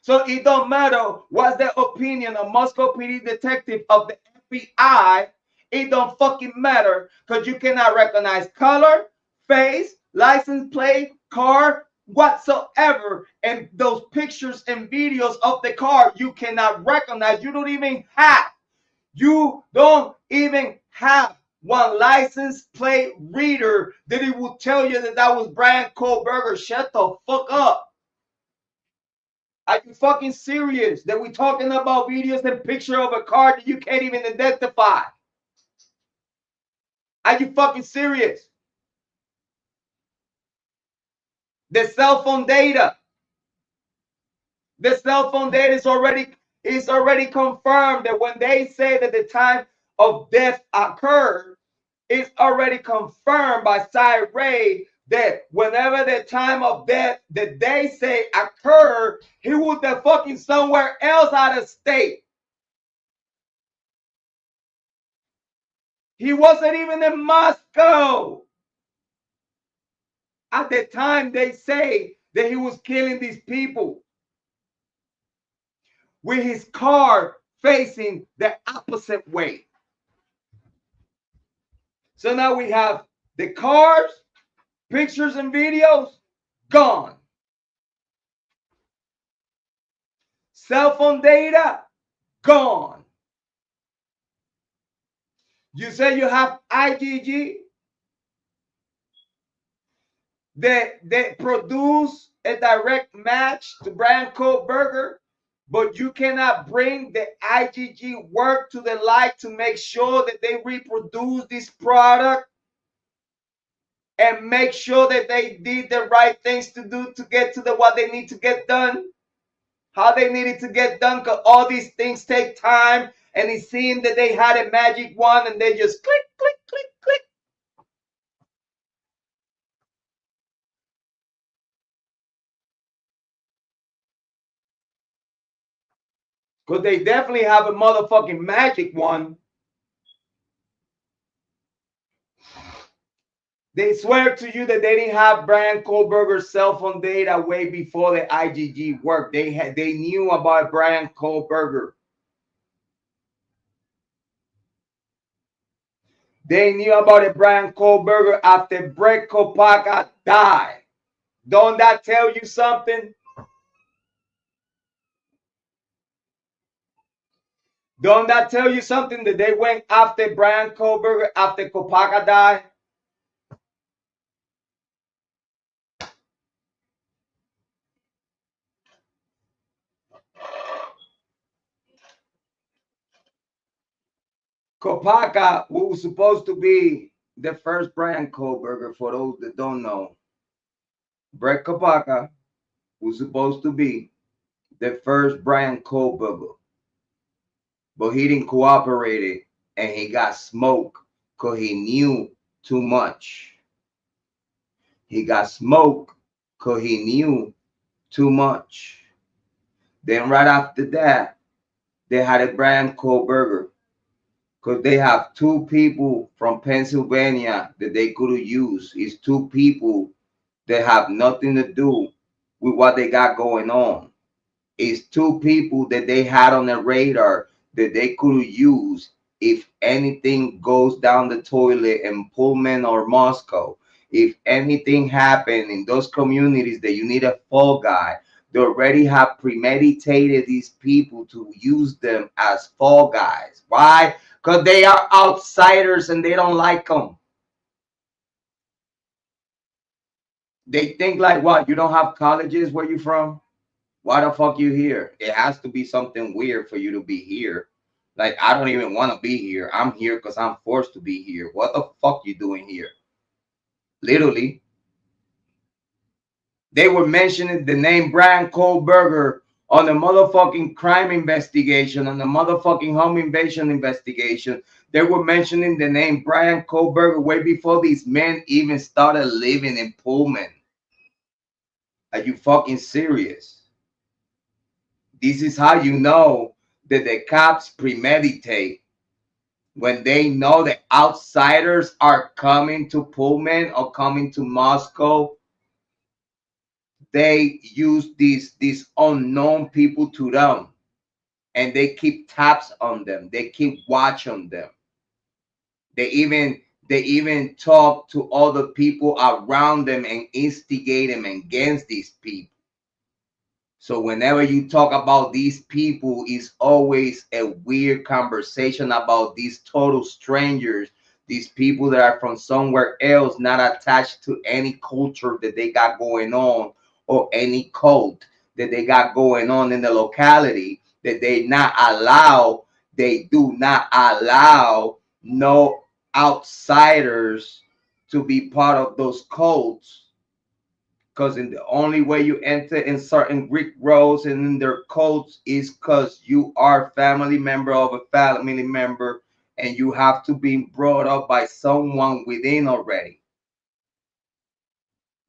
So it don't matter what's the opinion of Moscow PD detective of the FBI. It don't fucking matter because you cannot recognize color, face, license plate, car, whatsoever. And those pictures and videos of the car you cannot recognize. You don't even have one license plate reader that it will tell you that was Bryan Kohberger. Shut the fuck up. Are you fucking serious that we're talking about videos and picture of a car that you can't even identify? Are you fucking serious? The cell phone data. The cell phone data is already confirmed that when they say that the time of death occurred, it's already confirmed by Ray that whenever the time of death that they say occurred, he was the fucking somewhere else out of state. He wasn't even in Moscow at the time they say that he was killing these people with his car facing the opposite way. So now we have the cars, pictures and videos, gone. Cell phone data, gone. You say you have IgG, They produce a direct match to Bryan Kohberger, but you cannot bring the IgG work to the light to make sure that they reproduce this product and make sure that they did the right things to do to get to what they need to get done, how they needed to get done, because all these things take time, and it seemed that they had a magic wand and they just click, click, click, click. Because they definitely have a motherfucking magic wand. They swear to you that they didn't have Bryan Kohberger's cell phone data way before the IgG worked. They knew about Bryan Kohberger. They knew about it, Bryan Kohberger, after Brett Kopaka died. Don't that tell you something? Don't that tell you something that they went after Bryan Kohberger after Kopaka died? Kopaka, who was supposed to be the first Bryan Kohberger, for those that don't know, Brett Kopaka was supposed to be the first Bryan Kohberger, but he didn't cooperate it, and he got smoked because he knew too much. He got smoked because he knew too much. Then right after that, they had a Bryan Kohberger because they have two people from Pennsylvania that they could have used. It's two people that have nothing to do with what they got going on. It's two people that they had on the radar that they could use if anything goes down the toilet in Pullman or Moscow. If anything happened in those communities that you need a fall guy, they already have premeditated these people to use them as fall guys. Why? Because they are outsiders and they don't like them. They think like, what? You don't have colleges where you from? Why the fuck you here? It has to be something weird for you to be here. Like, I don't even want to be here. I'm here because I'm forced to be here. What the fuck you doing here? Literally, they were mentioning the name Bryan Kohberger on the motherfucking crime investigation, on the motherfucking home invasion investigation. They were mentioning the name Bryan Kohberger way before these men even started living in Pullman. Are you fucking serious? This is how you know that the cops premeditate. When they know that outsiders are coming to Pullman or coming to Moscow, they use these unknown people to them, and they keep tabs on them. They keep watch on them. They even talk to other people around them and instigate them against these people. So whenever you talk about these people, it's always a weird conversation about these total strangers, these people that are from somewhere else, not attached to any culture that they got going on or any cult that they got going on in the locality, that they do not allow no outsiders to be part of those cults. Because in the only way you enter in certain Greek roles and in their cults is because you are family member of a family member, and you have to be brought up by someone within already.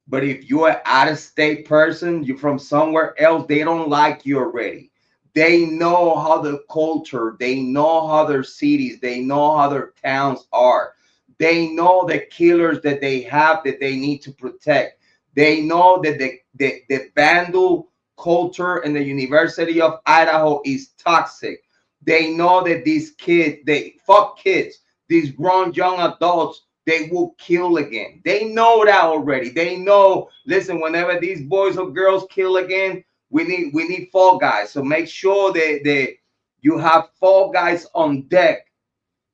But if you're an out-of-state person, you're from somewhere else, they don't like you already. They know how the culture, they know how their cities, they know how their towns are. They know the killers that they have that they need to protect. They know that the vandal culture in the University of Idaho is toxic. They know that these kids, they fuck kids, these grown young adults, they will kill again. They know that already. They know, listen, whenever these boys or girls kill again, we need fall guys. So make sure that you have fall guys on deck.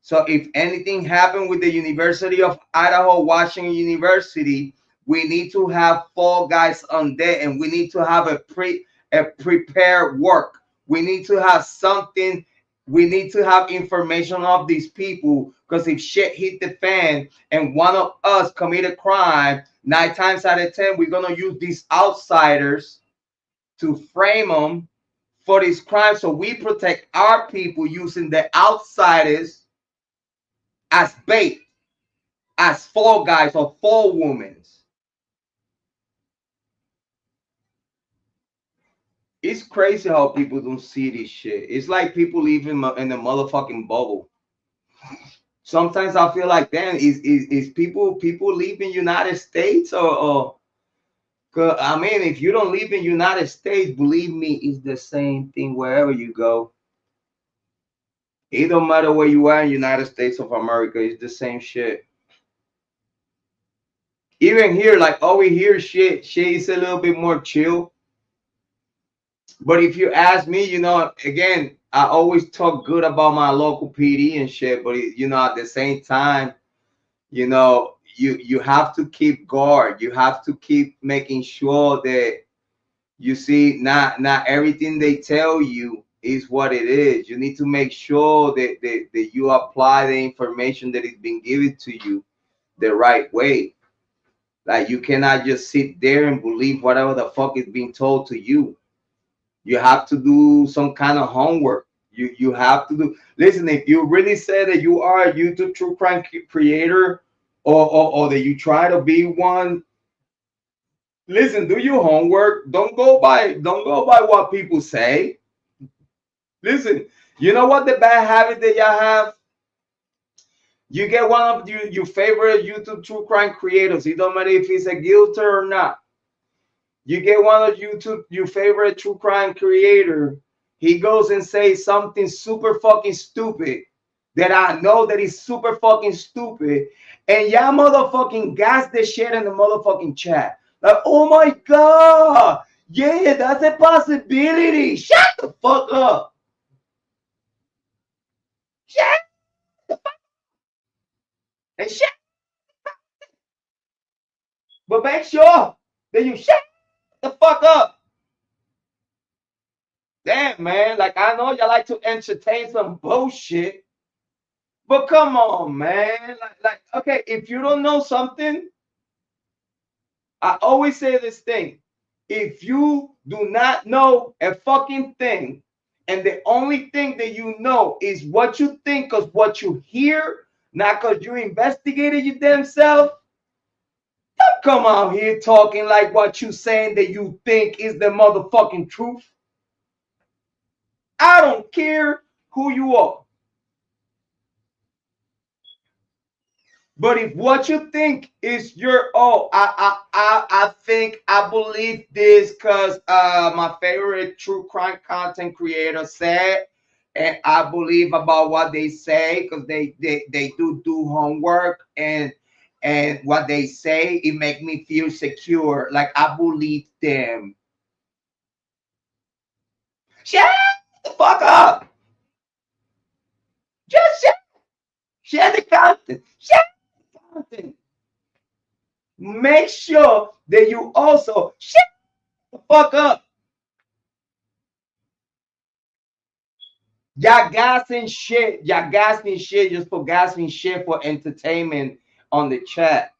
So if anything happened with the University of Idaho, Washington University, We need to have fall guys on deck, and we need to have a prepared work. We need to have something. We need to have information of these people, because if shit hit the fan and one of us commit a crime, 9 times out of 10 we're gonna use these outsiders to frame them for this crime. So we protect our people using the outsiders as bait, as fall guys or fall women. It's crazy how people don't see this shit. It's like people live in a motherfucking bubble. Sometimes I feel like, damn, is people live in United States or cause I mean, if you don't live in United States, believe me, it's the same thing wherever you go. It don't matter where you are in United States of America, it's the same shit. Even here, like over here, shit is a little bit more chill. But if you ask me, again, I always talk good about my local PD and shit. But at the same time, you have to keep guard. You have to keep making sure that you see not everything they tell you is what it is. You need to make sure that you apply the information that is being given to you the right way. Like, you cannot just sit there and believe whatever the fuck is being told to you. You have to do some kind of homework. You have to do. Listen, if you really say that you are a YouTube true crime creator, or that you try to be one, listen, do your homework. Don't go by what people say. Listen, you know what the bad habit that y'all have? You get one of your favorite YouTube true crime creators. It don't matter if he's a guilty or not. You get one of your favorite true crime creator. He goes and says something super fucking stupid that I know that is super fucking stupid, and y'all motherfucking gas the shit in the motherfucking chat. Like, oh my god, yeah, that's a possibility. Shut the fuck up. Shut the fuck up. And shut. But make sure that you shut the fuck up. Damn, man. Like, I know y'all like to entertain some bullshit, but come on, man. Like, okay, if you don't know something, I always say this thing. If you do not know a fucking thing, and the only thing that you know is what you think because what you hear, not because you investigated your damn self, don't come out here talking like what you saying that you think is the motherfucking truth. I don't care who you are. But if what you think is your I think I believe this because my favorite true crime content creator said, and I believe about what they say because they do homework, and what they say, it make me feel secure. Like, I believe them. Shut the fuck up. Just share the content. Share the content. Make sure that you also shut the fuck up. Y'all gassing shit. Y'all gassing shit just for gassing shit for entertainment on the chat.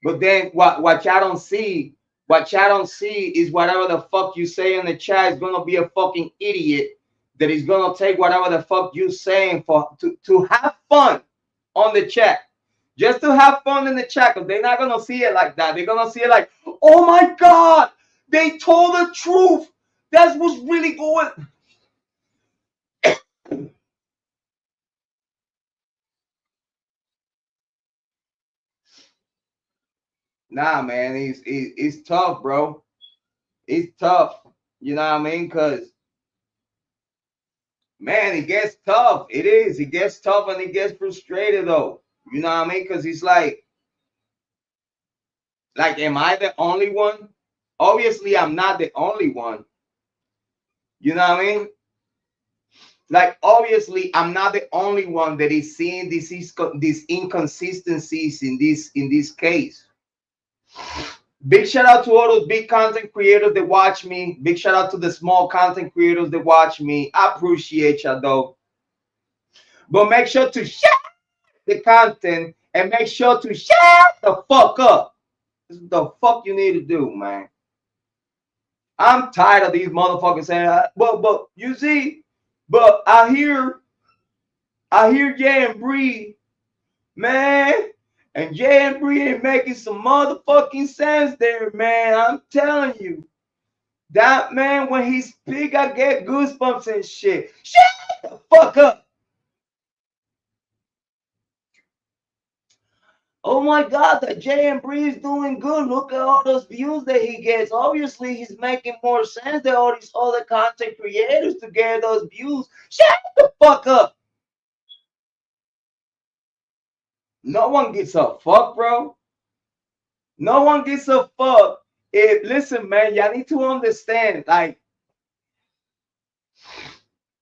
But then what y'all don't see, is whatever the fuck you say in the chat is gonna be a fucking idiot that is gonna take whatever the fuck you saying to have fun on the chat. Just to have fun in the chat, because they're not gonna see it like that. They're gonna see it like, oh my god, they told the truth. That's what's really going. Nah, man, it's tough, bro. It's tough. You know what I mean? Because, man, it gets tough. It is. It gets tough and it gets frustrated, though. You know what I mean? Because it's like, am I the only one? Obviously, I'm not the only one. You know what I mean? Like, obviously, I'm not the only one that is seeing these inconsistencies in this case. Big shout out to all those big content creators that watch me. Big shout out to the small content creators that watch me. I appreciate you though. But make sure to share the content and make sure to shut the fuck up. This is the fuck you need to do, man. I'm tired of these motherfuckers saying, but you see, but I hear Jay and Bree, man, and Jay and Bree ain't making some motherfucking sense there, man. I'm telling you. That man, when he speak, I get goosebumps and shit. Shut the fuck up. Oh my God, that Jay and Bree is doing good. Look at all those views that he gets. Obviously, he's making more sense than all these other content creators to get those views. Shut the fuck up. No one gives a fuck, bro. No one gives a fuck. Listen, man, y'all need to understand, like,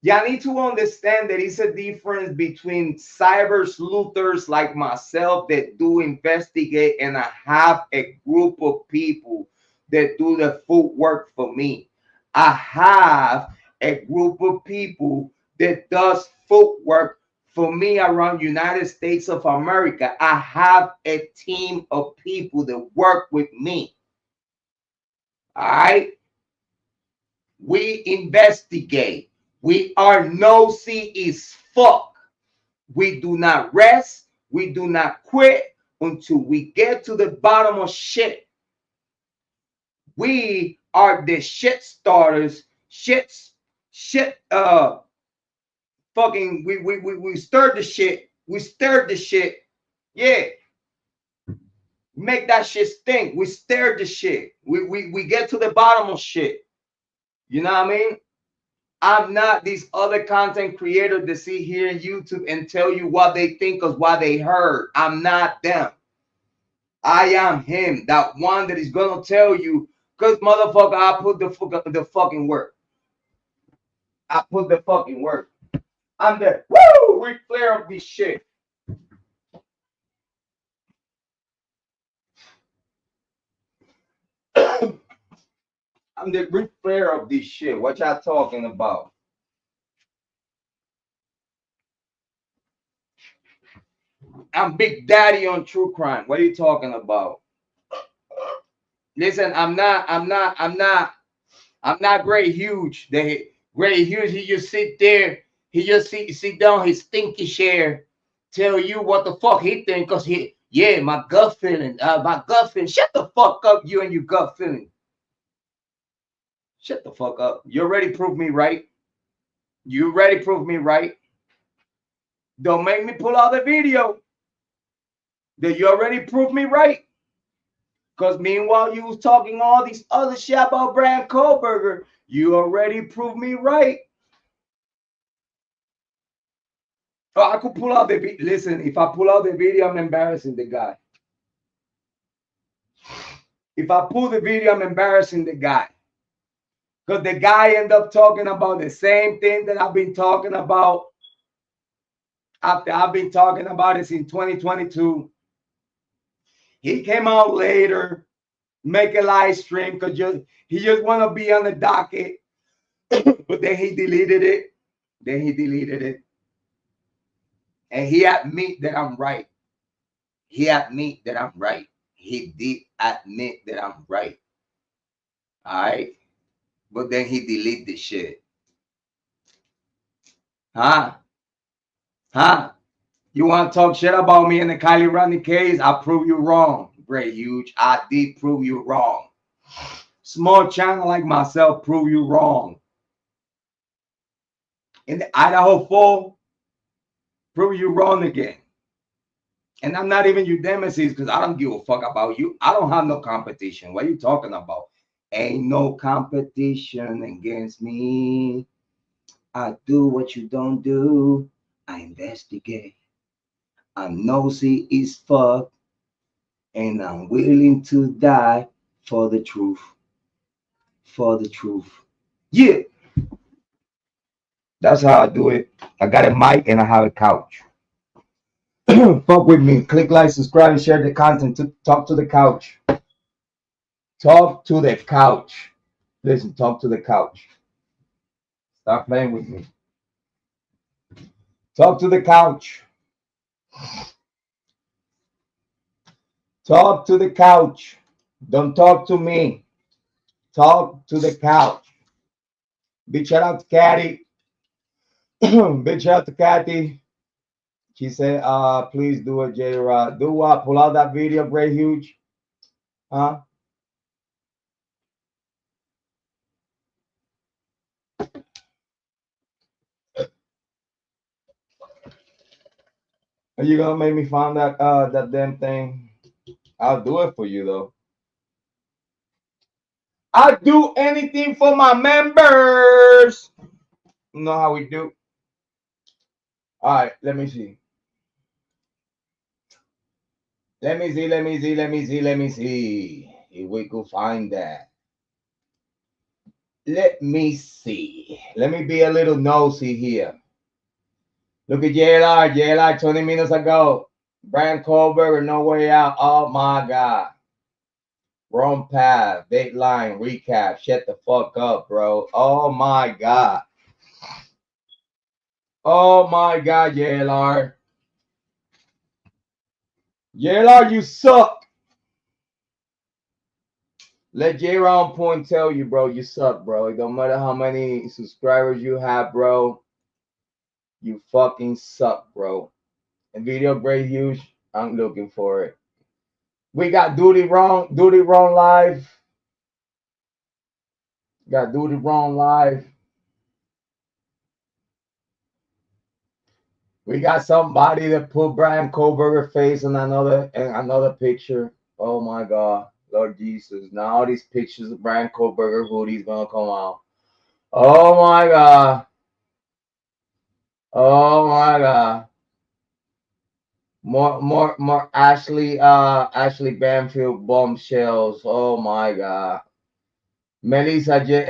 y'all need to understand that it's a difference between cyber sleuthers like myself that do investigate, and I have a group of people that do the footwork for me. I have a group of people that does footwork for me around United States of America. I have a team of people that work with me. All right? We investigate. We are nosy as fuck. We do not rest. We do not quit until we get to the bottom of shit. We are the shit starters. Fucking, we stirred the shit. We stirred the shit. Yeah. Make that shit stink. We stirred the shit. We get to the bottom of shit. You know what I mean? I'm not these other content creators that sit here on YouTube and tell you what they think of what they heard. I'm not them. I am him, that one that is gonna tell you, because motherfucker, I put the fucking work. I put the fucking work. I'm the Ric Flair of this shit. I'm the Ric Flair of this shit. What y'all talking about? I'm Big Daddy on true crime. What are you talking about? Listen, I'm not Great Hughes. Great Hughes, he just sit there, he just sit down his stinky chair, tell you what the fuck he think, cause my gut feeling, Shut the fuck up, you and your gut feeling. Shut the fuck up. You already proved me right. You already proved me right. Don't make me pull out the video. That you already proved me right. Because meanwhile, you was talking all these other shit about Bryan Kohberger. You already proved me right. Oh, I could pull out the video. Listen, if I pull out the video, I'm embarrassing the guy. If I pull the video, I'm embarrassing the guy. Because the guy ended up talking about the same thing that I've been talking about. After I've been talking about it since 2022. He came out later, make a live stream because he just want to be on the docket. But then he deleted it. And he admit that I'm right. He admit that I'm right. He did admit that I'm right. All right. But then he deleted the shit. Huh? You want to talk shit about me in the Kiely Rodni case? I prove you wrong. Great, huge. I did prove you wrong. Small channel like myself prove you wrong. In the Idaho 4, prove you wrong again. And I'm not even your nemesis because I don't give a fuck about you. I don't have no competition. What are you talking about? Ain't no competition against me. I do what you don't do. I investigate. I'm nosy as fuck. And I'm willing to die for the truth. For the truth. Yeah. That's how I do it. I got a mic and I have a couch. Fuck with me. Click like, subscribe, and share the content. Talk to the couch. Talk to the couch. Listen, talk to the couch. Stop playing with me. Talk to the couch. Talk to the couch. Don't talk to me. Talk to the couch. Big shout out to Caddy. Big shout out to Kathy. She said, please do it, Jrod. Do what? Pull out that video, Bray Huge. Huh? Are you gonna make me find that damn thing? I'll do it for you though. I'll do anything for my members. You know how we do. All right, let me see. Let me see. If we could find that. Let me see. Let me be a little nosy here. Look at JLR 20 minutes ago. Bryan Kohberger, no way out. Oh my God. Wrong path. Dateline recap. Shut the fuck up, bro. Oh my God. Oh my God, JLR. JLR, you suck. Let J-Round Point tell you, bro, you suck, bro. It don't matter how many subscribers you have, bro. You fucking suck, bro. And video great huge. I'm looking for it. We got Duty Wrong live. Got Duty Wrong live. We got somebody that put Bryan Kohberger face in another picture. Oh my God, Lord Jesus! Now all these pictures of Bryan Kohberger hoodies gonna come out. Oh my God! Oh my God! More Ashley Banfield bombshells. Oh my God! Melissa J.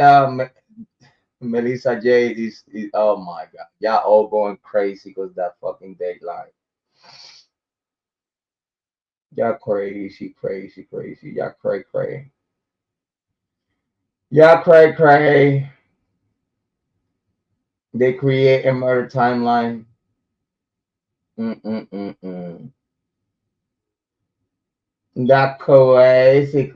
Melissa J. Is oh my God! Y'all all going crazy because that fucking Dateline. Y'all crazy. Y'all cray. Y'all cray. They create a murder timeline. That crazy.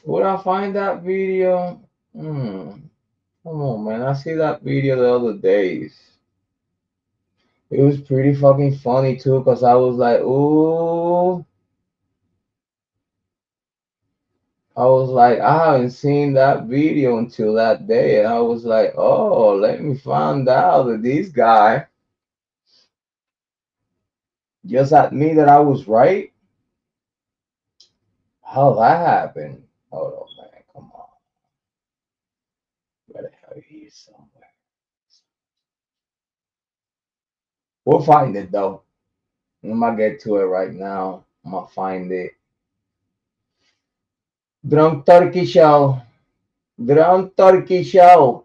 Would I find that video? Come on, man. I see that video the other days. It was pretty fucking funny too, because I was like, ooh. I was like, I haven't seen that video until that day. And I was like, oh, let me find out that this guy just admit that I was right. How that happened? Hold on, man. Come on. Where the hell he is somewhere? We'll find it though. I'm gonna get to it right now. I'm gonna find it. Drunk Turkey Show. Drunk Turkey Show.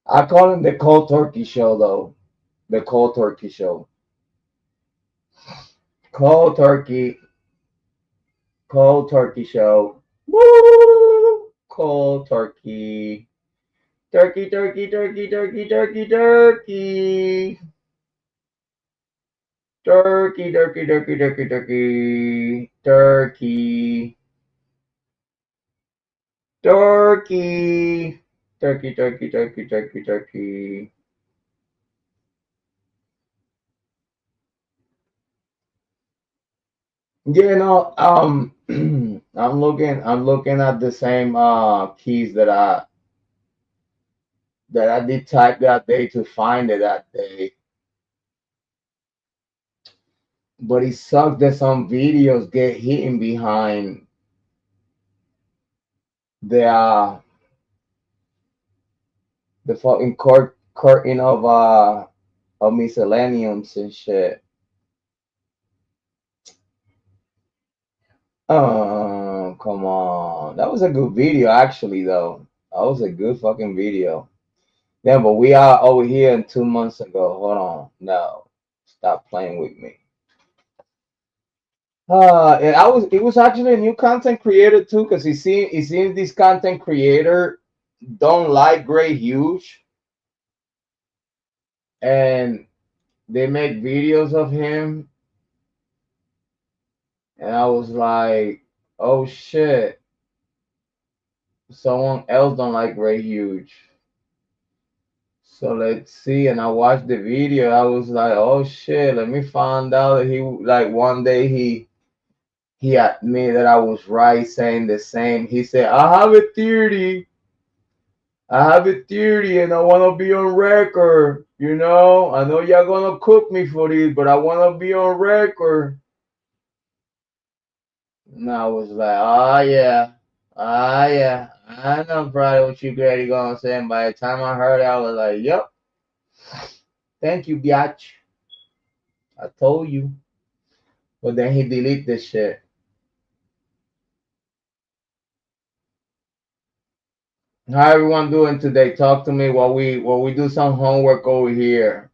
I call him the Cold Turkey Show though. The Cold Turkey Show. Cold Turkey. Cold Turkey Show. Woo! Cold Turkey. Turkey. Turkey. You know, I'm looking at the same keys that I did type that day to find it that day. But it sucks that some videos get hidden behind the fucking curtain of miscellaneums and shit. Come come on. That was a good video, actually, though. That was a good fucking video. Yeah, but we are over here in 2 months ago. Hold on. No. Stop playing with me. It was actually a new content creator too, because it seems this content creator don't like Gray Hughes. And they make videos of him. And I was like, oh shit. Someone else don't like Gray Hughes. So let's see. And I watched the video. I was like, oh shit, let me find out that he, like, one day he admitted that I was right saying the same. He said, I have a theory. And I want to be on record. You know, I know y'all going to cook me for this, but I want to be on record. And I was like, oh yeah. I know probably what you Grady gonna say. And by the time I heard it, I was like, yep. Thank you, biatch. I told you. But then he deleted this shit. How everyone doing today? Talk to me while we do some homework over here.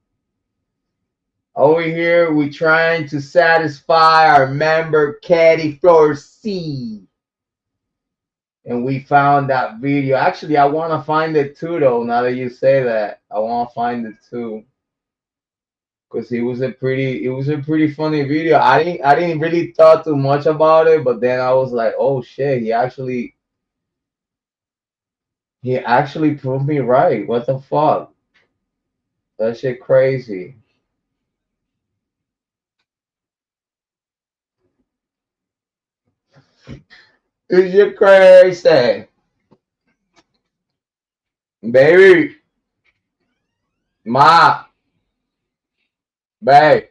Over here, we trying to satisfy our member Caddy Floor C. And we found that video. Actually, I want to find it too, though. Now that you say that, I want to find it too, because it was a pretty funny video. I didn't really thought too much about it, but then I was like, oh shit, he actually proved me right. What the fuck? That shit crazy. Is you crazy, baby? Ma, babe.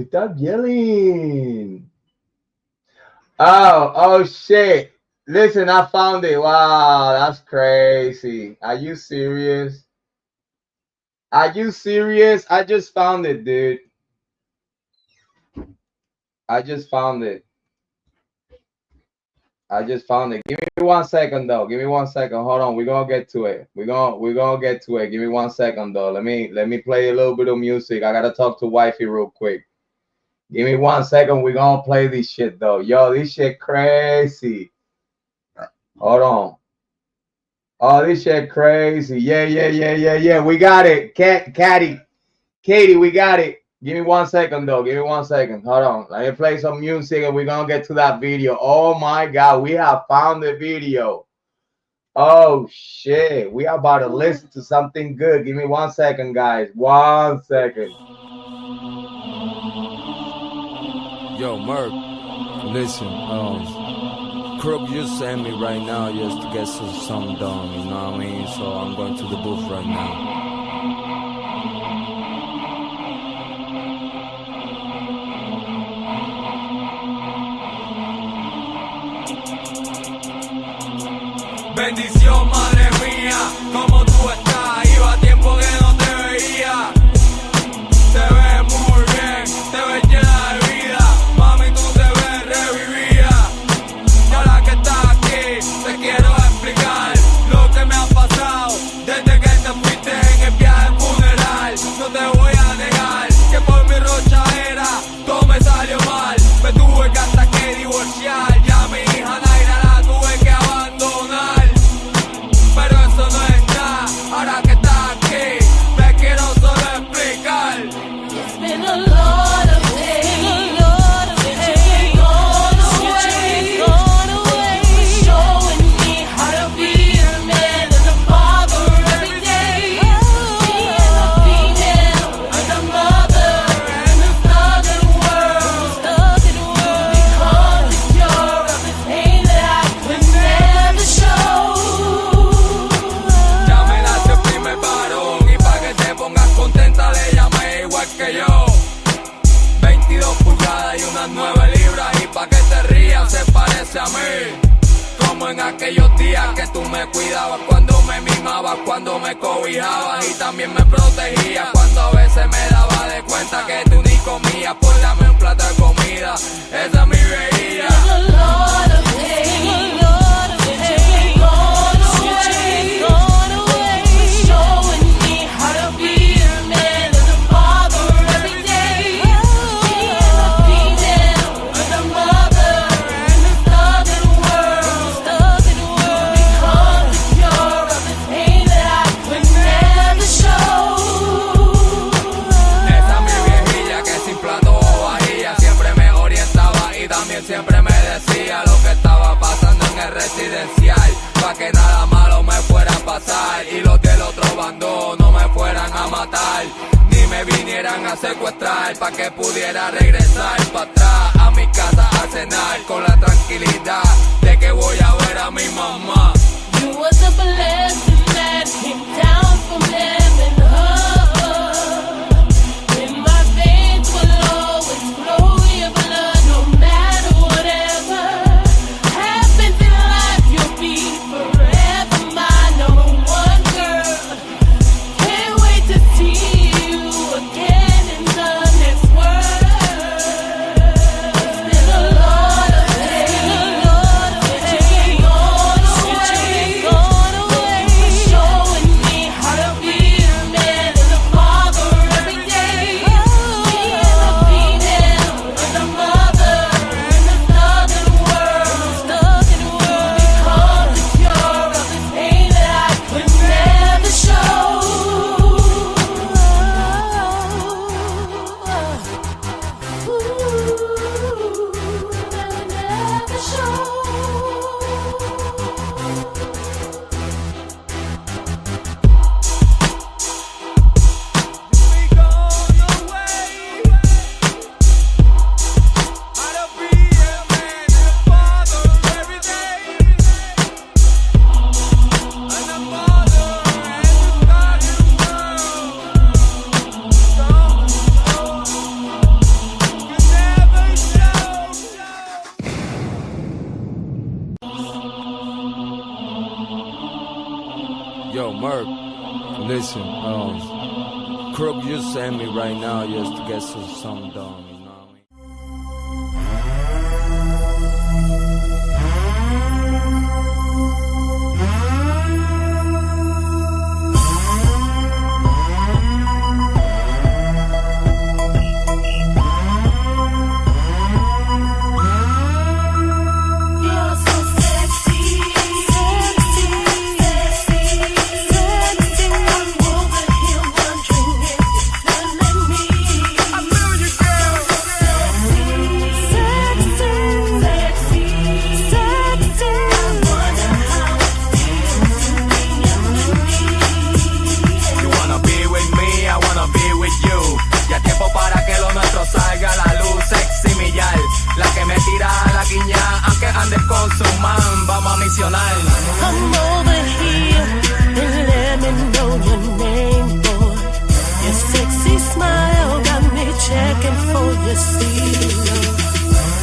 Stop yelling. Oh shit. Listen, I found it. Wow, that's crazy. Are you serious? I just found it, dude. I just found it. Give me 1 second though. Give me 1 second. Hold on. We're gonna get to it. We're gonna get to it. Give me 1 second though. Let me play a little bit of music. I gotta talk to wifey real quick. Give me 1 second. We're gonna play this shit though. Yo, this shit crazy. Hold on. Oh, this shit crazy. Yeah. We got it. Katie, we got it. Give me 1 second though. Give me 1 second. Hold on. Let me play some music and we're gonna get to that video. Oh my god, we have found the video. Oh shit. We are about to listen to something good. Give me 1 second, guys. 1 second. Yo, Merc, listen, Crook just sent me right now just to get something done, you know what I mean? So I'm going to the booth right now. Bendición, madre mía, ¿cómo tú estás? Iba tiempo que no te veía. Te ves muy bien, te ves llena de vida. Mami, tú te ves revivida. Y ahora que estás aquí, te quiero explicar lo que me ha pasado desde que te fuiste en el viaje funeral. No te voy a negar que por mi rochadera todo me salió mal. Me tuve que hasta que divorciar. Ya mi hija Naira la tuve que abandonar. Pero eso no es nada, ahora que estás aquí, me quiero solo explicar. It's been a lot of days, since you've gone away, showing me how to be a man and a father every day. Being a female and a mother in a southern world, become the cure of the pain that I could never show. Ya me nace el primer varón y pa' que te pongas contenta le llamé igual que yo. 22 pulgadas y unas 9 libras y pa' que te rías se parece a mí. Como en aquellos días que tú me cuidabas, cuando me mimabas, cuando me cobijabas y también me protegías, cuando a veces me dabas de cuenta que tú ni comías por darme un plato de comida. Esa es mi veía. Siempre me decía lo que estaba pasando en el residencial, pa' que nada malo me fuera a pasar y los del otro bando no me fueran a matar, ni me vinieran a secuestrar, pa' que pudiera regresar pa' atrás a mi casa a cenar con la tranquilidad de que voy a ver a mi mamá. You was a blessing that came down from heaven. When my veins will always flow your blood, no matter whatever happens in life, you'll be forever my number one girl. Can't wait to see you again in the next world. It's been a lot of days that you ain't gone away. Showing me how to be a man and a father every day. Being a female and a mother in a southern world. Become the cure of this pain that I could never show. Never show. We gone away. How to be a man and a father every day. And a mother and a starting Yo, Merc, listen, Crook, you send me right now just to get something done, you know what I mean? You're so sexy, sexy, sexy, sexy. I'm over here wondering if you're feeling me. I feel you, girl. Sexy, sexy, sexy. I wonder how it feels to be with me. You wanna be with me, I wanna be with you. Ya es tiempo para que lo nuestro salga a la luz. Sexy Millal, la que me tira a la guiña, aunque andes con su man, vamos a misionar. Come over here and let me know your name, boy. Your sexy smile got me checking for your seal.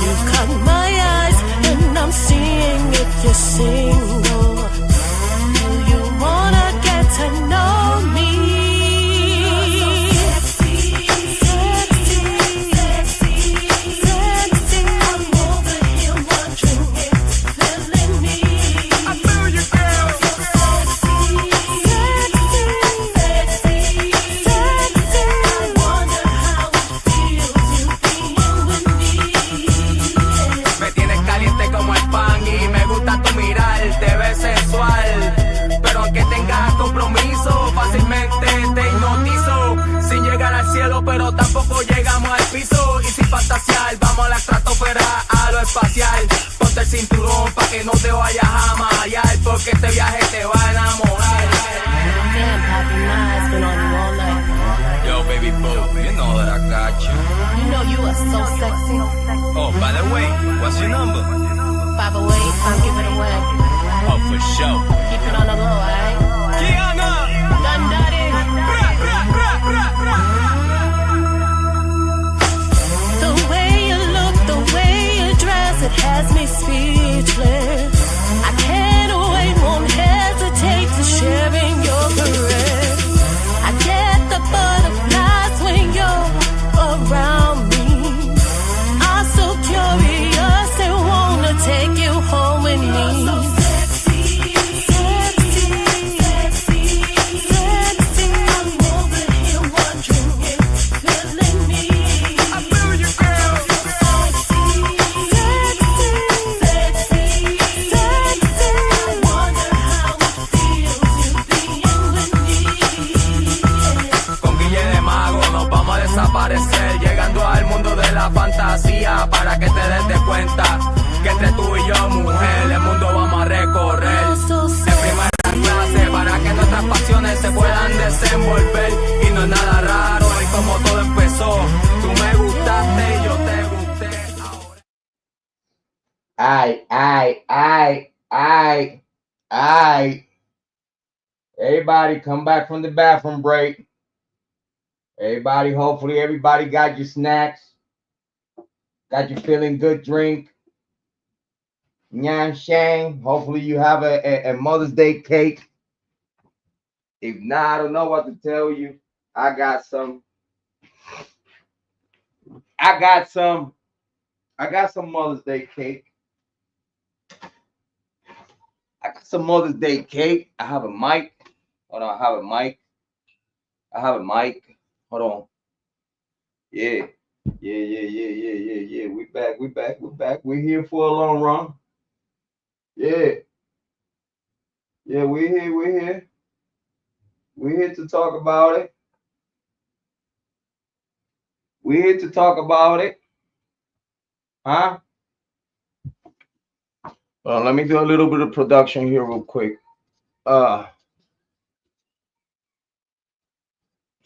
You caught my eyes and I'm seeing if you're single. Do you wanna get to know me? Sexy, sexy, sexy, sexy. I'm over here wondering if you're feeling me. I feel you, girl. Sexy, sexy, sexy, sexy. I wonder how it feels to be with me. Me tienes caliente como el pan y me gusta tu mirar, te ves sensual. Pero aunque tengas compromiso, fácilmente te hipnotizo. Sin llegar al cielo, pero tampoco llegamos al piso. Y sin fantasear, vamos a la estratosfera, a lo espacial. Ponte el cinturón pa' que no te vayas a marear, porque este viaje te va a enamorar. Damn, Papi, my eyes been on you all night. Yo, baby boo, you know that I got you. You know you are so sexy. Oh, by the way, what's your number? 508, I'll give it away. Oh, for sure. Keep it on the low, alright? Kiana! Done dirty. The way you look, the way you dress, it has me speechless. I can't wait, won't hesitate to share in your caress. I get the butterflies when you're fantasía para que te des de cuenta que entre tú y yo, mujer, el mundo vamos a recorrer en primera clase para que nuestras pasiones se puedan desenvolver. Y no es nada raro en cómo todo empezó. Tú me gustaste y yo te gusté. Ay. Everybody come back from the bathroom break. Everybody, hopefully everybody got your snacks. Got your feeling good drink. Nyan Shang. Hopefully you have a Mother's Day cake. If not, I don't know what to tell you. I got some Mother's Day cake. I got some Mother's Day cake. I have a mic. Hold on, I have a mic. Hold on. Yeah. We back. We're here for a long run. Yeah, we're here. We're here to talk about it. Huh? Well, let me do a little bit of production here real quick. So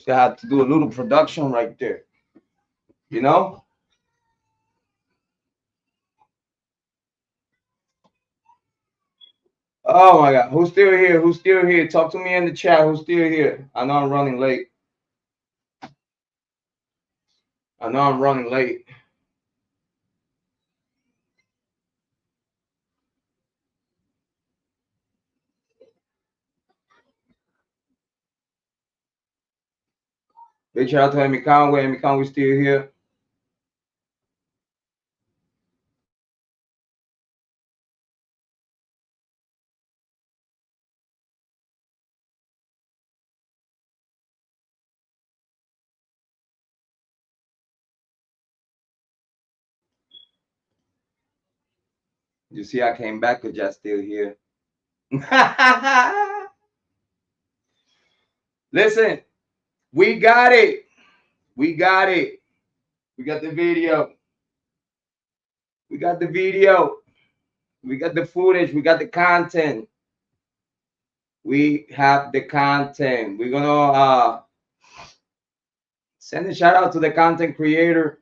I have to do a little production right there. You know? Oh my God. Who's still here? Talk to me in the chat. Who's still here? I know I'm running late. Big shout out to Emmy Conway. Emmy Conway still here. You see, I came back because y'all still here. Listen, we got it. We got the video. We got the footage. We got the content. We have the content. We're gonna send a shout out to the content creator.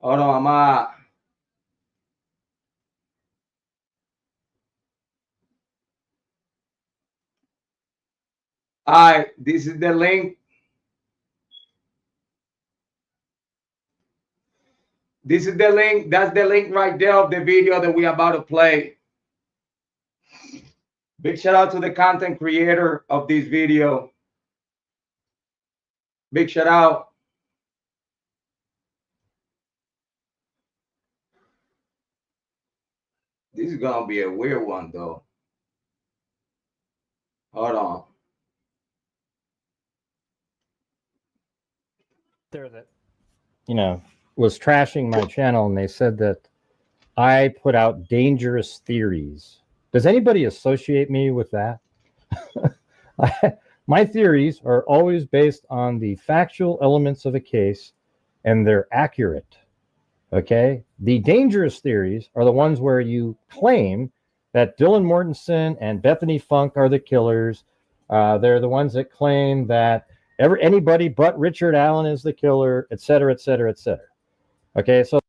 Hold on, all right, this is the link. This is the link. That's the link right there of the video that we're about to play. Big shout out to the content creator of this video. Big shout out. This is gonna be a weird one though. Hold on. There that was trashing my channel, and they said that I put out dangerous theories. Does anybody associate me with that? My theories are always based on the factual elements of a case, and they're accurate. Okay? The dangerous theories are the ones where you claim that Dylan Mortensen and Bethany Funk are the killers. They're the ones that claim that anybody but Richard Allen is the killer, et cetera, et cetera, et cetera. Okay, so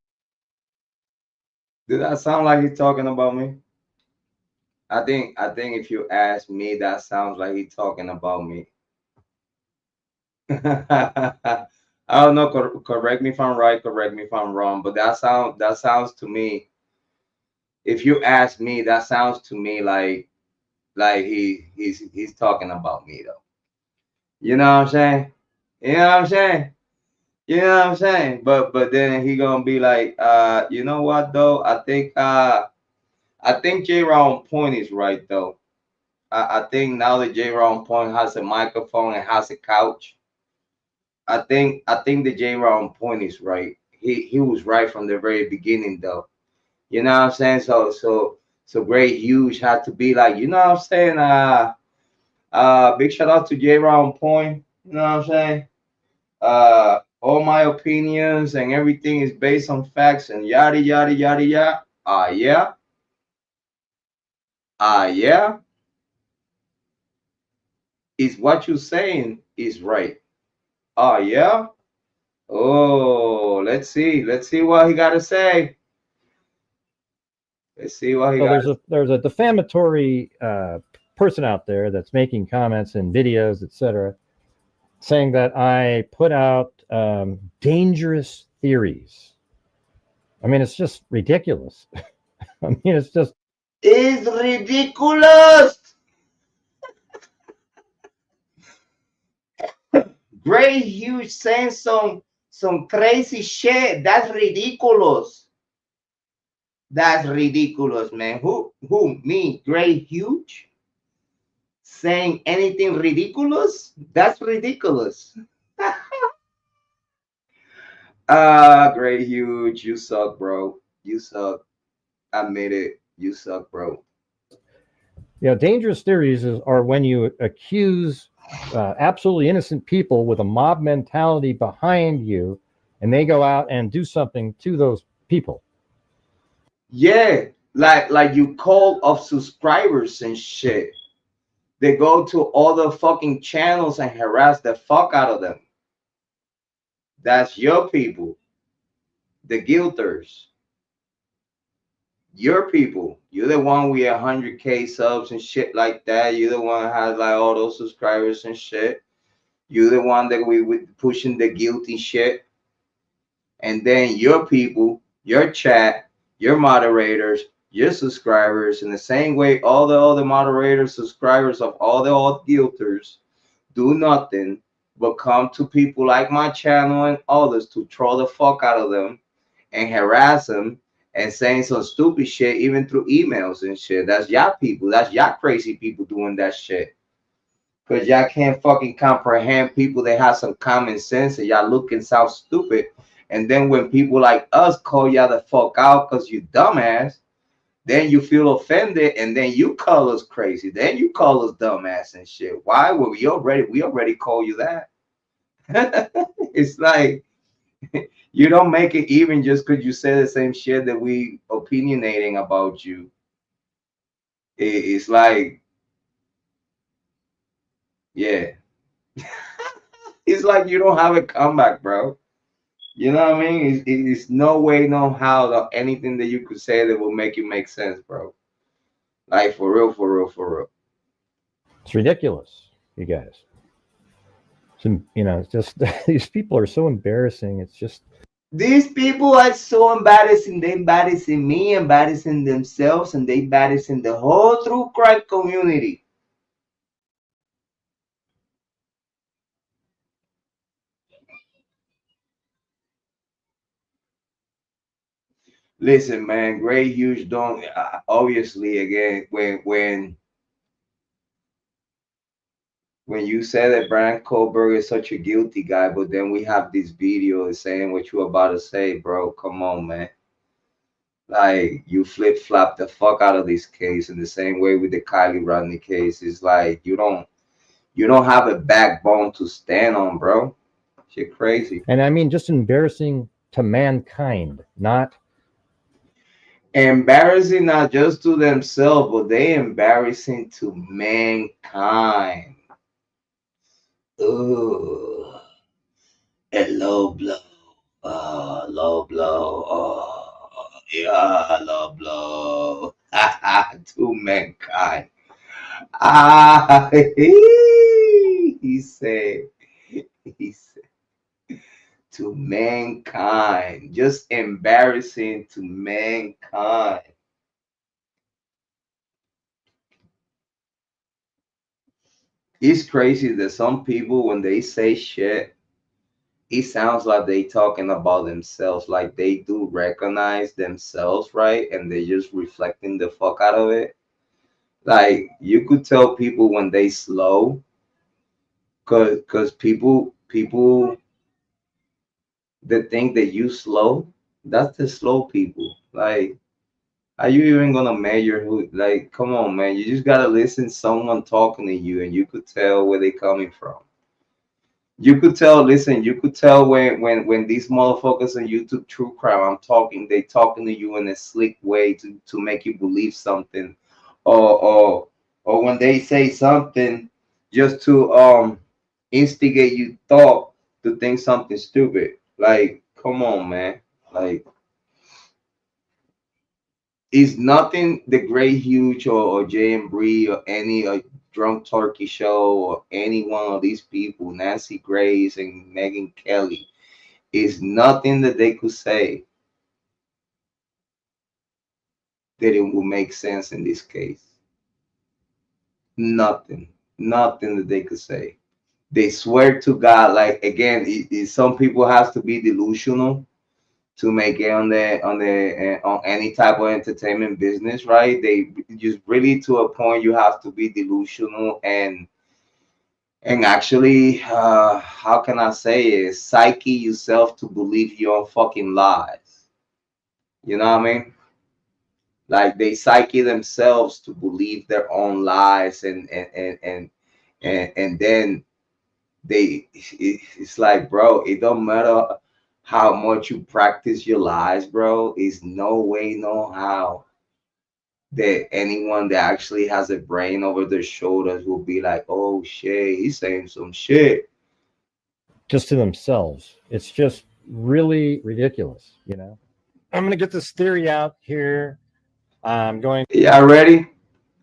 did that sound like he's talking about me? I think if you ask me, that sounds like he's talking about me. I don't know. Correct me if I'm right. Correct me if I'm wrong. But that sounds to me. If you ask me, that sounds to me like he's talking about me though. You know what I'm saying? But then he gonna be like, you know what though? I think Jrod Point is right though. I think now that Jrod Point has a microphone and has a couch, I think the Jrod Point is right. He was right from the very beginning though. You know what I'm saying? So Great Hughes had to be like, you know what I'm saying? Big shout out to Jrod Point. You know what I'm saying? all my opinions and everything is based on facts and yada yada yada yada. Yeah. Yeah. Is what you're saying is right. Yeah. Oh, let's see. Let's see what he got to say. Let's see what he So got. there's a defamatory person out there that's making comments and videos, etc., saying that I put out dangerous theories. I mean, it's just ridiculous. I mean, it's just. It's ridiculous. Great Hughes saying some crazy shit. That's ridiculous. That's ridiculous, man. Who me? Great Hughes saying anything ridiculous? That's ridiculous. Great Hughes, you suck, bro. You suck. Admit it. You suck, bro. Dangerous theories are when you accuse absolutely innocent people with a mob mentality behind you, and they go out and do something to those people. Yeah, like you call of subscribers and shit. They go to all the fucking channels and harass the fuck out of them. That's your people, the guilters. Your people. You're the one with 100K subs and shit like that. You're the one that has like all those subscribers and shit. You're the one that we pushing the guilty shit. And then your people, your chat, your moderators, your subscribers, in the same way all the other moderators, subscribers of all the old guilters do nothing but come to people like my channel and others to troll the fuck out of them and harass them and saying some stupid shit even through emails and shit. That's y'all people. That's y'all crazy people doing that shit. Because y'all can't fucking comprehend people that have some common sense and y'all look and sound stupid. And then when people like us call y'all the fuck out because you dumbass, then you feel offended and then you call us crazy. Then you call us dumbass and shit. Why? Well, we already call you that. It's like you don't make it even just because you say the same shit that we opinionating about you. It's like, yeah. It's like you don't have a comeback, bro. You know what I mean? It's no way, no how that anything that you could say that will make it make sense, bro. Like for real, for real, for real. It's ridiculous, you guys. It's just these people are so embarrassing. It's just. These people are so embarrassing. They embarrassing me, embarrassing themselves, and they embarrassing the whole true crime community. Listen, man, Great Hughes don't obviously again when you say that Bryan Kohberger is such a guilty guy, but then we have this video saying what you about to say, bro. Come on, man. Like you flip flop the fuck out of this case in the same way with the Kiely Rodni case. It's like you don't have a backbone to stand on, bro. Shit crazy. And I mean, just embarrassing to mankind, not Embarrassing not just to themselves, but they embarrassing to mankind. Ooh, a low blow. Low blow. Yeah, low blow. To mankind. He said, to mankind. Just embarrassing to mankind. It's crazy that some people, when they say shit, it sounds like they talking about themselves, like they do recognize themselves, right? And they just reflecting the fuck out of it. Like you could tell people when they slow, cause people that think that you slow, that's the slow people. Like, are you even gonna measure who? Like, come on, man. You just gotta listen to someone talking to you, and you could tell where they coming from. You could tell. Listen, you could tell when these motherfuckers on YouTube true crime, I'm talking, they talking to you in a slick way to make you believe something, or or when they say something just to instigate you thought to think something stupid. Like, come on, man. Like, it's nothing the Great Huge or Jay Embree or any Drunk Turkey Show or any one of these people, Nancy Grace and Megan Kelly, is nothing that they could say that it will make sense in this case. Nothing. Nothing that they could say. They swear to God, like, again, some people has to be delusional to make it on any type of entertainment business, right? They just really, to a point, you have to be delusional and actually, how can I say it, psyche yourself to believe your own fucking lies. You know what I mean? Like, they psyche themselves to believe their own lies, and then it's like, bro, it don't matter how much you practice your lies, bro. It's no way, no how that anyone that actually has a brain over their shoulders will be like, oh shit, he's saying some shit. Just to themselves. It's just really ridiculous, you know. I'm going to get this theory out here. I'm going. Y'all ready?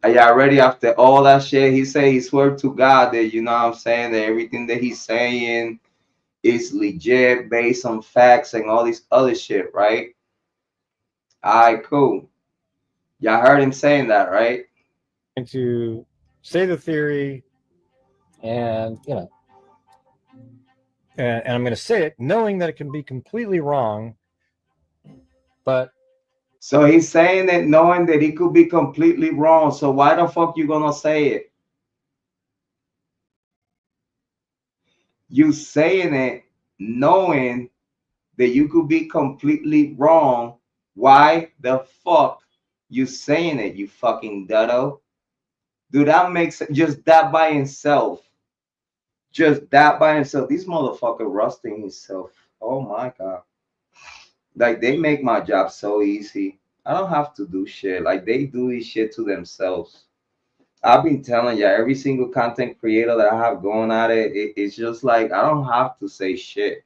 Are y'all ready after all that shit? He say he swear to God that, you know what I'm saying, that everything that he's saying is legit based on facts and all this other shit, right? All right, cool. Y'all heard him saying that, right? To say the theory, and you know, and I'm going to say it knowing that it can be completely wrong, but so he's saying it knowing that he could be completely wrong. So why the fuck you gonna say it? You saying it knowing that you could be completely wrong. Why the fuck you saying it, you fucking duddo? Dude, that makes just that by himself. Just that by himself. These motherfucker rusting himself. Oh my god. Like, they make my job so easy. I don't have to do shit. Like, they do this shit to themselves. I've been telling you, every single content creator that I have going at it's just like, I don't have to say shit.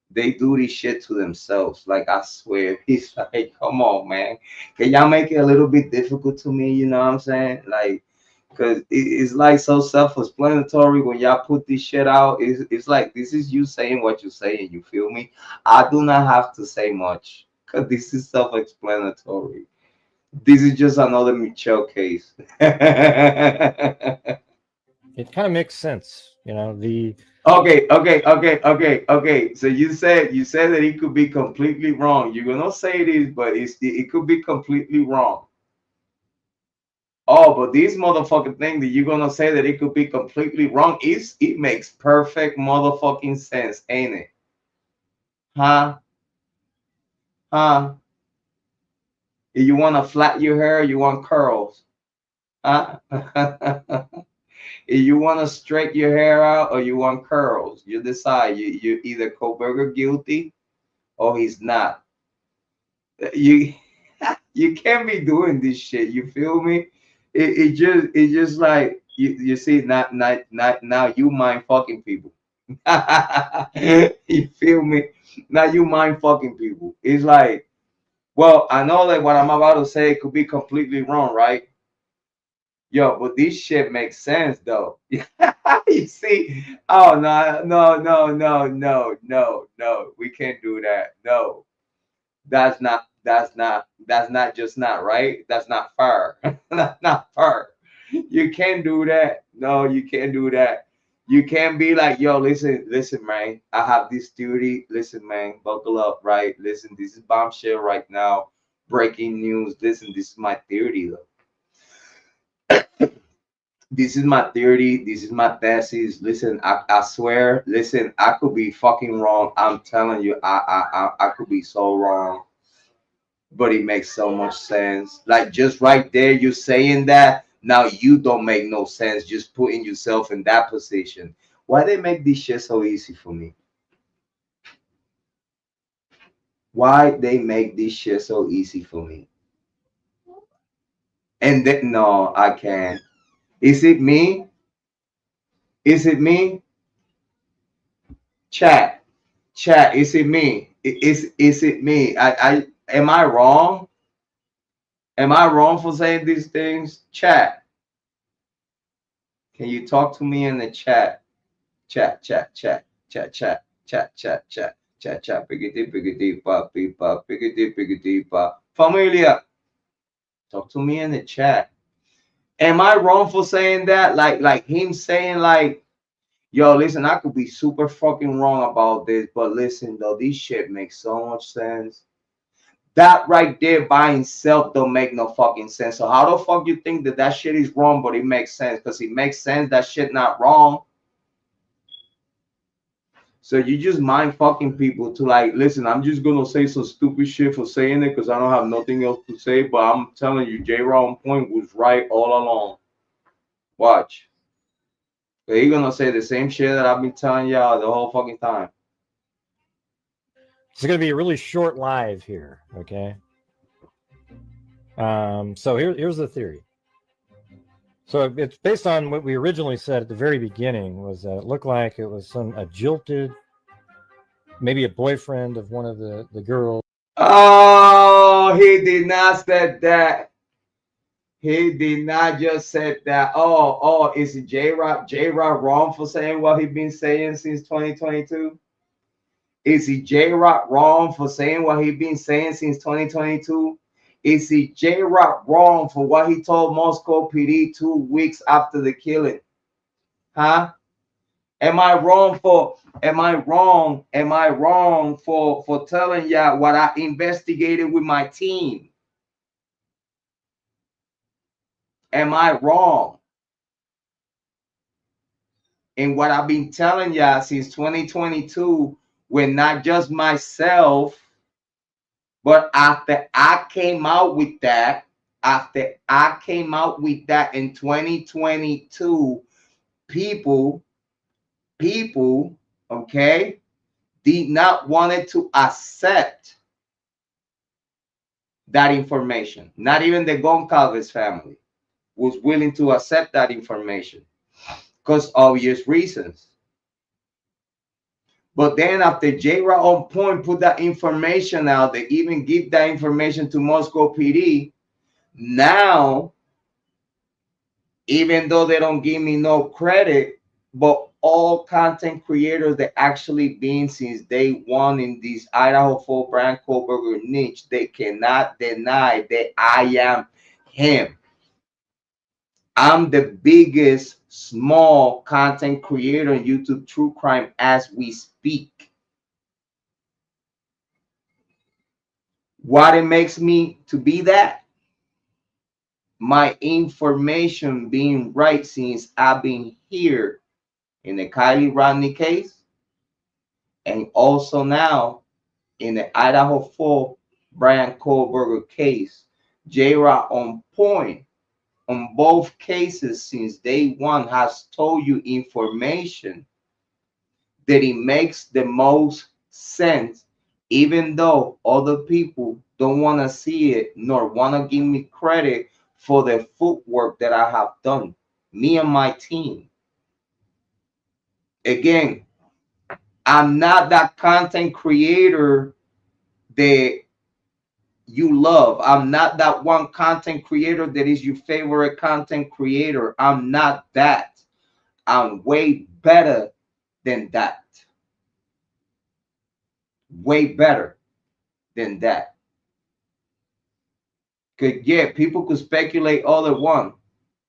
They do this shit to themselves. Like, I swear, he's like, come on, man. Can y'all make it a little bit difficult to me? You know what I'm saying? Like, because it's like so self-explanatory when y'all put this shit out. It's like, this is you saying what you're saying. You feel me? I do not have to say much because this is self-explanatory. This is just another Michelle case. it kind of makes sense, you know. The Okay. So you said that it could be completely wrong. You're gonna say this, but it could be completely wrong. Oh, but this motherfucking thing that you're gonna say that it could be completely wrong, it makes perfect motherfucking sense, ain't it? Huh? Huh? You wanna flat your hair, you want curls? Huh? If you wanna straighten your hair out or you want curls, you decide. You either Kohberger guilty or he's not. You you can't be doing this shit. You feel me? It just like you see, not now you mind fucking people. You feel me? Now you mind fucking people. It's like, well, I know that what I'm about to say could be completely wrong, right? Yo, but this shit makes sense though. You see? Oh no. We can't do that. No. That's not just not right. That's not fair. That's not fair. You can't do that. No, you can't do that. You can't be like, yo, listen, man. I have this theory. Listen, man, buckle up, right? Listen, this is bombshell right now. Breaking news. Listen, this is my theory, though. This is my theory. This is my thesis. Listen, I swear. Listen, I could be fucking wrong. I'm telling you, I could be so wrong. But it makes so much sense. Like, just right there, you're saying that now you don't make no sense. Just putting yourself in that position. Why they make this shit so easy for me? Why they make this shit so easy for me? And then no, I can't. Is it me? Is it me? Chat, chat. Is it me? Is it me? I am I wrong? Am I wrong for saying these things? Chat. Can you talk to me in the chat? Chat, chat, chat, chat, chat, chat, chat, chat, chat, chat. Piggity, pop, beep, pop, piggity, pop. Familia, talk to me in the chat. Am I wrong for saying that? Like him saying like, yo, listen, I could be super fucking wrong about this, but listen though, this shit makes so much sense. That right there by itself don't make no fucking sense. So how the fuck you think that that shit is wrong, but it makes sense? Because it makes sense that shit not wrong. So you just mind fucking people to like, listen, I'm just gonna say some stupid shit for saying it because I don't have nothing else to say. But I'm telling you, Jrod on point was right all along. Watch. But he's gonna say the same shit that I've been telling y'all the whole fucking time. It's going to be a really short live here, okay? So here's the theory. So it's based on what we originally said at the very beginning, was that it looked like it was a jilted, maybe a boyfriend of one of the girls. Oh, he did not say that. He did not just say that. Oh, is it Jrod wrong for saying what he been saying since 2022? Is he Jrod wrong for saying what he been saying since 2022? Is he Jrod wrong for what he told Moscow PD 2 weeks after the killing? Huh? Am I wrong for telling y'all what I investigated with my team? Am I wrong in what I've been telling y'all since 2022 when not just myself, but after I came out with that, in 2022, people, okay, did not wanted to accept that information. Not even the Goncalves family was willing to accept that information because obvious reasons. But then after Jrod on point put that information out, they even give that information to Moscow PD. Now, even though they don't give me no credit, but all content creators that actually been since day one in this Idaho 4 Bryan Kohberger niche, they cannot deny that I am him. I'm the biggest small content creator on YouTube true crime as we speak. What it makes me to be that? My information being right since I've been here in the Kiely Rodni case and also now in the Idaho 4 Bryan Kohberger case. Jrod on point on both cases since day one has told you information that it makes the most sense, even though other people don't want to see it nor want to give me credit for the footwork that I have done, me and my team. Again, I'm not that content creator that you love. I'm not that one content creator that is your favorite content creator. I'm not that. I'm way better than that. Way better than that. Because, yeah, people could speculate all they want.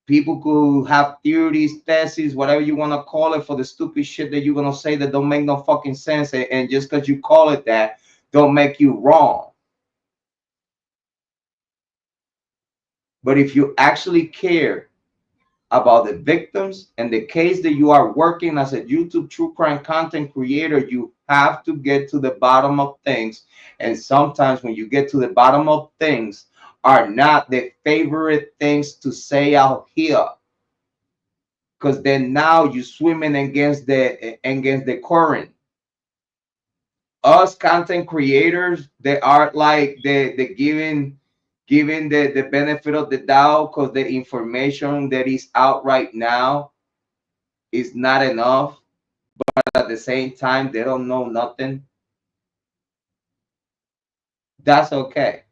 People could have theories, theses, whatever you want to call it, for the stupid shit that you're going to say that don't make no fucking sense. And just because you call it that, don't make you wrong. But if you actually care about the victims and the case that you are working as a YouTube true crime content creator, you have to get to the bottom of things. And sometimes when you get to the bottom of things are not the favorite things to say out here. because then now you're swimming against the current. Us content creators, they are like the giving the benefit of the doubt because the information that is out right now is not enough, but at the same time they don't know nothing. That's okay,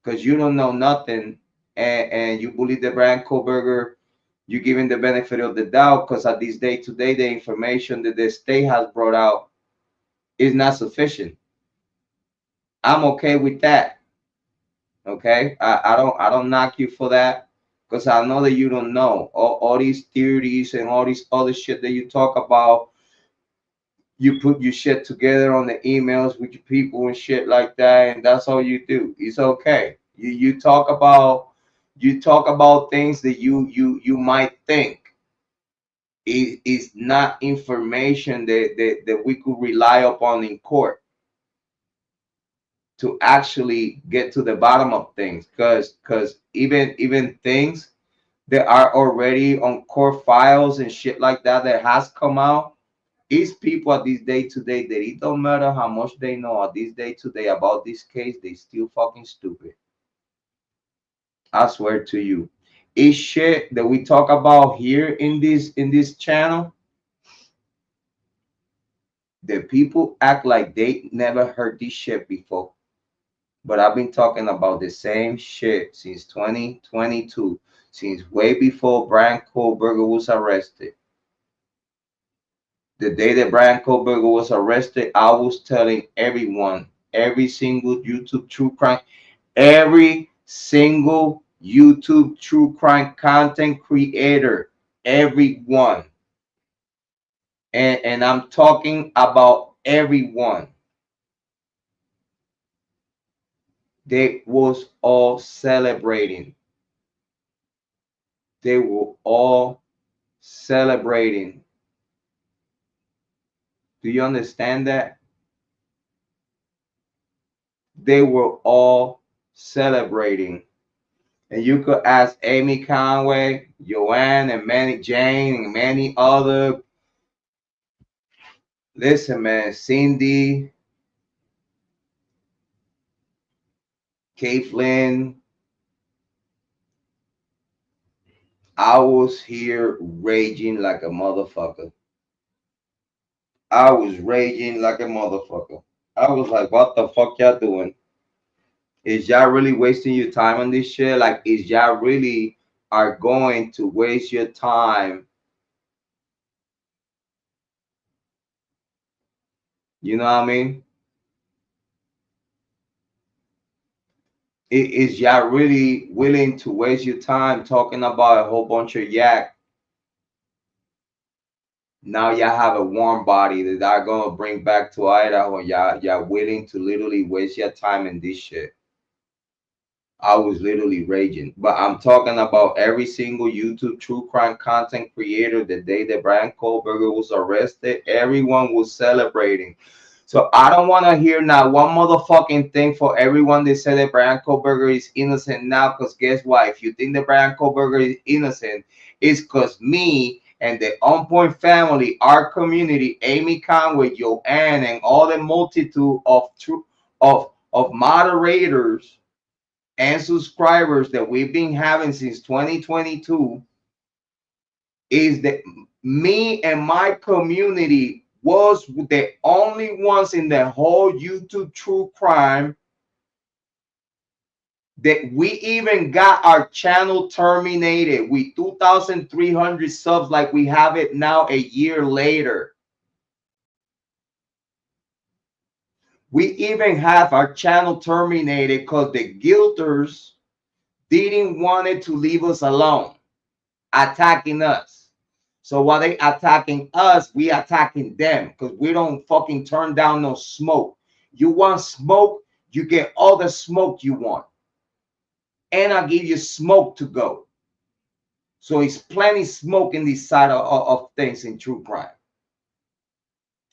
because you don't know nothing, and you believe the Bryan Kohberger, you giving the benefit of the doubt because at this day today the information that the state has brought out is not sufficient. I'm okay with that. Okay, I don't knock you for that because I know that you don't know all these theories and all these other shit that you talk about. You put your shit together on the emails with your people and shit like that, and that's all you do. It's okay. You talk about things that you might think is not information that we could rely upon in court to actually get to the bottom of things, because even things that are already on court files and shit like that that has come out is people at this day today that it don't matter how much they know at this day today about this case, they still fucking stupid. I swear to you, it's shit that we talk about here in this channel. The people act like they never heard this shit before. But I've been talking about the same shit since 2022, since way before Bryan Kohberger was arrested. The day that Bryan Kohberger was arrested, I was telling everyone, every single YouTube true crime, every single YouTube true crime content creator, everyone. And I'm talking about everyone. They was all celebrating. They were all celebrating. Do you understand that? They were all celebrating. And you could ask Amy Conway, Joanne, and Manny Jane, and many other. Listen, man, Cindy, Caitlin, I was here raging like a motherfucker. I was raging like a motherfucker. I was like, what the fuck y'all doing? Is y'all really wasting your time on this shit? Like, is y'all really are going to waste your time? You know what I mean? Is y'all really willing to waste your time talking about a whole bunch of yak? Now y'all have a warm body that are gonna bring back to Idaho. Y'all willing to literally waste your time in this shit. I was literally raging. But I'm talking about every single YouTube true crime content creator. The day that Bryan Kohberger was arrested, everyone was celebrating. So I don't want to hear not one motherfucking thing for everyone that said that Bryan Kohberger is innocent now. Because guess what? If you think that Bryan Kohberger is innocent, it's because me and the On Point family, our community, Amy Conway, Joanne, and all the multitude of moderators and subscribers that we've been having since 2022 is that me and my community was the only ones in the whole YouTube true crime that we even got our channel terminated with 2,300 subs like we have it now a year later. We even have our channel terminated because the guilters didn't want it to leave us alone, attacking us. So while they attacking us, we attacking them because we don't fucking turn down no smoke. You want smoke, you get all the smoke you want. And I'll give you smoke to go. So it's plenty smoke in this side of things in true crime.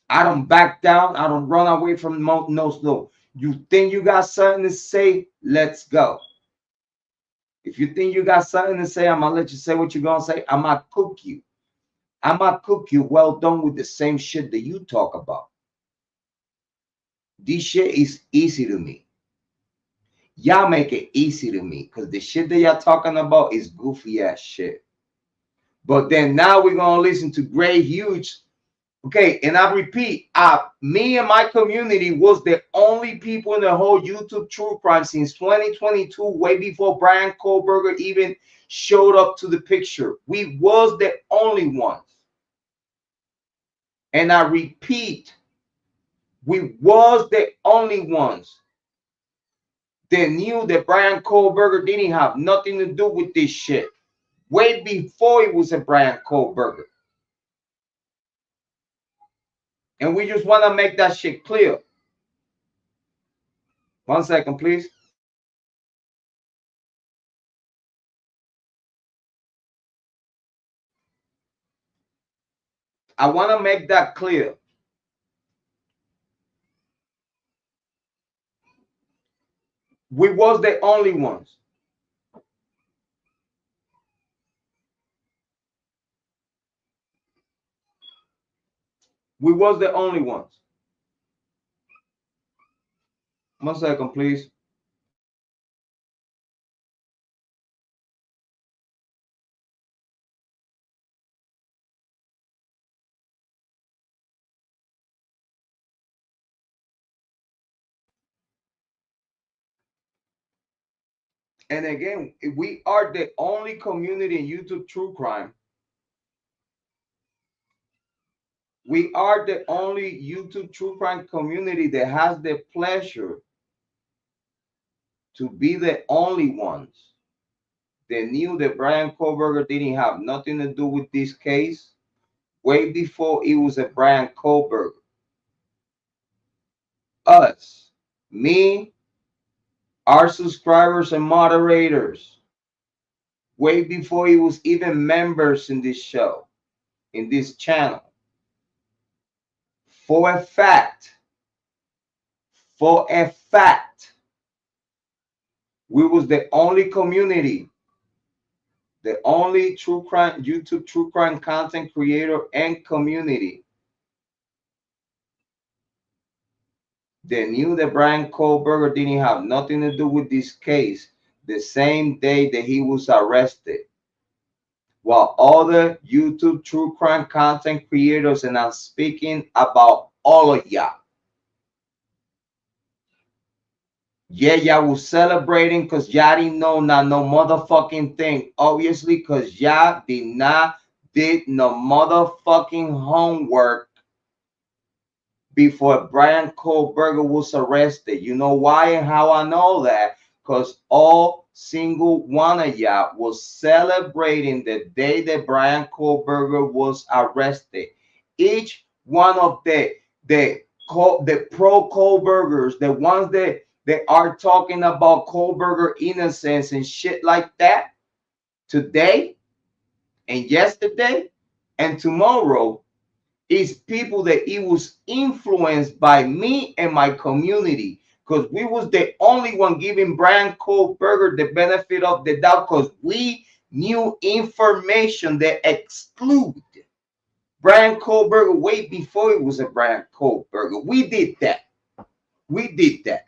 I don't back down. I don't run away from no slow. You think you got something to say? Let's go. If you think you got something to say, I'm gonna let you say what you're gonna say. I'm gonna cook you. I'm gonna cook you well done with the same shit that you talk about. This shit is easy to me. Y'all make it easy to me because the shit that y'all talking about is goofy ass shit. But then now we're gonna listen to Gray Hughes. Okay, and I repeat, me and my community was the only people in the whole YouTube true crime since 2022, way before Bryan Kohberger even showed up to the picture. We was the only ones. And I repeat, we was the only ones that knew that Bryan Kohberger didn't have nothing to do with this shit. Way before it was a Bryan Kohberger. And we just want to make that shit clear. 1 second, please. I want to make that clear. We was the only ones. We was the only ones. 1 second, please. And again, we are the only community in YouTube true crime. We are the only YouTube true crime community that has the pleasure to be the only ones that knew that Bryan Kohberger didn't have nothing to do with this case way before it was a Bryan Kohberger. Us, me, our subscribers and moderators, way before he was even members in this show, in this channel. For a fact, we was the only community, the only true crime, YouTube true crime content creator and community that knew that Bryan Kohberger didn't have nothing to do with this case the same day that he was arrested. While other YouTube true crime content creators, and I'm speaking about all of y'all. Yeah, y'all was celebrating because y'all didn't know not no motherfucking thing. Obviously, because y'all did no motherfucking homework before Bryan Kohberger was arrested. You know why and how I know that? Because all single one of y'all was celebrating the day that Bryan Kohberger was arrested. Each one of the pro Kohbergers, the ones that are talking about Kohberger innocence and shit like that, today and yesterday and tomorrow, is people that it was influenced by me and my community, because we was the only one giving Bryan Kohberger the benefit of the doubt, because we knew information that excluded Bryan Kohberger way before it was a Bryan Kohberger. We did that. We did that.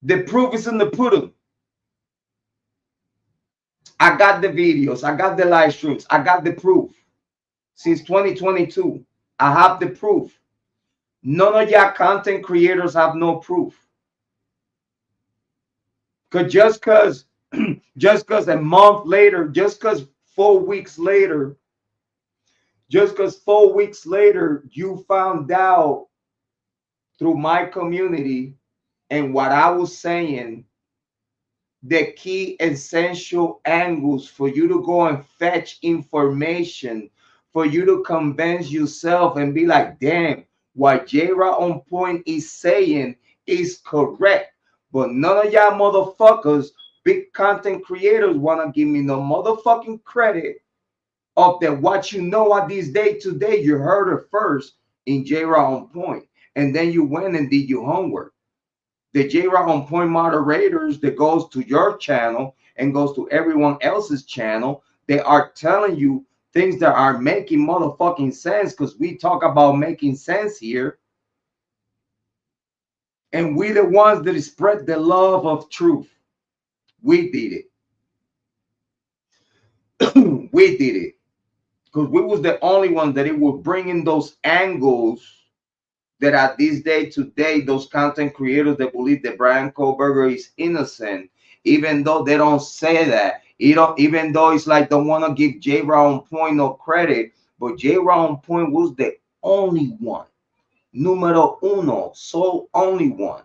The proof is in the pudding. I got the videos. I got the live streams. I got the proof. Since 2022, I have the proof. None of y'all content creators have no proof. Because just because a month later, just because 4 weeks later, you found out through my community and what I was saying, the key essential angles for you to go and fetch information, for you to convince yourself and be like, damn, what Jrod on point is saying is correct. But none of y'all motherfuckers, big content creators, want to give me no motherfucking credit of that what you know at this day today. You heard it first in Jrod on point, and then you went and did your homework. The Jrod on Point moderators that goes to your channel and goes to everyone else's channel, they are telling you things that are making motherfucking sense, because we talk about making sense here. And we the ones that spread the love of truth. We did it. We did it. Because we was the only ones that it was bringing those angles that at this day today, those content creators that believe that Bryan Kohberger is innocent, even though they don't say that, even though it's like don't want to give Jrod on Point no credit, but Jrod on Point was the only one, numero uno, so only one,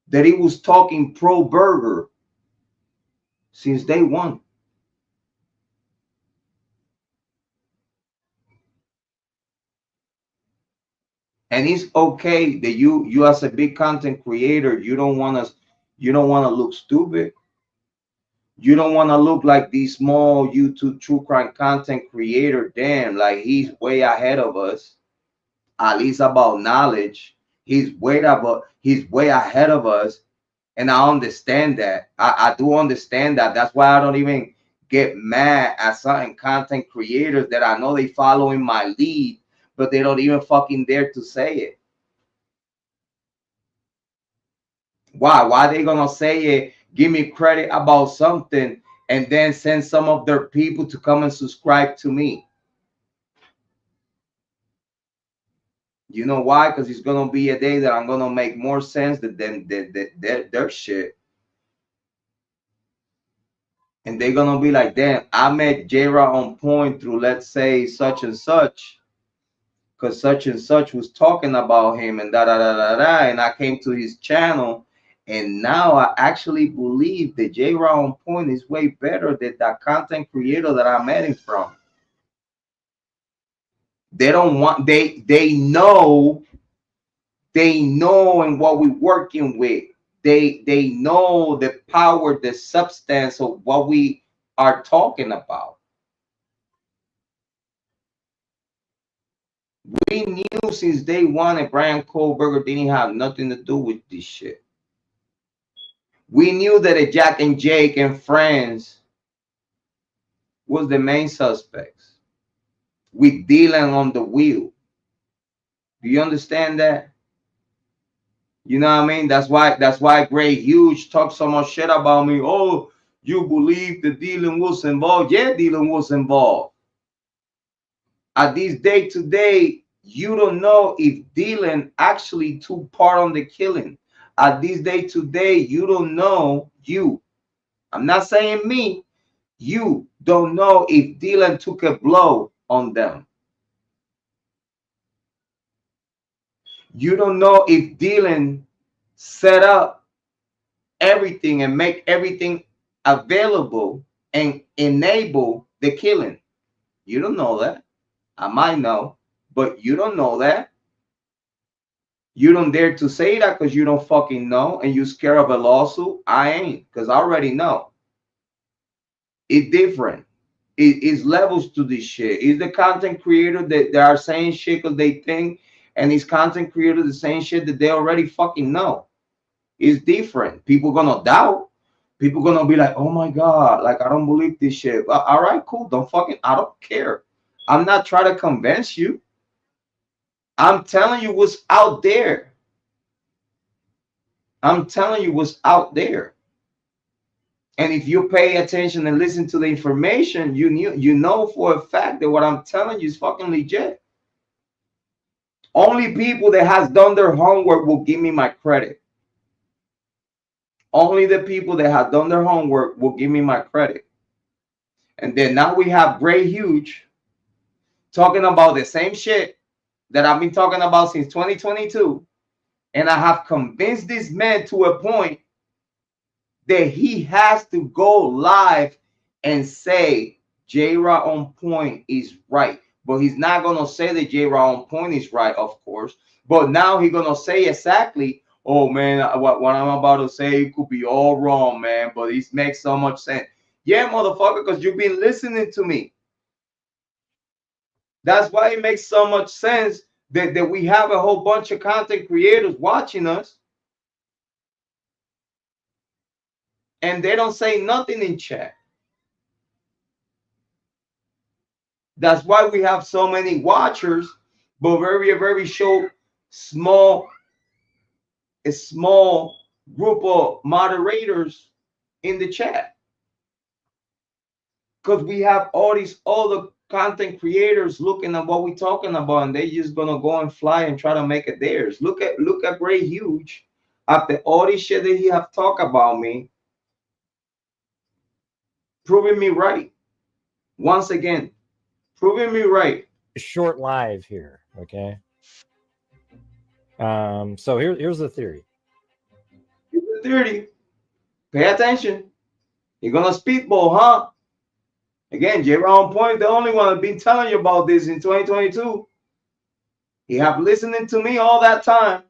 that he was talking pro burger since day one. And it's okay that you as a big content creator, you don't want to look stupid. You don't want to look like these small YouTube true crime content creator. Damn, like he's way ahead of us, at least about knowledge. He's way ahead of us. And I understand that. I do understand that. That's why I don't even get mad at certain content creators that I know they following my lead, but they don't even fucking dare to say it. Why they gonna say it, give me credit about something, and then send some of their people to come and subscribe to me? You know why? Because it's gonna be a day that I'm gonna make more sense than their shit. And they're gonna be like, damn, I met Jrod on Point through, let's say, such and such, because such and such was talking about him and da da da da da, and I came to his channel, and now I actually believe that Jrod on Point is way better than that content creator that I met him from. They don't want, they know and what we're working with. They know the power, the substance of what we are talking about. We knew since day one that Bryan Kohberger didn't have nothing to do with this shit. We knew that a Jack and Jake and friends was the main suspects with Dylan on the wheel. Do you understand that? You know what I mean? That's why Great Hughes talks so much shit about me. Oh, you believe that Dylan was involved? Yeah, Dylan was involved. At this day today, you don't know if Dylan actually took part on the killing. At this day today, you don't know, I'm not saying me, you don't know if Dylan took a blow on them. You don't know if Dylan set up everything and make everything available and enable the killing. You don't know that. I might know, but you don't know that. You don't dare to say that because you don't fucking know and you're scared of a lawsuit. I ain't, because I already know. It's different. It's levels to this shit. It's the content creator that they are saying shit because they think, and these content creators the same shit that they already fucking know. It's different. People gonna doubt. People gonna be like, oh my God, like I don't believe this shit. Well, all right, cool. I don't care. I'm not trying to convince you. I'm telling you what's out there. I'm telling you what's out there. And if you pay attention and listen to the information, you know for a fact that what I'm telling you is fucking legit. Only people that has done their homework will give me my credit. Only the people that have done their homework will give me my credit. And then now we have Great Hughes talking about the same shit that I've been talking about since 2022. And I have convinced this man to a point that he has to go live and say Jrod on Point is right. But he's not going to say that Jrod on Point is right, of course. But now he's going to say exactly, oh, man, what I'm about to say could be all wrong, man. But it makes so much sense. Yeah, motherfucker, because you've been listening to me. That's why it makes so much sense that we have a whole bunch of content creators watching us. and they don't say nothing in chat. That's why we have so many watchers, but very short, a small group of moderators in the chat. Because we have all these other content creators looking at what we're talking about, and they just gonna go and fly and try to make it theirs. Look at Ray Hughes. After all this shit that he have talked about me, proving me right. Once again, proving me right. Short live here, okay? So here's the theory. Here's the theory. Pay attention. You're gonna speedball, huh? Again, Jrod on point, the only one I've been telling you about this in 2022. He have listening to me all that time.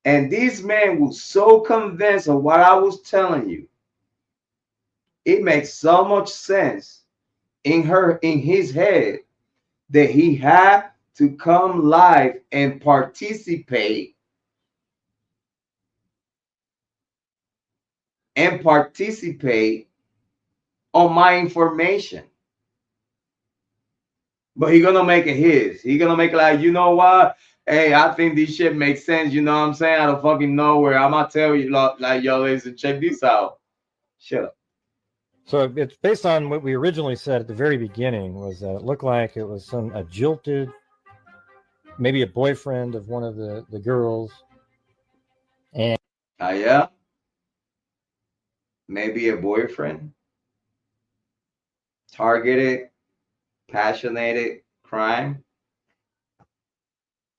And this man was so convinced of what I was telling you. It makes so much sense in his head that he had to come live and participate on my information. But he's gonna make it his. He's gonna make it like, you know what? Hey, I think this shit makes sense. You know what I'm saying? Out of fucking nowhere. I'm gonna tell you, like, yo, listen, check this out. Shut up. So it's based on what we originally said at the very beginning, was that it looked like it was a jilted, maybe a boyfriend of one of the girls. And Yeah. Maybe a boyfriend. Targeted, passionate crime.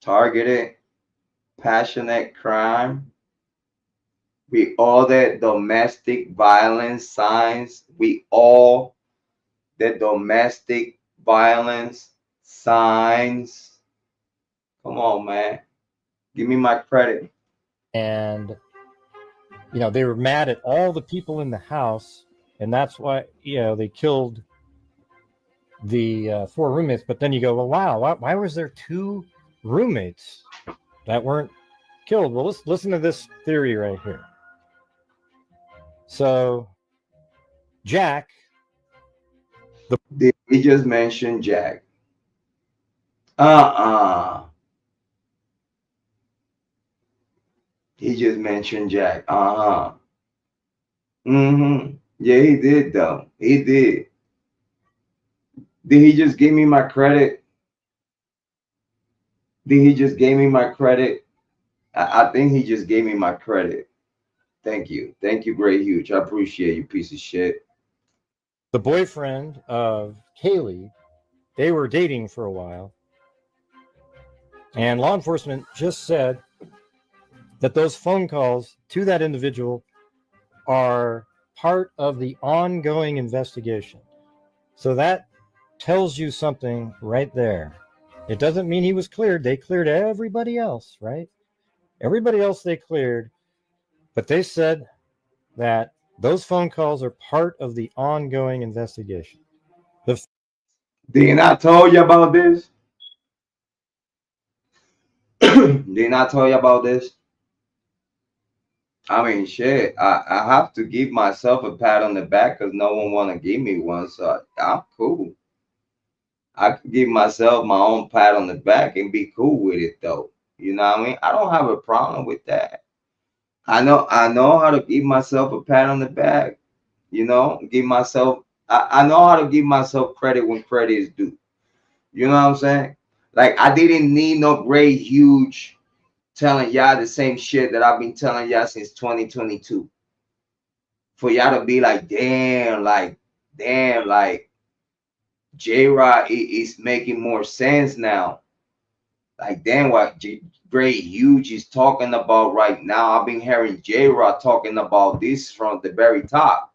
Targeted, passionate crime. We all the domestic violence signs. We all the domestic violence signs. Come on, man. Give me my credit. And, you know, they were mad at all the people in the house. And that's why, you know, they killed the 4 roommates. But then you go, well, wow, why was there 2 roommates that weren't killed? Well, let's listen to this theory right here. So, Jack. He just mentioned Jack. He just mentioned Jack. Yeah, he did though. He did. Did he just give me my credit? Did he just give me my credit? I think he just gave me my credit. Thank you. Thank you, Great Huge. I appreciate you, piece of shit. The boyfriend of Kiely, they were dating for a while. And law enforcement just said that those phone calls to that individual are part of the ongoing investigation. So that tells you something right there. It doesn't mean he was cleared. They cleared everybody else, right? Everybody else they cleared. But they said that those phone calls are part of the ongoing investigation. Did I tell you about this? Did I tell you about this? I mean, shit, I have to give myself a pat on the back because no one want to give me one. So I'm cool. I could give myself my own pat on the back and be cool with it, though. You know what I mean? I don't have a problem with that. I know how to give myself a pat on the back. You know, give myself. I know how to give myself credit when credit is due. You know what I'm saying? Like, I didn't need no Great Huge telling y'all the same shit that I've been telling y'all since 2022. For y'all to be like, damn, like Jrod is making more sense now. Like, damn, what Great Huge is talking about right now. I've been hearing Jrod talking about this from the very top,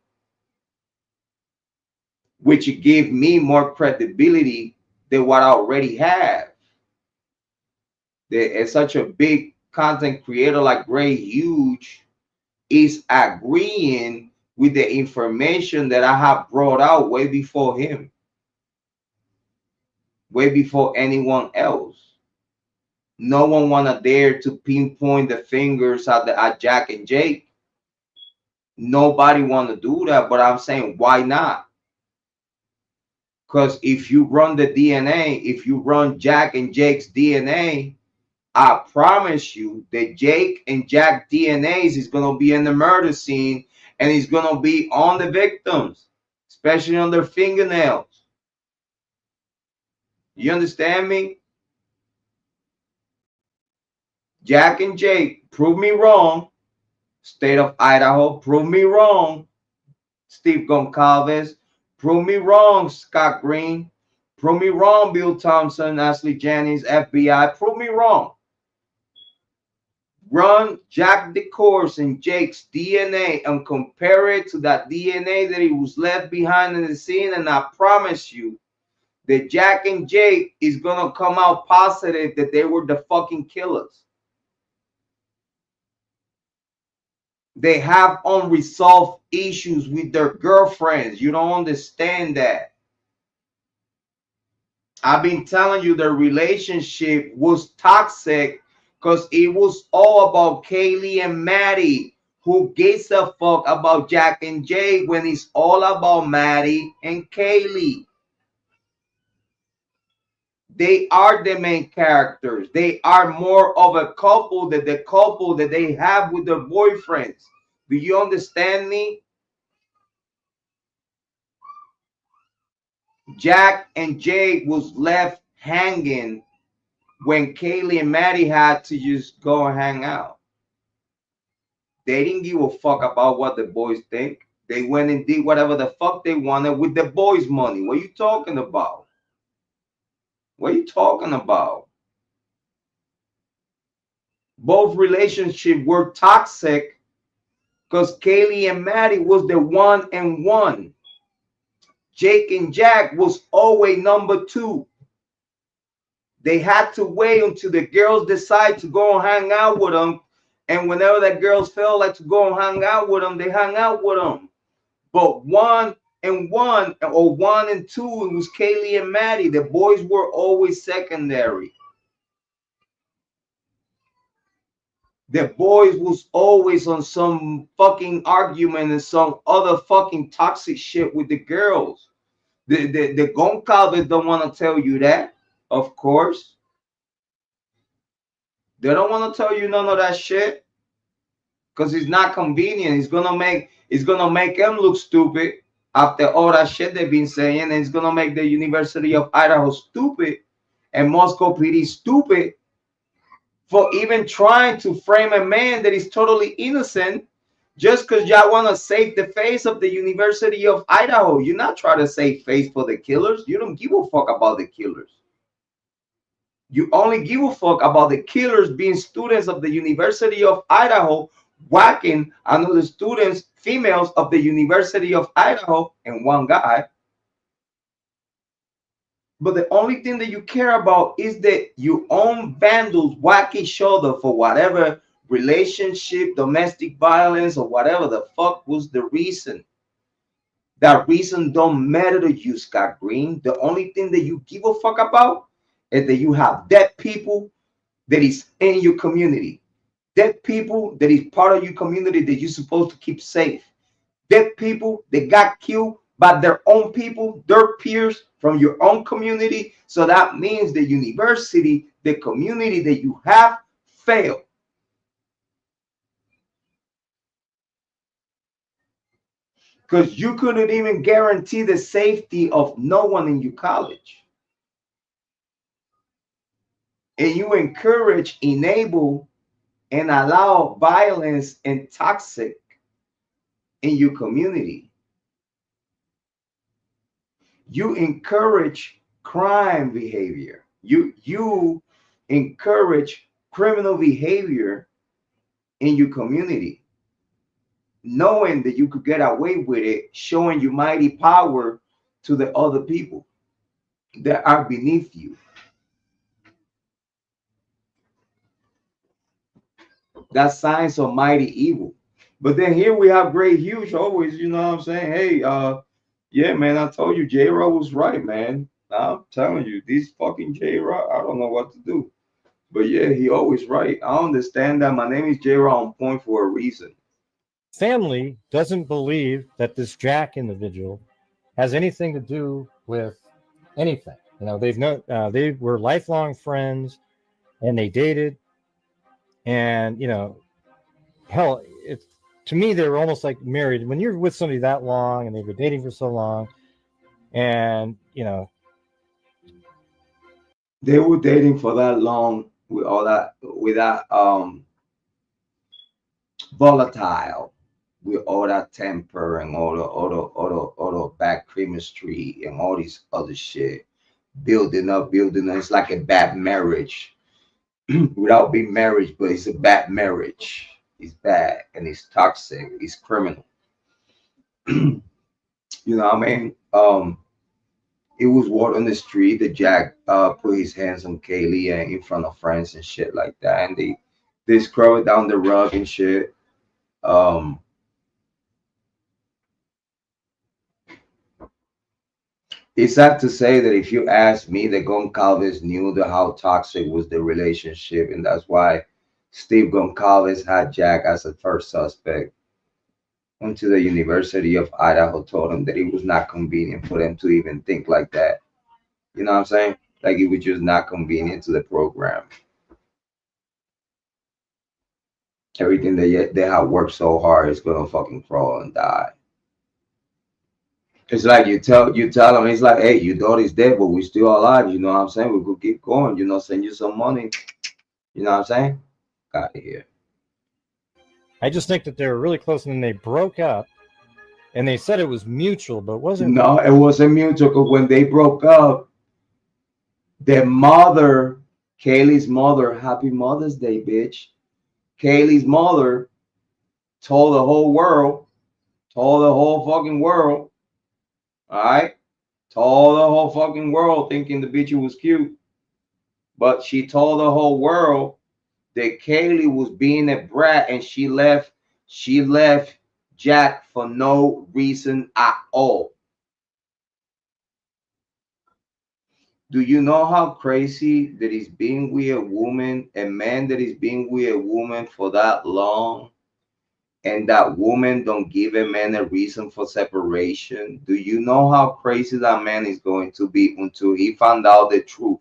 which gave me more credibility than what I already have. There's such a big content creator like Great Huge is agreeing with the information that I have brought out way before him, way before anyone else. No one wanna dare to pinpoint the fingers at Jack and Jake. Nobody want to do that, but I'm saying, why not? Because if you run the DNA, if you run Jack and Jake's DNA, I promise you that Jake and Jack DNAs is going to be in the murder scene, and it's going to be on the victims, especially on their fingernails. You understand me? Jack and Jake, prove me wrong. State of Idaho, prove me wrong. Steve Goncalves, prove me wrong. Scott Green, prove me wrong. Bill Thompson, Ashley Jennings, FBI, prove me wrong. Run Jack DeCourse and Jake's DNA and compare it to that DNA that he was left behind in the scene, and I promise you that Jack and Jake is gonna come out positive that they were the fucking killers. They have unresolved issues with their girlfriends. You don't understand that. I've been telling you their relationship was toxic because it was all about Kiely and Maddie. Who gives a fuck about Jack and Jake when it's all about Maddie and Kiely? They are the main characters. They are more of a couple than the couple that they have with their boyfriends. Do you understand me? Jack and Jake was left hanging when Kiely and Maddie had to just go and hang out. They didn't give a fuck about what the boys think. They went and did whatever the fuck they wanted with the boys' money. What are you talking about? What are you talking about? Both relationships were toxic because Kiely and Maddie was the one and one. Jake and Jack was always number two. They had to wait until the girls decide to go and hang out with them. And whenever that girls felt like to go and hang out with them, they hung out with them. But one and one, or one and two, it was Kiely and Maddie. The boys were always secondary. The boys was always on some fucking argument and some other fucking toxic shit with the girls. The Goncalves don't want to tell you that, of course. They don't want to tell you none of that shit because it's not convenient. It's gonna make them look stupid after all that shit they've been saying, and it's gonna make the University of Idaho stupid and Moscow PD stupid for even trying to frame a man that is totally innocent just because y'all want to save the face of the University of Idaho. You're not trying to save face for the killers. You don't give a fuck about the killers. You only give a fuck about the killers being students of the University of Idaho, whacking another students, females of the University of Idaho, and one guy. But the only thing that you care about is that your own vandals whack each other for whatever relationship, domestic violence, or whatever the fuck was the reason. That reason don't matter to you, Scott Green. The only thing that you give a fuck about is that you have dead people that is in your community. Dead people that is part of your community that you're supposed to keep safe. Dead people that got killed by their own people, their peers from your own community. So that means the university, the community that you have failed. Because you couldn't even guarantee the safety of no one in your college. And you encourage, enable, and allow violence and toxic in your community. You encourage crime behavior. You encourage criminal behavior in your community, knowing that you could get away with it, showing your mighty power to the other people that are beneath you. That's signs of mighty evil. But then here we have great Hughes always, you know what I'm saying? Hey, yeah, man, I told you Jrod was right, man. I'm telling you, these fucking Jrod, I don't know what to do. But yeah, he always right. I understand that. My name is Jrod on point for a reason. family doesn't believe that this Jack individual has anything to do with anything. You know, they were lifelong friends, and they dated, and you know, hell, it's to me they were almost like married. When you're with somebody that long and they've been dating for so long, and you know, They were dating for that long with all that, with that volatile, with all that temper and all the bad chemistry and all this other shit, building up. It's like a bad marriage without being marriage, but it's a bad marriage. It's bad and it's toxic. It's criminal. You know what I mean? It was word on the street that Jack put his hands on Kiely and in front of friends and shit like that, and they scrub it down the rug and shit. Um, it's sad to say that if you ask me, the Goncalves knew how toxic was the relationship, and that's why Steve Goncalves had Jack as a first suspect until the University of Idaho told him that it was not convenient for them to even think like that. You know what I'm saying? Like it was just not convenient to the program. Everything they have worked so hard is gonna fucking crawl and die. It's like you tell them, it's like, hey, your daughter's dead, but we still alive. You know what I'm saying? We could keep going. You know, send you some money. You know what I'm saying? Got of here. I just think that they were really close, and then they broke up, and they said it was mutual, but it wasn't. No, it wasn't mutual. 'Cause when they broke up, their mother, Kaylee's mother, Happy Mother's Day, bitch. Kaylee's mother told the whole world, told the whole fucking world, all right? Told the whole fucking world thinking the bitch was cute. But she told the whole world that Kiely was being a brat and she left Jack for no reason at all. Do you know how crazy that is being with a woman, a man that is being with a woman for that long, and that woman don't give a man a reason for separation? Do you know how crazy that man is going to be until he found out the truth?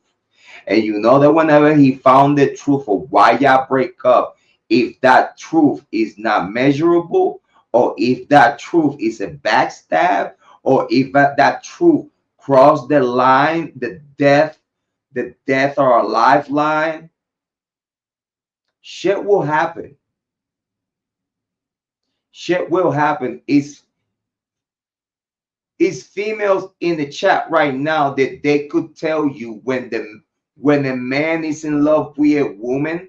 And you know that whenever he found the truth of why y'all break up, if that truth is not measurable, or if that truth is a backstab, or if that truth crossed the line, the death or a lifeline, shit will happen. Shit will happen. It's females in the chat right now that they could tell you when a man is in love with a woman,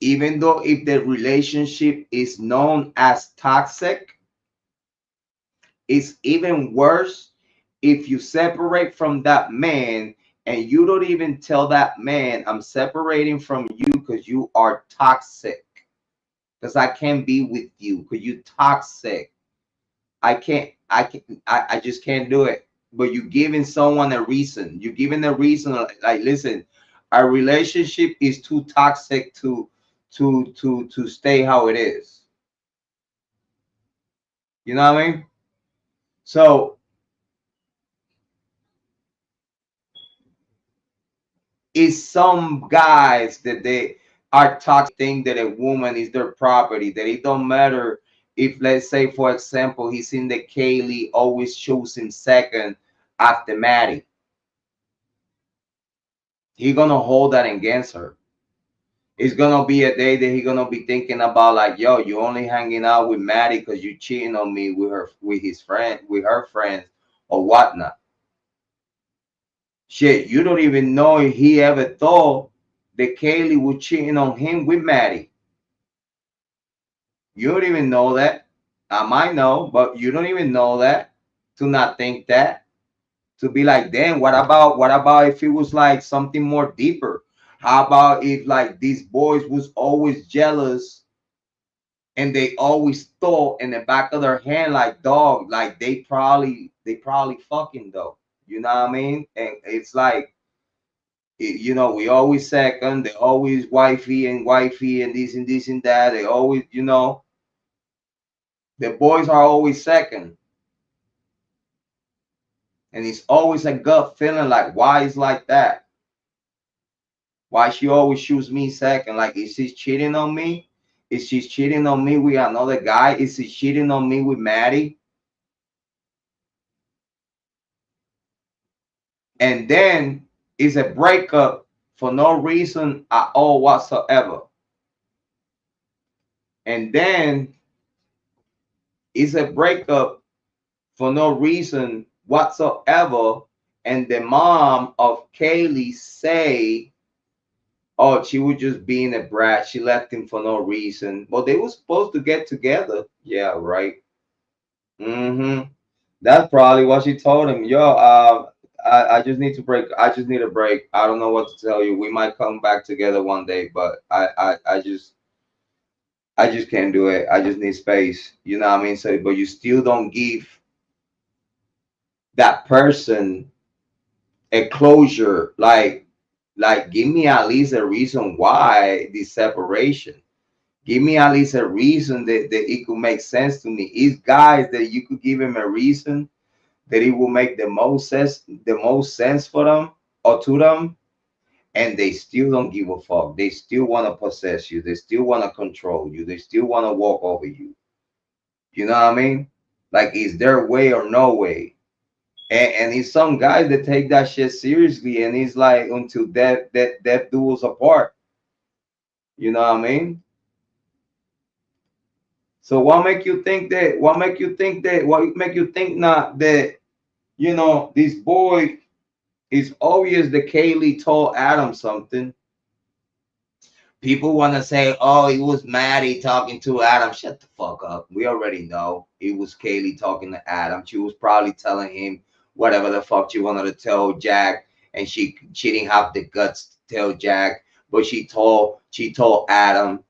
even though if the relationship is known as toxic, it's even worse if you separate from that man and you don't even tell that man, I'm separating from you because you are toxic, because I can't be with you because you're toxic. I just can't do it. But you're giving someone a reason. You're giving a reason, like, listen, our relationship is too toxic to stay how it is. You know what I mean? So it's some guys that they are toxic, think that a woman is their property, that it don't matter if, let's say, for example, he's in the Kiely, always choose him second after Maddie. He's gonna hold that against her. It's gonna be a day that he's gonna be thinking about, like, yo, you only hanging out with Maddie because you cheating on me with her friends or whatnot. Shit, you don't even know if he ever thought that Kiely was cheating on him with Maddie. You don't even know that. I might know, but you don't even know that. To not think that. To be like, damn, what about if it was like something more deeper? How about if like these boys was always jealous and they always thought in the back of their hand, like, dog, like they probably fucking though. You know what I mean? And it's like You know, we always second. They always wifey and this and this and that. They always, you know, the boys are always second. And it's always a gut feeling like, why is like that? Why she always choose me second? Like, is she cheating on me? Is she cheating on me with another guy? Is she cheating on me with Maddie? And then it's a breakup for no reason at all whatsoever. And then it's a breakup for no reason whatsoever. And the mom of Kiely say, oh, she was just being a brat. She left him for no reason. Well, they were supposed to get together. Yeah, right. That's probably what she told him. Yo, I just need to break. I just need a break. I don't know what to tell you. We might come back together one day, but I just can't do it. I just need space. You know what I mean? So, but you still don't give that person a closure. Like give me at least a reason why this separation. Give me at least a reason that it could make sense to me. It's guys that you could give him a reason that it will make the most sense for them or to them, and they still don't give a fuck. They still want to possess you. They still want to control you. They still want to walk over you. You know what I mean? Like, it's their way or no way. And it's some guys that take that shit seriously, and he's like, until death do us apart. You know what I mean? So what make you think that? What make you think not that? You know, this boy, it's obvious that Kiely told Adam something. People want to say, oh, it was Maddie talking to Adam. Shut the fuck up. We already know it was Kiely talking to Adam. She was probably telling him whatever the fuck she wanted to tell Jack, and she didn't have the guts to tell Jack, but she told Adam.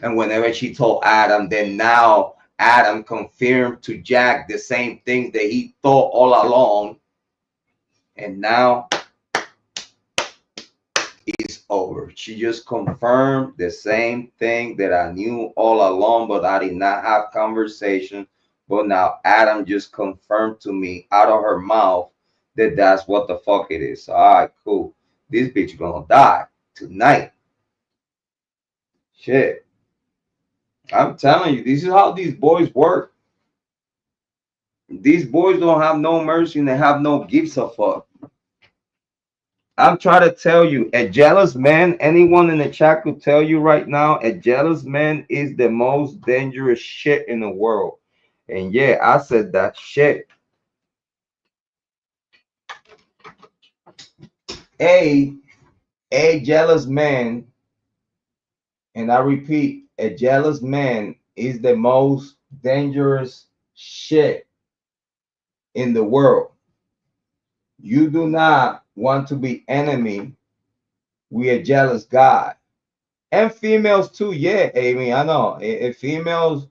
And whenever she told Adam, then now Adam confirmed to Jack the same things that he thought all along. And now it's over. She just confirmed the same thing that I knew all along, but I did not have conversation. But now Adam just confirmed to me out of her mouth that that's what the fuck it is. So, all right, cool. This bitch gonna die tonight. Shit. I'm telling you, this is how these boys work. These boys don't have no mercy and they have no gives a fuck. I'm trying to tell you, a jealous man, anyone in the chat could tell you right now, a jealous man is the most dangerous shit in the world. And yeah, I said that shit. A jealous man, and I repeat, a jealous man is the most dangerous shit in the world. You do not want to be enemy with a jealous guy. And females too, yeah, Amy, I know. If females,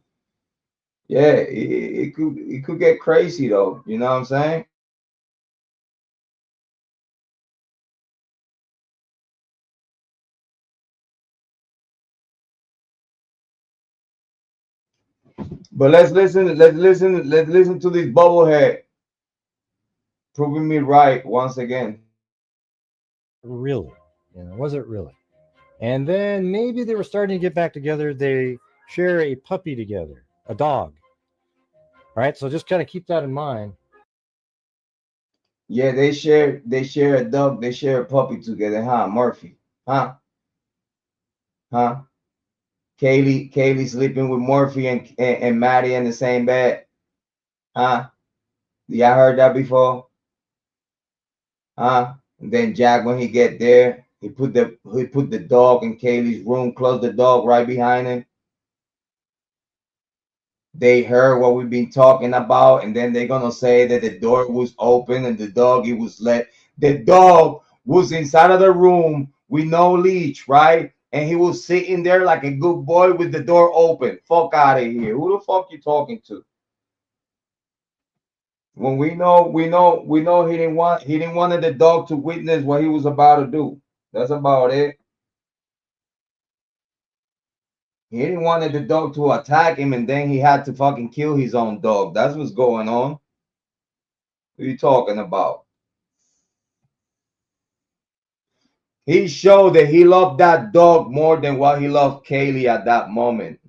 yeah, it could get crazy though. You know what I'm saying? But let's listen to this bubblehead proving me right once again. Really? You know, was it really? And then maybe they were starting to get back together. They share a puppy together, a dog. All right, so just kind of keep that in mind. Yeah, they share a dog, they share a puppy together, huh? Murphy, huh? Kiely sleeping with Murphy and Maddie in the same bed, huh? Yeah, I heard that before, huh? And then Jack, when he get there, he put the dog in Kiely's room, closed the dog right behind him. They heard what we've been talking about, and then they're gonna say that the door was open and the dog the dog was inside of the room with no leash, right? And he was sitting there like a good boy with the door open. Fuck out of here. Who the fuck you talking to? When we know he didn't want the dog to witness what he was about to do. That's about it. He didn't want the dog to attack him, and then he had to fucking kill his own dog. That's what's going on. What are you talking about? He showed that he loved that dog more than what he loved Kiely at that moment.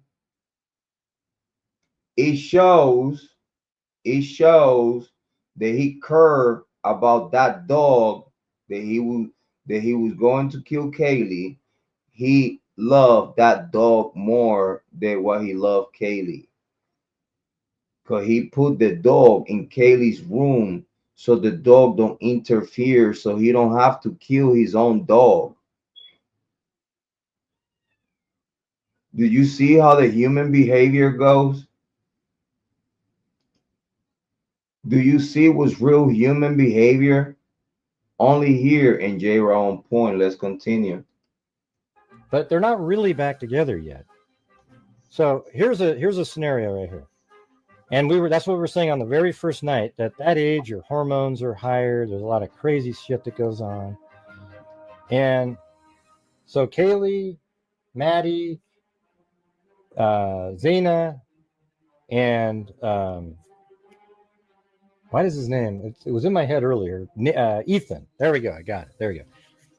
It shows that he cared about that dog, that he was going to kill Kiely. He loved that dog more than what he loved Kiely. Because he put the dog in Kaylee's room so the dog don't interfere, so he don't have to kill his own dog. Do you see how the human behavior goes? Do you see what's real human behavior? Only here in Jrod on Point. Let's continue. But they're not really back together yet. So here's a scenario right here. And that's what we were saying on the very first night, that age your hormones are higher, there's a lot of crazy shit that goes on. And so Kiely, Maddie, Zena, and what is his name? It was in my head earlier. Ethan. There we go. I got it. There we go.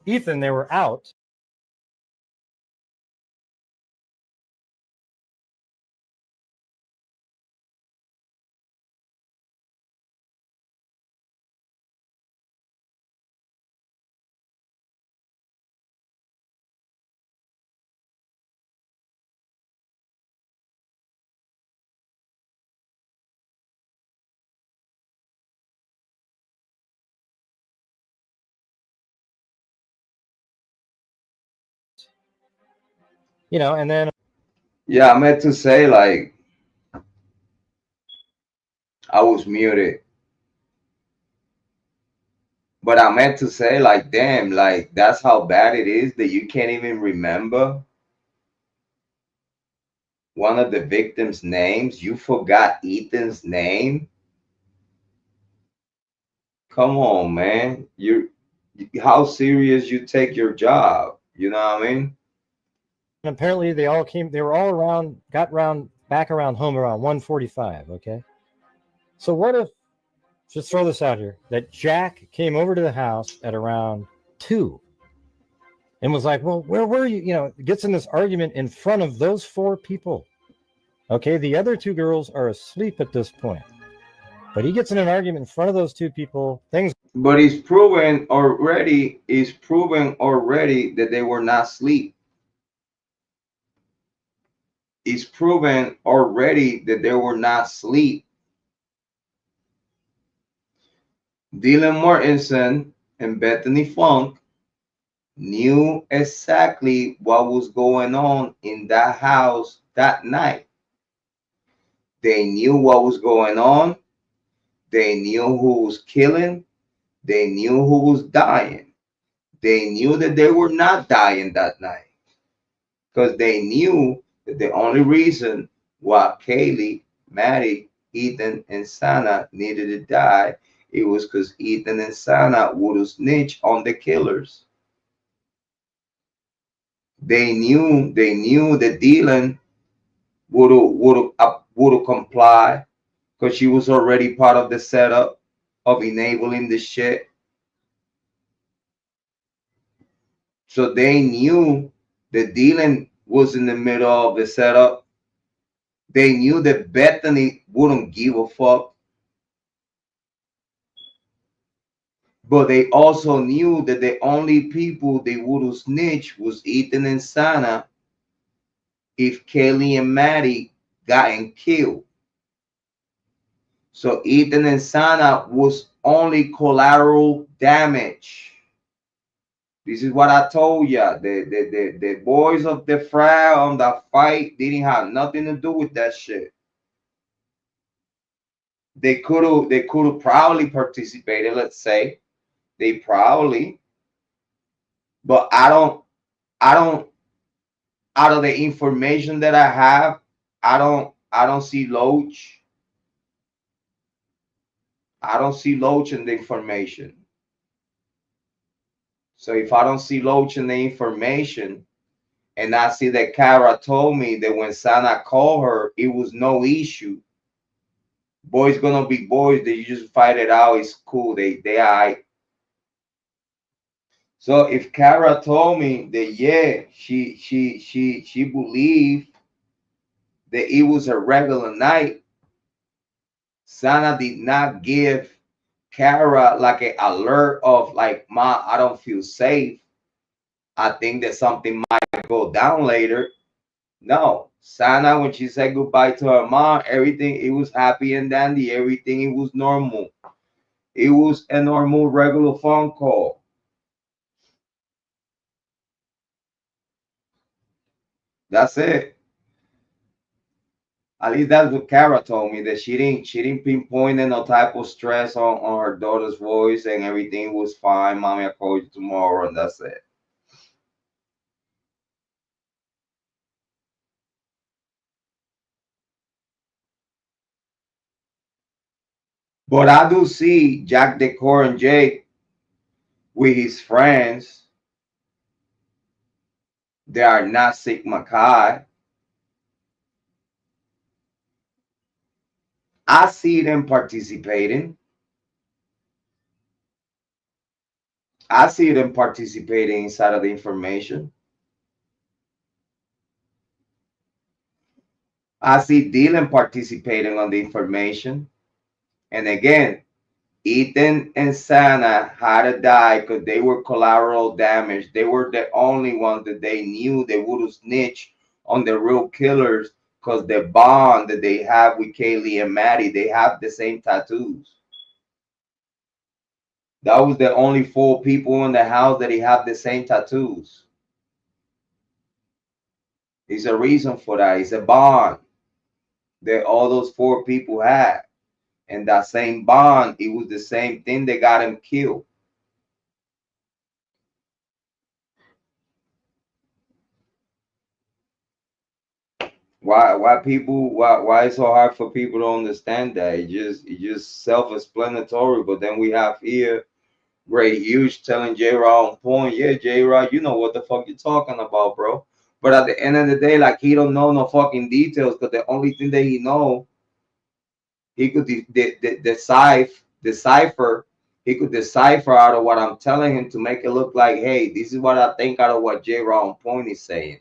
Ethan, they were out. And then Yeah, I meant to say, like, I was muted. But I meant to say, like, damn, like, that's how bad it is that you can't even remember one of the victims' names. You forgot Ethan's name. Come on, man. How serious you take your job. You know what I mean? apparently they were all around, back around home around 1:45. Okay. So what if, just throw this out here, that Jack came over to the house at around 2 and was like, well, where were you? Gets in this argument in front of those 4 people. Okay. The other 2 girls are asleep at this point, but he gets in an argument in front of those 2 people. But it's proven already that they were not asleep. It's proven already that they were not asleep. Dylan Mortensen and Bethany Funk knew exactly what was going on in that house that night. They knew what was going on. They knew who was killing. They knew who was dying. They knew that they were not dying that night, because they knew that the only reason why Kiely, Maddie, Ethan, and Sana needed to die, it was because Ethan and Sana would have snitched on the killers. They knew that Dylan would have complied, because she was already part of the setup of enabling the shit. So they knew that Dylan was in the middle of the setup. They knew that Bethany wouldn't give a fuck. But they also knew that the only people they would have snitched was Ethan and Sana if Kiely and Maddie gotten killed. So Ethan and Sana was only collateral damage. This is what I told ya. The boys of the frat on the fight didn't have nothing to do with that shit. They could have probably participated, let's say. They probably, but I don't out of the information that I have, I don't see Loach. I don't see Loach in the information. So if I don't see Loach in the information, and I see that Kara told me that when Sana called her, it was no issue. Boys gonna be boys. They just fight it out. It's cool. They alright. So if Kara told me that, yeah, she believed that it was a regular night, Sana did not give Kara like an alert of like, Ma, I don't feel safe. I think that something might go down later. No, Sana, when she said goodbye to her mom, everything, it was happy and dandy. Everything, it was normal. It was a normal, regular phone call. That's it. At least that's what Kara told me, that she didn't pinpoint no type of stress on her daughter's voice, and everything was fine. Mommy, I'll call you tomorrow, and that's it. But I do see Jack Decor and Jake with his friends. They are not Sigma Chi. I see them participating. I see them participating inside of the information. I see Dylan participating on the information. And again, Ethan and Sana had to die because they were collateral damage. They were the only ones that they knew they would have snitched on the real killers, because the bond that they have with Kiely and Maddie, they have the same tattoos. That was the only 4 people in the house that they have the same tattoos. There's a reason for that. It's a bond that all those 4 people had. And that same bond, it was the same thing that got him killed. Why it's so hard for people to understand that? It's just self-explanatory. But then we have here Great Hughes telling Jrod on point, yeah, Jrod, you know what the fuck you're talking about, bro. But at the end of the day, like, he don't know no fucking details, because the only thing that he know, he could decipher. He could decipher out of what I'm telling him to make it look like, hey, this is what I think out of what Jrod on point is saying.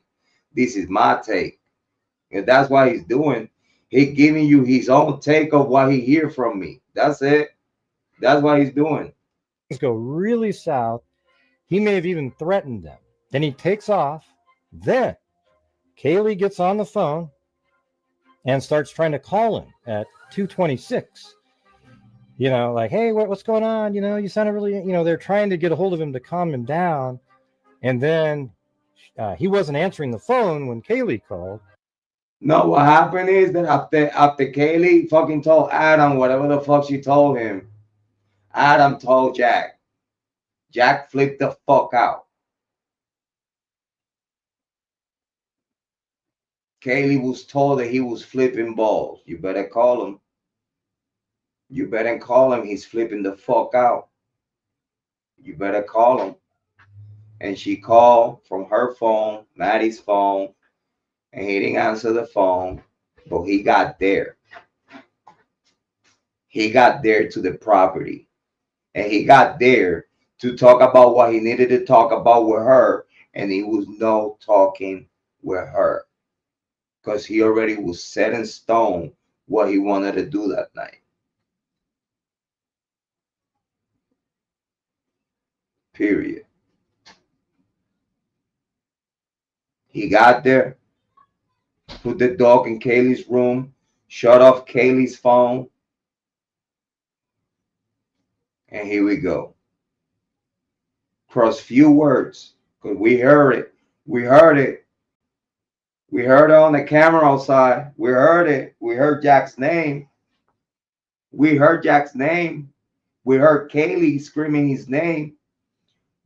This is my take. And that's what he's doing. He giving you his own take of what he hear from me. That's it. That's what he's doing. Things go really south. He may have even threatened them. Then he takes off. Then Kiely gets on the phone and starts trying to call him at 2:26. You know, like, hey, what's going on? You know, you sounded really, you know, they're trying to get a hold of him to calm him down. And then he wasn't answering the phone when Kiely called. No, what happened is that after Kiely fucking told Adam whatever the fuck she told him, Adam told Jack. Jack flipped the fuck out. Kiely was told that he was flipping balls. You better call him. You better call him. He's flipping the fuck out. You better call him. And she called from her phone, Maddie's phone, and he didn't answer the phone, but he got there. He got there to the property, and he got there to talk about what he needed to talk about with her, and he was no talking with her, because he already was set in stone what he wanted to do that night. Period. He got there, put the dog in Kiely's room, shut off Kiely's phone, and here we go. Cross few words, because we heard it. We heard it. We heard it on the camera outside. We heard it. We heard Jack's name. We heard Jack's name. We heard Kiely screaming his name.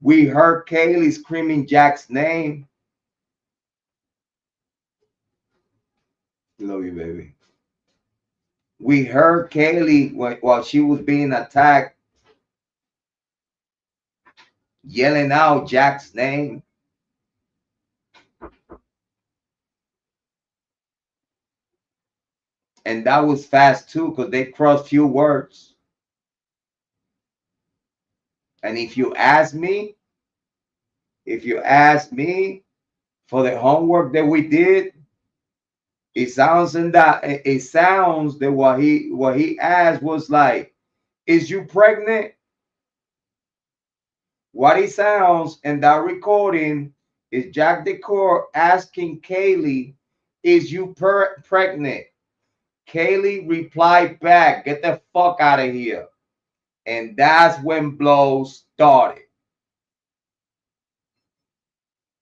We heard Kiely screaming Jack's name. Love you, baby. We heard Kiely while she was being attacked, yelling out Jack's name. And that was fast too, because they crossed few words. And if you ask me for the homework that we did, it sounds that what he asked was like, is you pregnant? What it sounds in that recording is Jack Decor asking Kiely, is you pregnant? Kiely replied back, get the fuck out of here. And that's when blows started.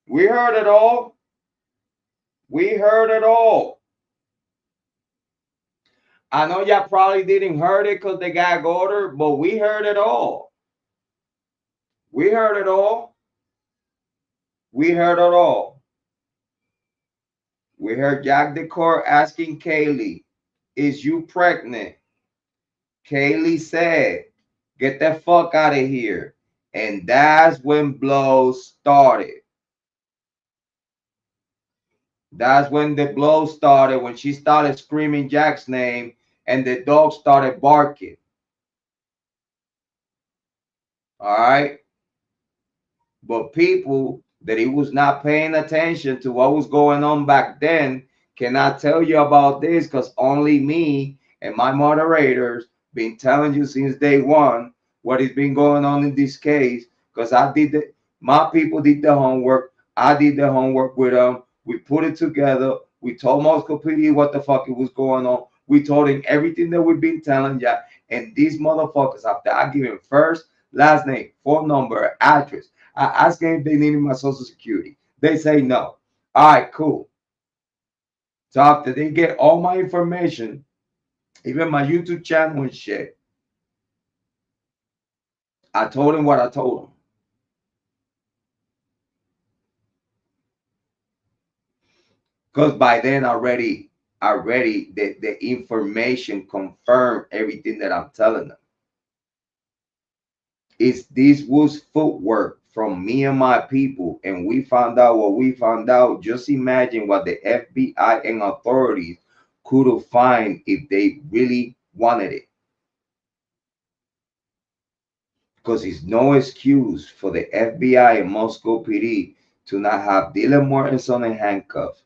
We heard it all. We heard it all. I know y'all probably didn't heard it because they got order, but we heard it all. We heard it all. We heard it all. We heard Jack Decor asking Kiely, is you pregnant? Kiely said, get the fuck out of here. And that's when blows started. That's when the blow started, when she started screaming Jack's name and the dog started barking. All right. But people that he was not paying attention to what was going on back then cannot tell you about this, because only me and my moderators been telling you since day one what has been going on in this case, because my people did the homework. I did the homework with them. We put it together. We told Moscow PD what the fuck it was going on. We told him everything that we've been telling ya. And these motherfuckers, after I give him first, last name, phone number, address, I asked them if they needed my social security. They say no. All right, cool. So after they get all my information, even my YouTube channel and shit, I told him what I told him. Because by then already the information confirmed everything that I'm telling them. This was footwork from me and my people, and we found out what we found out. Just imagine what the FBI and authorities could have found if they really wanted it. Because it's no excuse for the FBI and Moscow PD to not have Dylan Morrison in handcuffs.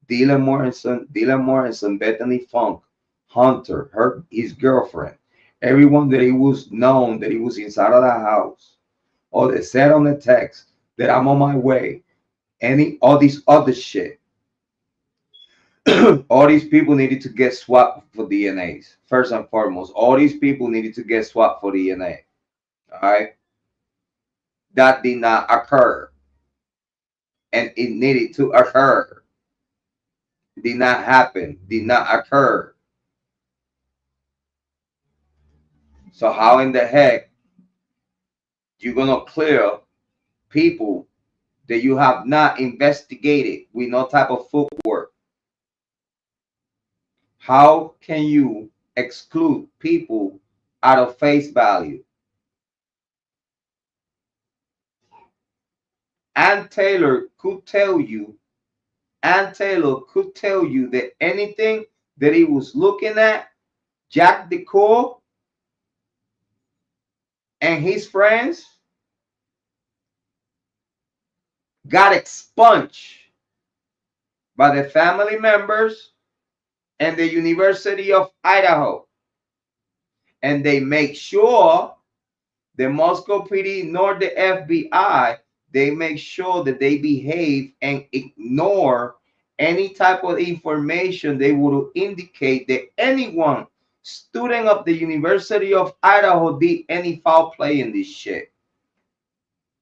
Dylan Morrison, Bethany Funk, Hunter, his girlfriend, everyone that he was known that he was inside of the house, or they said on the text that I'm on my way, all this other shit. All these people needed to get swapped for DNAs. First and foremost, all these people needed to get swapped for DNA. All right. That did not occur. And it needed to occur. Did not happen. Did not occur. So how in the heck you gonna clear people that you have not investigated with no type of footwork? How can you exclude people out of face value? Ann Taylor could tell you that anything that he was looking at, Jack Decor and his friends got expunged by the family members and the University of Idaho. And they make sure the Moscow PD nor the FBI, they make sure that they behave and ignore any type of information they would indicate that anyone student of the University of Idaho did any foul play in this shit.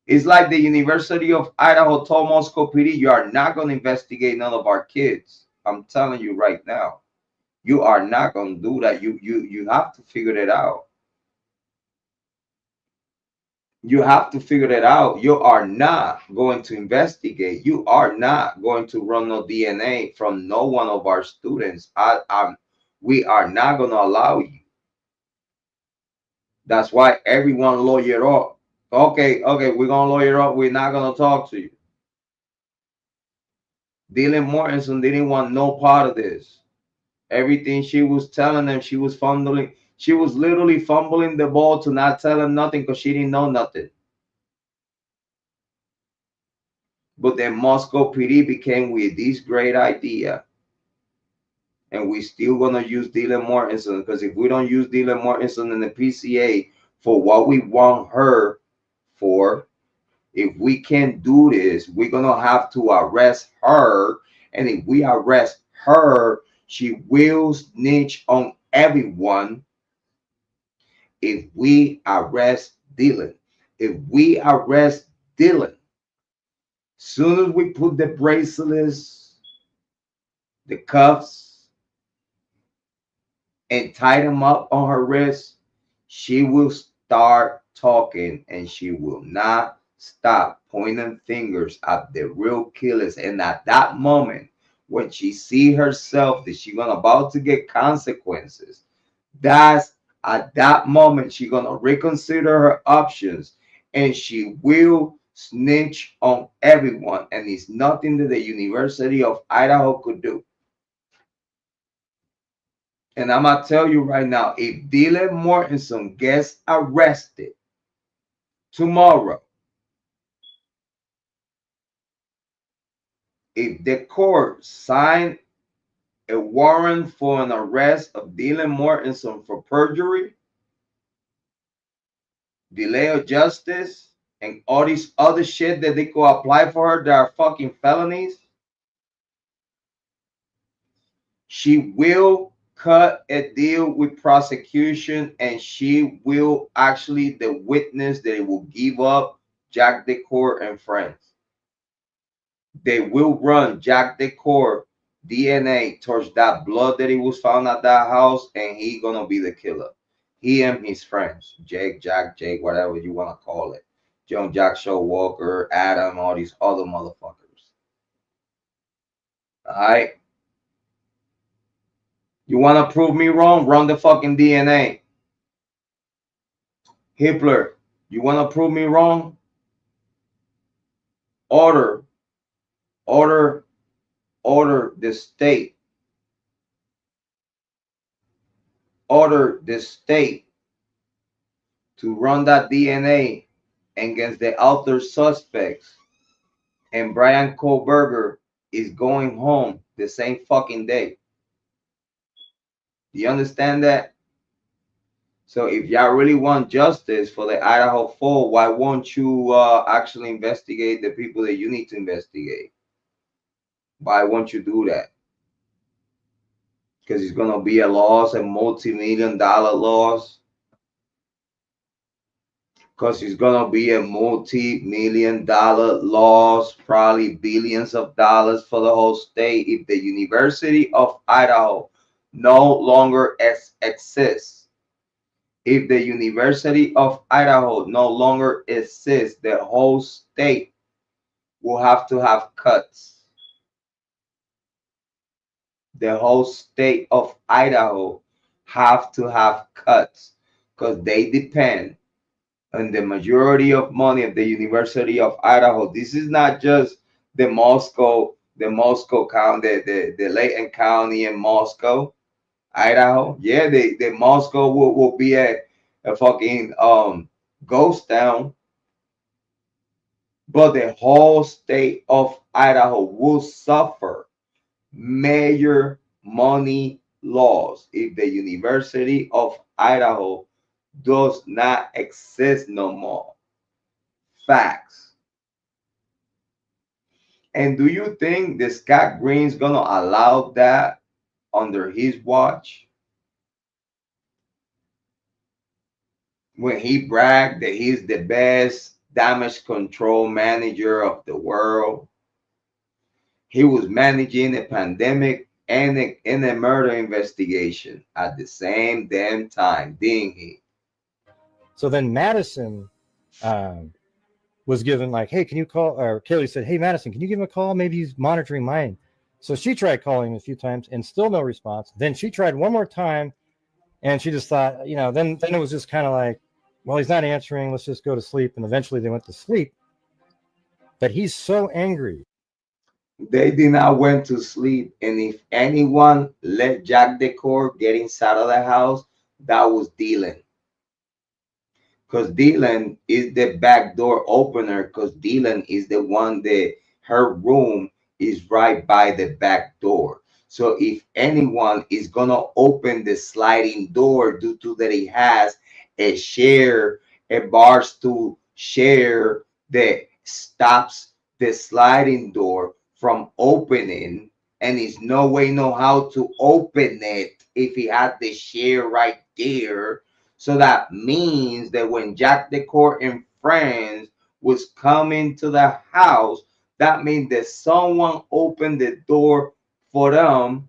It's like the University of Idaho told Moscow PD, you are not going to investigate none of our kids. I'm telling you right now, you are not going to do that. You have to figure it out. You have to figure it out. You are not going to investigate. You are not going to run no DNA from no one of our students. We are not going to allow you. That's why everyone lawyer up. Okay, we're going to lawyer up. We're not going to talk to you. Dylan Mortensen didn't want no part of this. Everything she was telling them, she was fumbling. She was literally fumbling the ball to not tell them nothing because she didn't know nothing. But then Moscow PD became with this great idea. And we still going to use Dylan Mortensen, because if we don't use Dylan Mortensen in the PCA for what we want her for, if we can't do this, we're going to have to arrest her. And if we arrest her, she will snitch on everyone. If we arrest Dylan, soon as we put the bracelets, the cuffs, and tie them up on her wrist, she will start talking, and she will not stop pointing fingers at the real killers. And at that moment, when she see herself that she's gonna about to get consequences, that's at that moment she's gonna reconsider her options, and she will snitch on everyone. And it's nothing that the University of Idaho could do. And I'm gonna tell you right now, if Dylan Mortensen gets arrested tomorrow, if the court sign a warrant for an arrest of Dylan Mortensen for perjury, delay of justice, and all these other shit that they could apply for her that are fucking felonies, she will cut a deal with prosecution, and she will actually the witness that will give up Jack Decor and friends. They will run Jack Decor DNA towards that blood that he was found at that house, and he gonna be the killer. He and his friends, Jake, Jack, Jake, whatever you want to call it, John Jack Show Walker, Adam, all these other motherfuckers. All right. You want to prove me wrong? Run the fucking DNA. Hitler, you want to prove me wrong? Order the state. Order the state to run that DNA against the other suspects. And Bryan Kohberger is going home the same fucking day. Do you understand that? So if y'all really want justice for the Idaho 4, why won't you actually investigate the people that you need to investigate? Why won't you do that? Because it's going to be a loss, a multi-million-dollar loss. Because it's going to be a multi-million-dollar loss, probably billions of dollars for the whole state if the University of Idaho no longer exists. If the University of Idaho no longer exists, the whole state will have to have cuts. The whole state of Idaho have to have cuts because they depend on the majority of money of the University of Idaho. This is not just the Moscow County, the Layton County in Moscow, Idaho. Yeah, the Moscow will be a fucking ghost town. But the whole state of Idaho will suffer major money loss if the University of Idaho does not exist no more. Facts. And do you think the Scott Green's gonna allow that under his watch? When he bragged that he's the best damage control manager of the world. He was managing a pandemic and a murder investigation at the same damn time, didn't he? So then Madison was given like, hey, can you call? Or Kiely said, hey, Madison, can you give him a call? Maybe he's monitoring mine. So she tried calling a few times and still no response. Then she tried one more time, and she just thought, then it was just kind of like, well, he's not answering. Let's just go to sleep. And eventually they went to sleep. But he's so angry. They did not went to sleep, and if anyone let Jack Decor get inside of the house, that was Dylan. Because Dylan is the back door opener. Because Dylan is the one that her room is right by the back door. So if anyone is gonna open the sliding door due to that he has a bar stool share that stops the sliding door from opening, and there's no way know how to open it if he had the share right there. So that means that when Jack Decor and friends was coming to the house, that means that someone opened the door for them.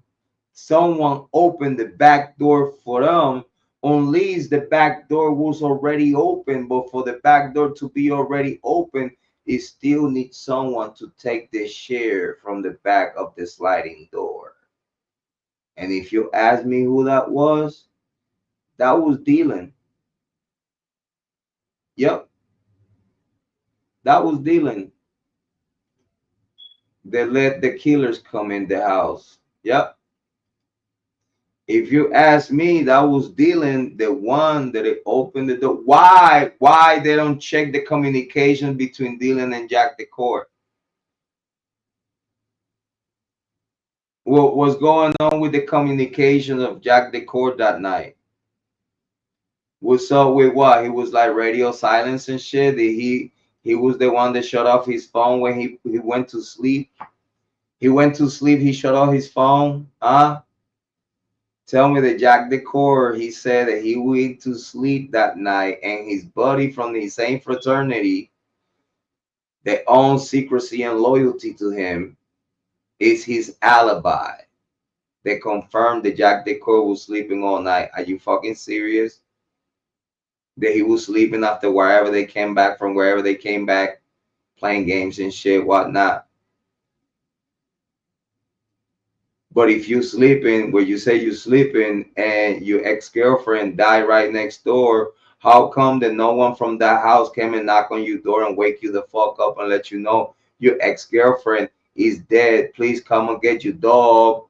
Someone opened the back door for them. Unless the back door was already open, but for the back door to be already open, it still needs someone to take the share from the back of the sliding door. And if you ask me who that was Dylan. Yep, that was Dylan. They let the killers come in the house. Yep. If you ask me, that was Dylan, the one that it opened the door. Why they don't check the communication between Dylan and Jack Decor? What was going on with the communication of Jack Decor that night? What's up with what? He was like radio silence and shit. He was the one that shut off his phone when he went to sleep. He went to sleep. He shut off his phone. Huh? Tell me that Jack Decor, he said that he went to sleep that night, and his buddy from the same fraternity that owns secrecy and loyalty to him is his alibi. They confirmed that Jack Decor was sleeping all night. Are you fucking serious? That he was sleeping after wherever they came back from, wherever they came back, playing games and shit, whatnot. But if you sleeping where you say you sleeping and your ex-girlfriend died right next door, how come that no one from that house came and knock on your door and wake you the fuck up and let you know your ex-girlfriend is dead? Please come and get your dog.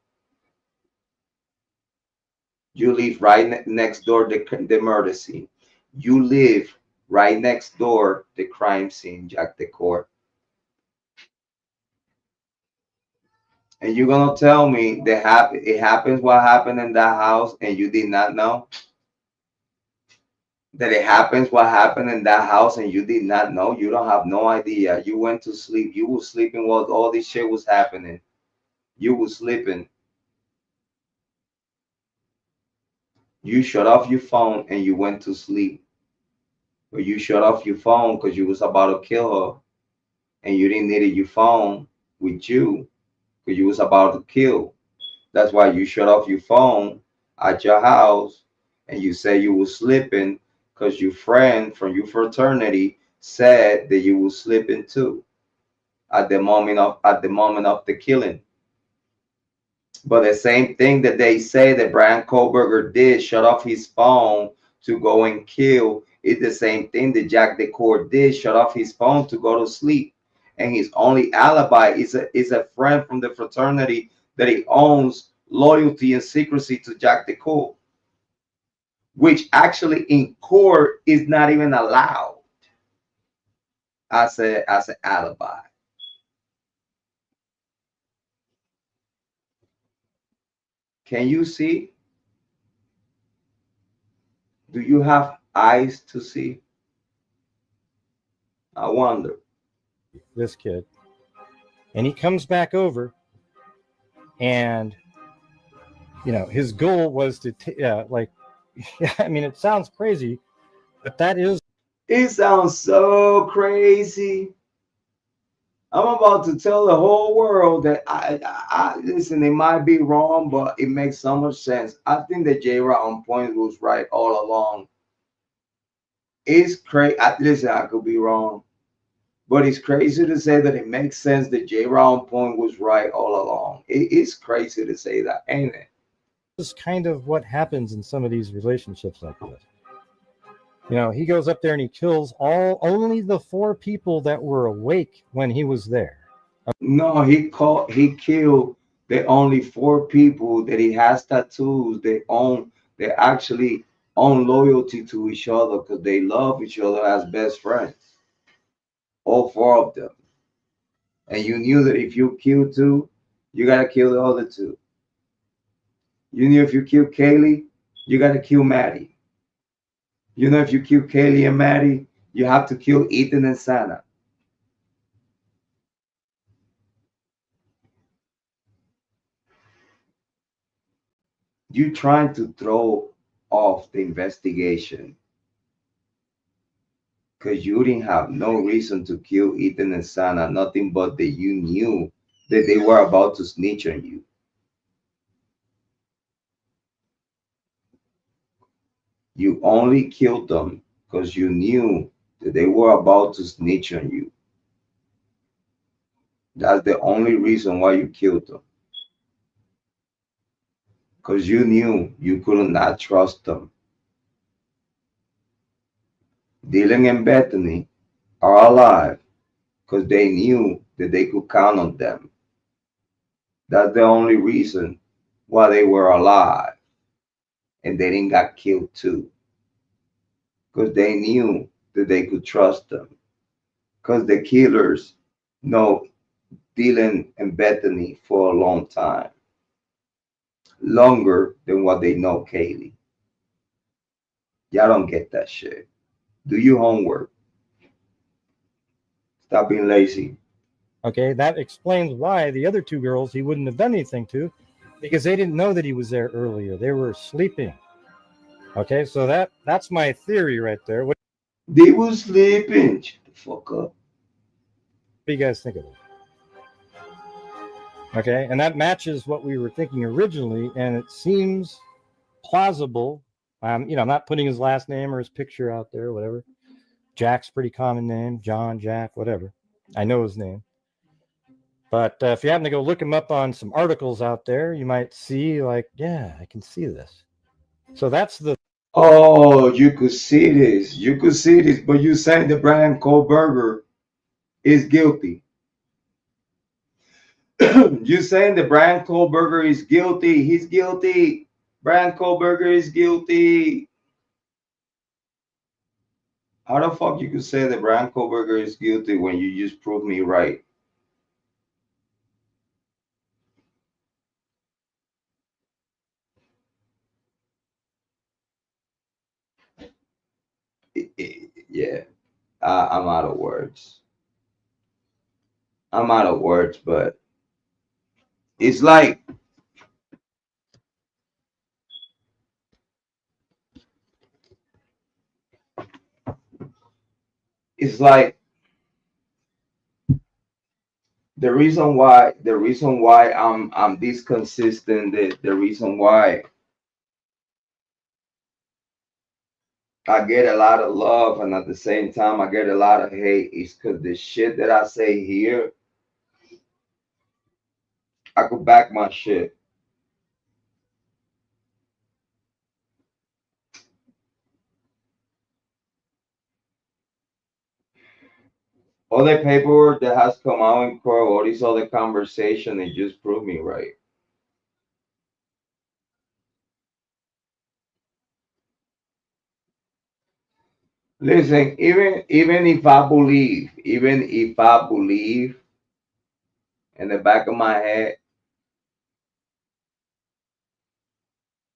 You live right next door the murder scene. You live right next door the crime scene, Jack Decor. And you're gonna tell me that it happens what happened in that house and you did not know? That it happens what happened in that house and you did not know? You don't have no idea. You went to sleep. You were sleeping while all this shit was happening. You were sleeping. You shut off your phone and you went to sleep. But you shut off your phone because you was about to kill her. And you didn't need your phone with you because you was about to kill. That's why you shut off your phone at your house and you say you were sleeping because your friend from your fraternity said that you were sleeping too at the moment of the killing. But the same thing that they say that Bryan Kohberger did, shut off his phone to go and kill, is the same thing that Jack Decor did, shut off his phone to go to sleep. And his only alibi is a friend from the fraternity that he owns loyalty and secrecy to Jack Decor, which actually in court is not even allowed as an alibi. Can you see? Do you have eyes to see? I wonder. This kid. And he comes back over, and his goal was to I mean, it sounds crazy, but that is. It sounds so crazy. I'm about to tell the whole world that I listen. It might be wrong, but it makes so much sense. I think that Jrod on point was right all along. It's crazy. Listen, I could be wrong, But it's crazy to say that it makes sense that Jrod Point was right all along. It is crazy to say that, ain't it? This is kind of what happens in some of these relationships like this. You know, he goes up there and he kills only the 4 people that were awake when he was there. No, he killed the only 4 people that he has tattoos. They actually own loyalty to each other because they love each other as best friends. All 4 of them. And you knew that if you kill 2, you gotta kill the other 2. You knew if you kill Kiely, you gotta kill Maddie. You know if you kill Kiely and Maddie, you have to kill Ethan and Santa. You trying to throw off the investigation because you didn't have no reason to kill Ethan and Santa, nothing but that you knew that they were about to snitch on you. You only killed them because you knew that they were about to snitch on you. That's the only reason why you killed them. Because you knew you could not trust them. Dylan and Bethany are alive because they knew that they could count on them. That's the only reason why they were alive and they didn't get killed too. Because they knew that they could trust them. Because the killers know Dylan and Bethany for a long time. Longer than what they know Kiely. Y'all don't get that shit. Do your homework. Stop being lazy. Okay, that explains why the other 2 girls he wouldn't have done anything to, because they didn't know that he was there earlier. They were sleeping. Okay, so that's my theory right there. What They were sleeping. Shut the fuck up. do you guys think of it? Okay, and that matches what we were thinking originally, and it seems plausible. You know, I'm not putting his last name or his picture out there, whatever. Jack's pretty common name, John, Jack, whatever. I know his name. But if you happen to go look him up on some articles out there, you might see, like, yeah, I can see this. So that's the. Oh, you could see this. You could see this, but you saying that Bryan Kohberger is guilty. You saying that Bryan Kohberger is guilty. He's guilty. Bryan Kohberger is guilty. How the fuck you could say that Bryan Kohberger is guilty when you just proved me right? Yeah, I'm out of words. I'm out of words, but it's like it's like the reason why I'm this consistent, the reason why I get a lot of love and at the same time I get a lot of hate is because the shit that I say here, I could back my shit. All the paperwork that has come out in court, all these other conversation, it just proved me right. Listen, even if I believe in the back of my head,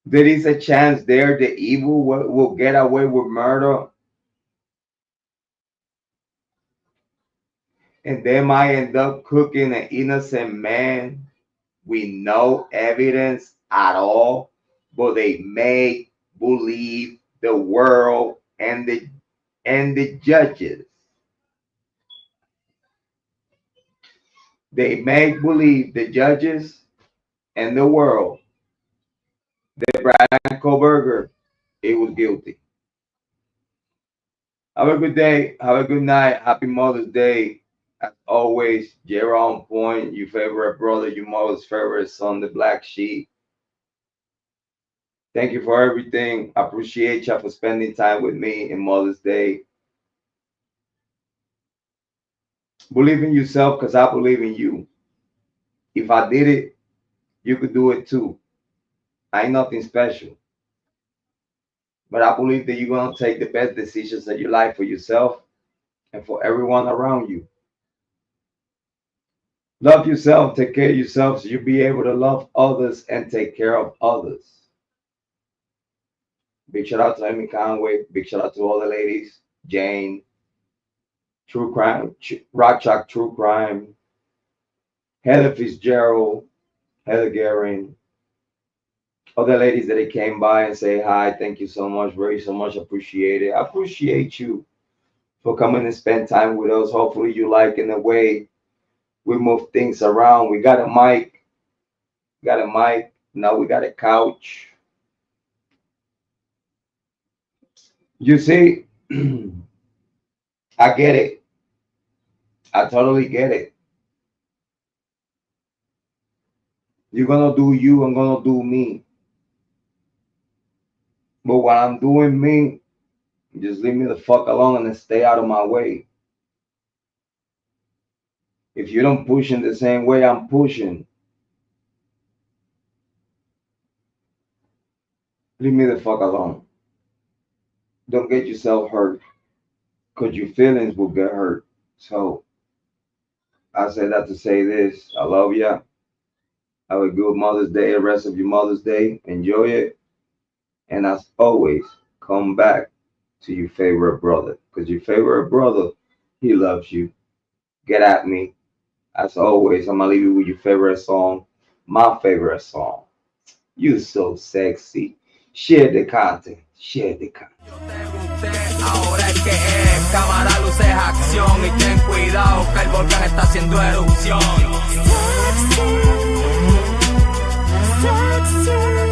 there is a chance there the evil will get away with murder, and they might end up cooking an innocent man with no evidence at all, but they make believe the world and the judges. They make believe the judges and the world that Bryan Kohberger he was guilty. Have a good day. Have a good night. Happy Mother's Day. Always, Jrod on point, your favorite brother, your mother's favorite son, the black sheep. Thank you for everything. I appreciate you for spending time with me in Mother's Day. Believe in yourself because I believe in you. If I did it, you could do it too. I ain't nothing special. But I believe that you're going to take the best decisions of your life for yourself and for everyone around you. Love yourself, take care of yourself so you'll be able to love others and take care of others. Big shout out to Amy Conway. Big shout out to all the ladies. Jane, True Crime, Rock Chalk True Crime, Heather Fitzgerald, Heather Guerin, other ladies that came by and say hi. Thank you so much, very so much. Appreciate it. I appreciate you for coming and spend time with us. Hopefully you like in the way we move things around. We got a mic. Now we got a couch. You see, I get it. I totally get it. You're gonna do you, I'm gonna do me. But while I'm doing me, just leave me the fuck alone and stay out of my way. If you don't push in the same way I'm pushing, leave me the fuck alone. Don't get yourself hurt, because your feelings will get hurt. So, I say that to say this. I love ya. Have a good Mother's Day, the rest of your Mother's Day. Enjoy it. And as always, come back to your favorite brother, because your favorite brother, he loves you. Get at me. As always, I'm going to leave you with your favorite song. My favorite song. You so sexy. Share the content. Share the content. Ahora es que es, cámara, luces, acción. Y ten cuidado que el volcán está haciendo erupción. Sexy, sexy.